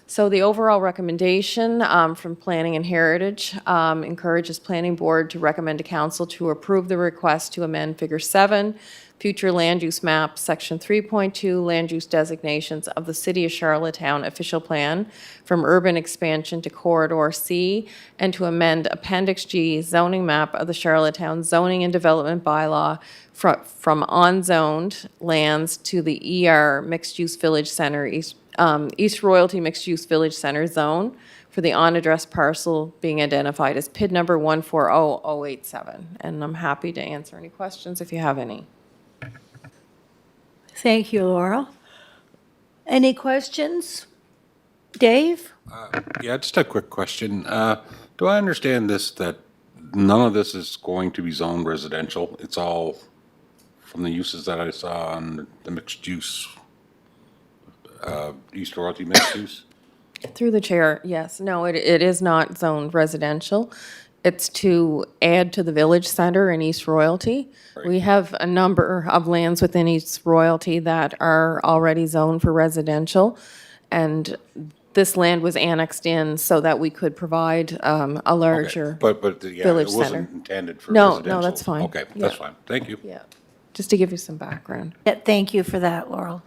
So the overall recommendation from Planning and Heritage encourages Planning Board to recommend to Council to approve the request to amend Figure 7, Future Land Use Map, Section 3.2, Land Use Designations of the City of Charlottetown Official Plan from Urban Expansion to Corridor C, and to amend Appendix G, Zoning Map of the Charlottetown Zoning and Development Bylaw from on-zoned lands to the ER Mixed Use Village Center, East Royalty Mixed Use Village Center Zone for the on-address parcel being identified as PID number 140087. And I'm happy to answer any questions if you have any. Thank you, Laurel. Any questions? Dave? Yeah, just a quick question. Do I understand this, that none of this is going to be zoned residential? It's all from the uses that I saw on the mixed use, East Royalty mixed use? Through the chair, yes. No, it is not zoned residential. It's to add to the village center in East Royalty. We have a number of lands within East Royalty that are already zoned for residential, and this land was annexed in so that we could provide a larger But yeah, it village wasn't center. intended for No, residential. that's fine. Okay, Yeah. that's fine. Thank you. Yeah, just to give you some background. Yeah, thank you for that, Laurel.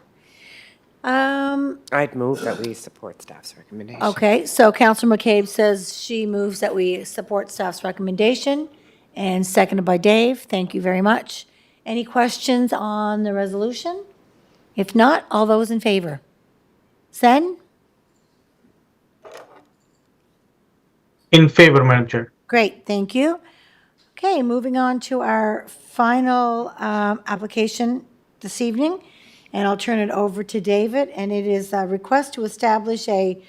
I'd move that we support staff's recommendation. Okay, so Councilor McCabe says she moves that we support staff's recommendation, and seconded by Dave. Thank you very much. Any questions on the resolution? If not, all those in favor? Sen? In favor, Madam Chair. Great, thank you. Okay, moving on to our final application this evening, and I'll turn it over to David, and it is a request to establish a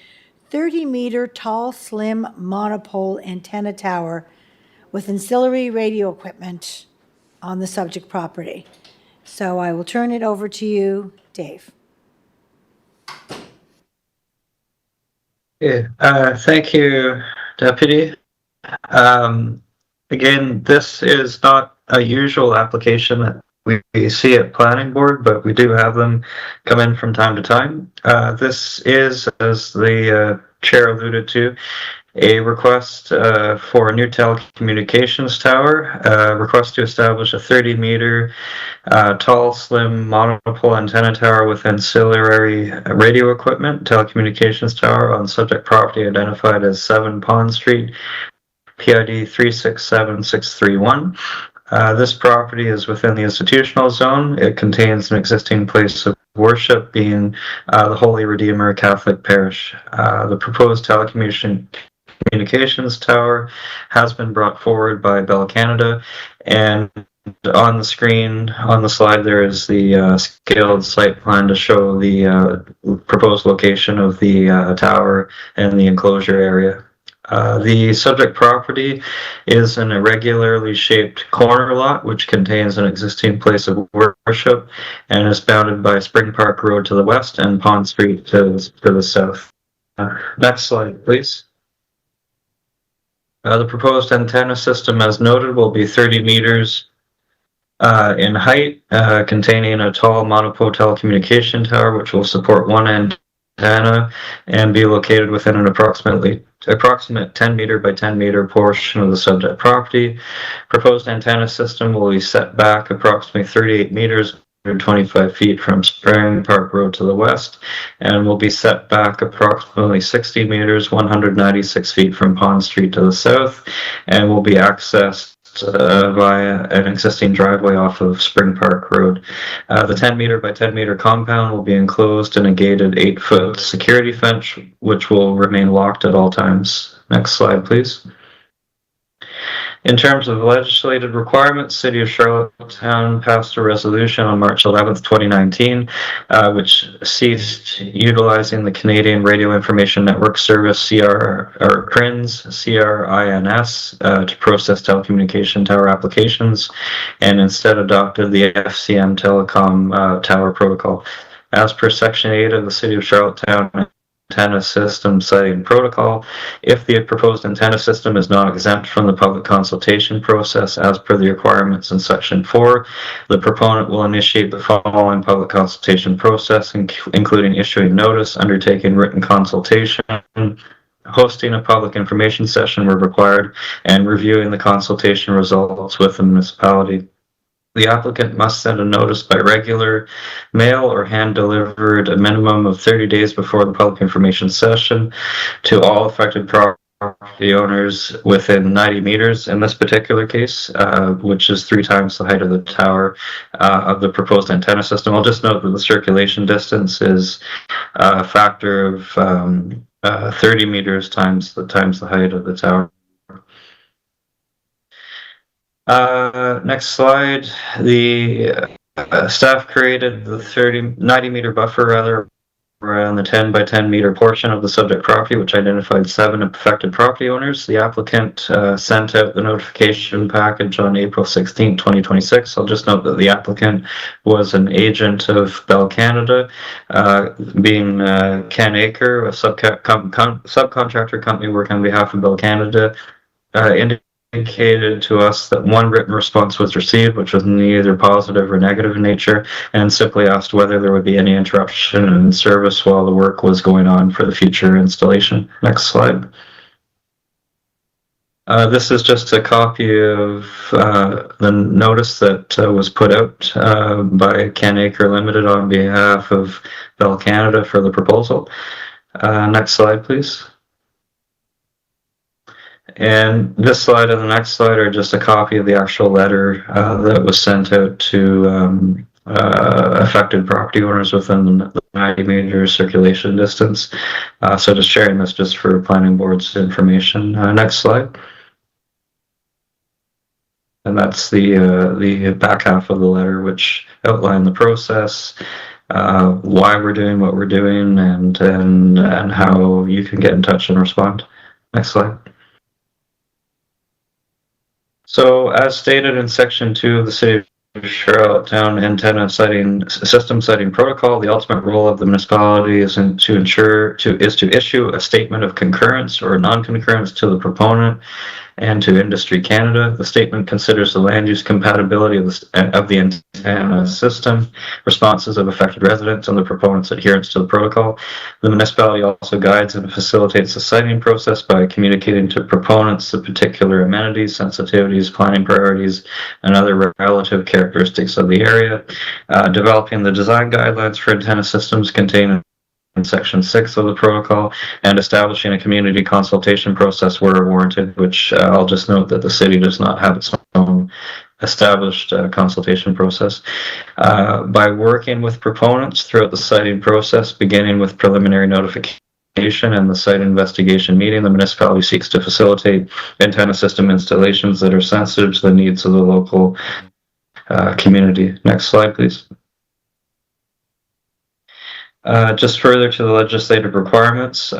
30-meter tall, slim monopole antenna tower with ancillary radio equipment on the subject property. So I will turn it over to you, Dave. Yeah, thank you, Deputy. Again, this is not a usual application that we see at Planning Board, but we do have them come in from time to time. This is, as the Chair alluded to, a request for a new telecommunications tower, request to establish a 30-meter tall, slim monopole antenna tower with ancillary radio equipment, telecommunications tower on subject property identified as 7 Pond Street, PID 367631. This property is within the institutional zone. It contains an existing place of worship, being the Holy Redeemer Catholic Parish. The proposed telecommunications tower has been brought forward by Bell Canada, and on the screen, on the slide, there is the scaled site plan to show the proposed location of the tower and the enclosure area. The subject property is an irregularly shaped corner lot which contains an existing place of worship and is bounded by Spring Park Road to the west and Pond Street to the south. Next slide, please. The proposed antenna system, as noted, will be 30 meters in height, containing a tall monopole telecommunication tower which will support one antenna and be located within an approximate 10 meter by 10 meter portion of the subject property. Proposed antenna system will be set back approximately 38 meters, 125 feet from Spring Park Road to the west, and will be set back approximately 60 meters, 196 feet from Pond Street to the south, and will be accessed via an existing driveway off of Spring Park Road. The 10 meter by 10 meter compound will be enclosed in a gated 8-foot security fence, which will remain locked at all times. Next slide, please. In terms of legislative requirements, City of Charlottetown passed a resolution on March 11th, 2019, which ceased utilizing the Canadian Radio Information Network Service, CRINS, to process telecommunication tower applications, and instead adopted the FCM Telecom Tower Protocol. As per Section 8 of the City of Charlottetown Antenna System Siting Protocol, if the proposed antenna system is not exempt from the public consultation process as per the requirements in Section 4, the proponent will initiate the following public consultation process, including issuing notice, undertaking written consultation, hosting a public information session where required, and reviewing the consultation results with the municipality. The applicant must send a notice by regular mail or hand-delivered a minimum of 30 days before the public information session to all affected property owners within 90 meters in this particular case, which is 3 times the height of the tower of the proposed antenna system. I'll just note that the circulation distance is a factor of 30 meters times the height of the tower. Next slide. The staff created the 90 meter buffer around the 10 by 10 meter portion of the subject property, which identified 7 affected property owners. The applicant sent out the notification package on April 16, 2026. I'll just note that the applicant was an agent of Bell Canada, being Ken Aker, a subcontractor company working on behalf of Bell Canada, indicated to us that one written response was received, which was neither positive or negative in nature, and simply asked whether there would be any interruption in service while the work was going on for the future installation. Next slide. This is just a copy of the notice that was put out by Ken Aker Limited on behalf of Bell Canada for the proposal. Next slide, please. And this slide and the next slide are just a copy of the actual letter that was sent out to affected property owners within the 90 meter circulation distance. So just sharing this just for planning board's information. Next slide. And that's the back half of the letter, which outlined the process, why we're doing what we're doing, and how you can get in touch and respond. Next slide. So, as stated in Section 2 of the City of Charlottetown Antenna System Siting Protocol, the ultimate role of the municipality is to issue a statement of concurrence or non-concurrence to the proponent and to Industry Canada. The statement considers the land use compatibility of the antenna system, responses of affected residents, and the proponent's adherence to the protocol. The municipality also guides and facilitates the siting process by communicating to proponents the particular amenities, sensitivities, planning priorities, and other relative characteristics of the area, developing the design guidelines for antenna systems contained in Section 6 of the protocol, and establishing a community consultation process where warranted, which I'll just note that the city does not have its own established consultation process. By working with proponents throughout the siting process, beginning with preliminary notification and the site investigation meeting, the municipality seeks to facilitate antenna system installations that are sensitive to the needs of the local community. Next slide, please. Just further to the legislative requirements,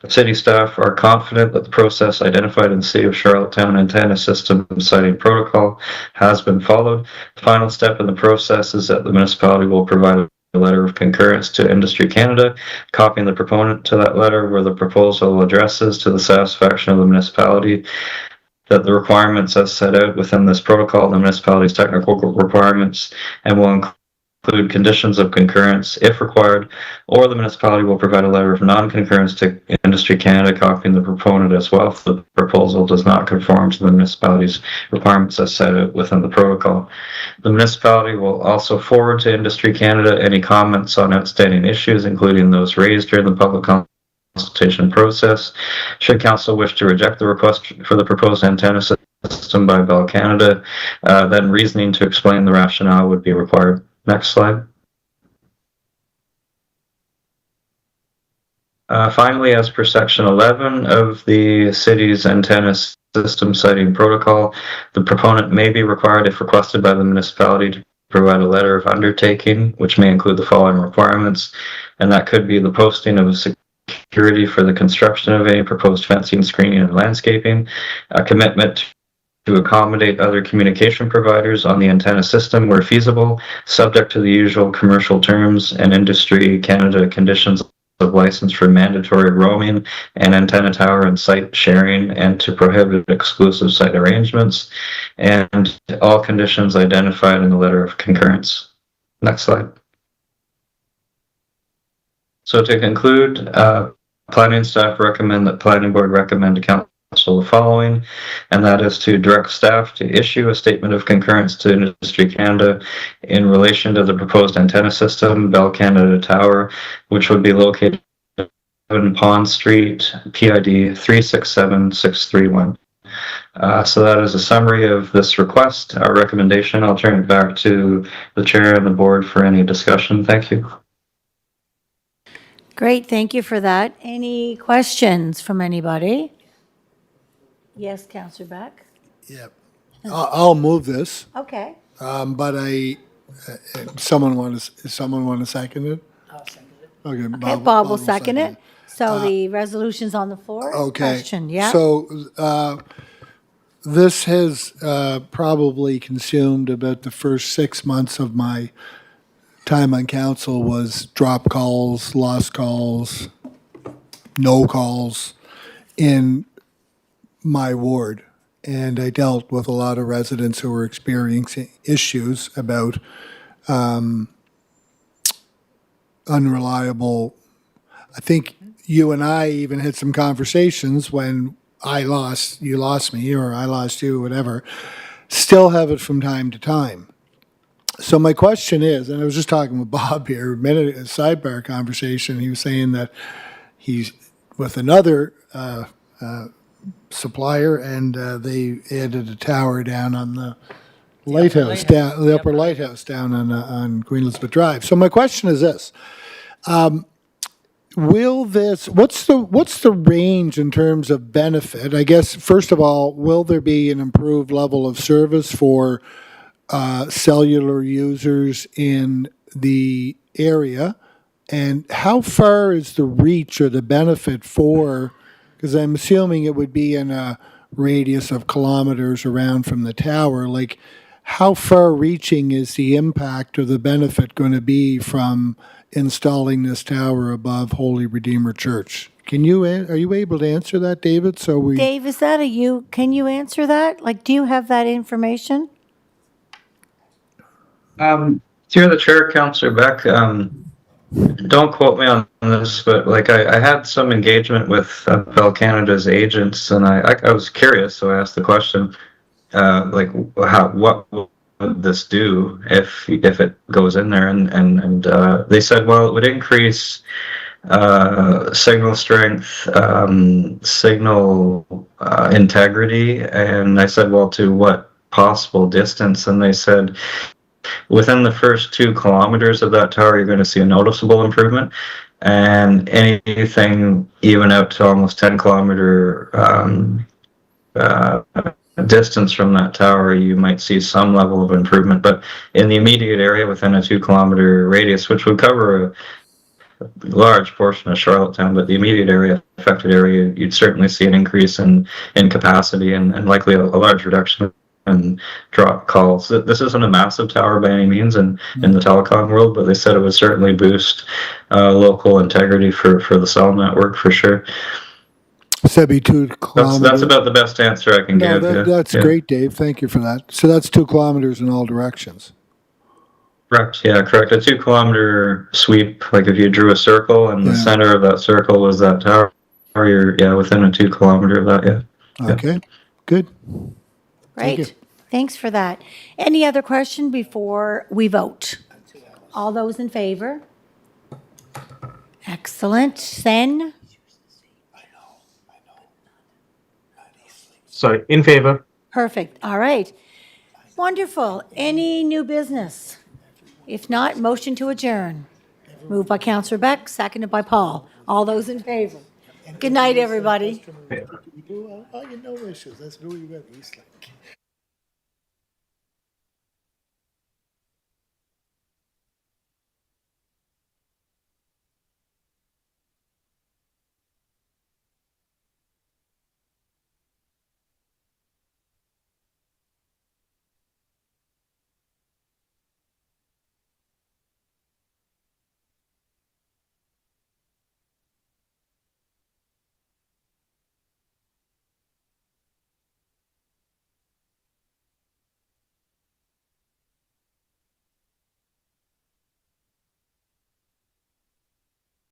city staff are confident that the process identified in the City of Charlottetown antenna system siting protocol has been followed. The final step in the process is that the municipality will provide a letter of concurrence to Industry Canada, copying the proponent to that letter where the proposal addresses to the satisfaction of the municipality that the requirements as set out within this protocol, the municipality's technical requirements, and will include conditions of concurrence if required, or the municipality will provide a letter of non-concurrence to Industry Canada, copying the proponent as well if the proposal does not conform to the municipality's requirements as set out within the protocol. The municipality will also forward to Industry Canada any comments on outstanding issues, including those raised during the public consultation process. Should council wish to reject the request for the proposed antenna system by Bell Canada, then reasoning to explain the rationale would be required. Next slide. Finally, as per section 11 of the city's antenna system siting protocol, the proponent may be required, if requested by the municipality, to provide a letter of undertaking, which may include the following requirements, and that could be the posting of security for the construction of any proposed fencing, screening, and landscaping, a commitment to accommodate other communication providers on the antenna system where feasible, subject to the usual commercial terms and Industry Canada conditions of license for mandatory roaming and antenna tower and site sharing, and to prohibit exclusive site arrangements, and all conditions identified in the letter of concurrence. Next slide. So to conclude, planning staff recommend that planning board recommend to council the following, and that is to direct staff to issue a statement of concurrence to Industry Canada in relation to the proposed antenna system, Bell Canada Tower, which would be located in Pond Street, PID 367631. So that is a summary of this request, our recommendation. I'll turn it back to the chair and the board for any discussion. Thank you. Great, thank you for that. Any questions from anybody? Yes, Councillor Beck? Yep. I'll move this, Okay. but someone want to second it? I'll second it. Okay, Okay, Bob will second it. So the resolution's on the floor? Okay. Question, yeah? So this has probably consumed about the first 6 months of my time on council was drop calls, lost calls, no calls in my ward. And I dealt with a lot of residents who were experiencing issues about unreliable. I think you and I even had some conversations when you lost me, or I lost you, whatever. Still have it from time to time. So my question is, and I was just talking with Bob here, a sidebar conversation. He was saying that he's with another supplier, and they added a tower down on the lighthouse, down the upper lighthouse down on Queen Elizabeth Drive. So my question is this: what's the range in terms of benefit? I guess first of all, will there be an improved level of service for cellular users in the area, and how far is the reach or the benefit for? Because I'm assuming it would be in a radius of kilometers around from the tower. Like, how far-reaching is the impact or the benefit going to be from installing this tower above Holy Redeemer Church? Are you able to answer that, David? Dave, is that you? Can you answer that? Like, do you have that information? Through the chair, Councillor Beck, don't quote me on this, but like I had some engagement with Bell Canada's agents, and I was curious, so I asked the question, what would this do if it goes in there, and they said, well, it would increase signal strength, signal integrity, and I said, well, to what possible distance? And they said, within the first 2 kilometers of that tower, you're going to see a noticeable improvement, and anything even out to almost 10-kilometer distance from that tower, you might see some level of improvement. But in the immediate area within a 2-kilometer radius, which would cover a large portion of Charlottetown, but the immediate area, affected area, you'd certainly see an increase in capacity and likely a large reduction in drop calls. This isn't a massive tower by any means in the telecom world, but they said it would certainly boost local integrity for the cell network for sure. So that'd be 2 kilometers. That's about the best answer I can No, give. Yeah. that's Yeah. great, Dave. Thank you for that. So that's 2 kilometers in all directions. Correct. Yeah, correct. A 2-kilometer sweep. Like if you drew a circle and the center of that circle was that tower, you're within a 2-kilometer of that. Yeah. Okay, good. Thank you. Great. Thanks for that. Any other question before we vote? All those in favor? Excellent. Sen? Sorry, in favor. Perfect. All right. Wonderful. Any new business? If not, motion to adjourn. Moved by Counselor Beck, seconded by Paul. All those in favor? Good night, everybody. Oh, you know issues. That's really good.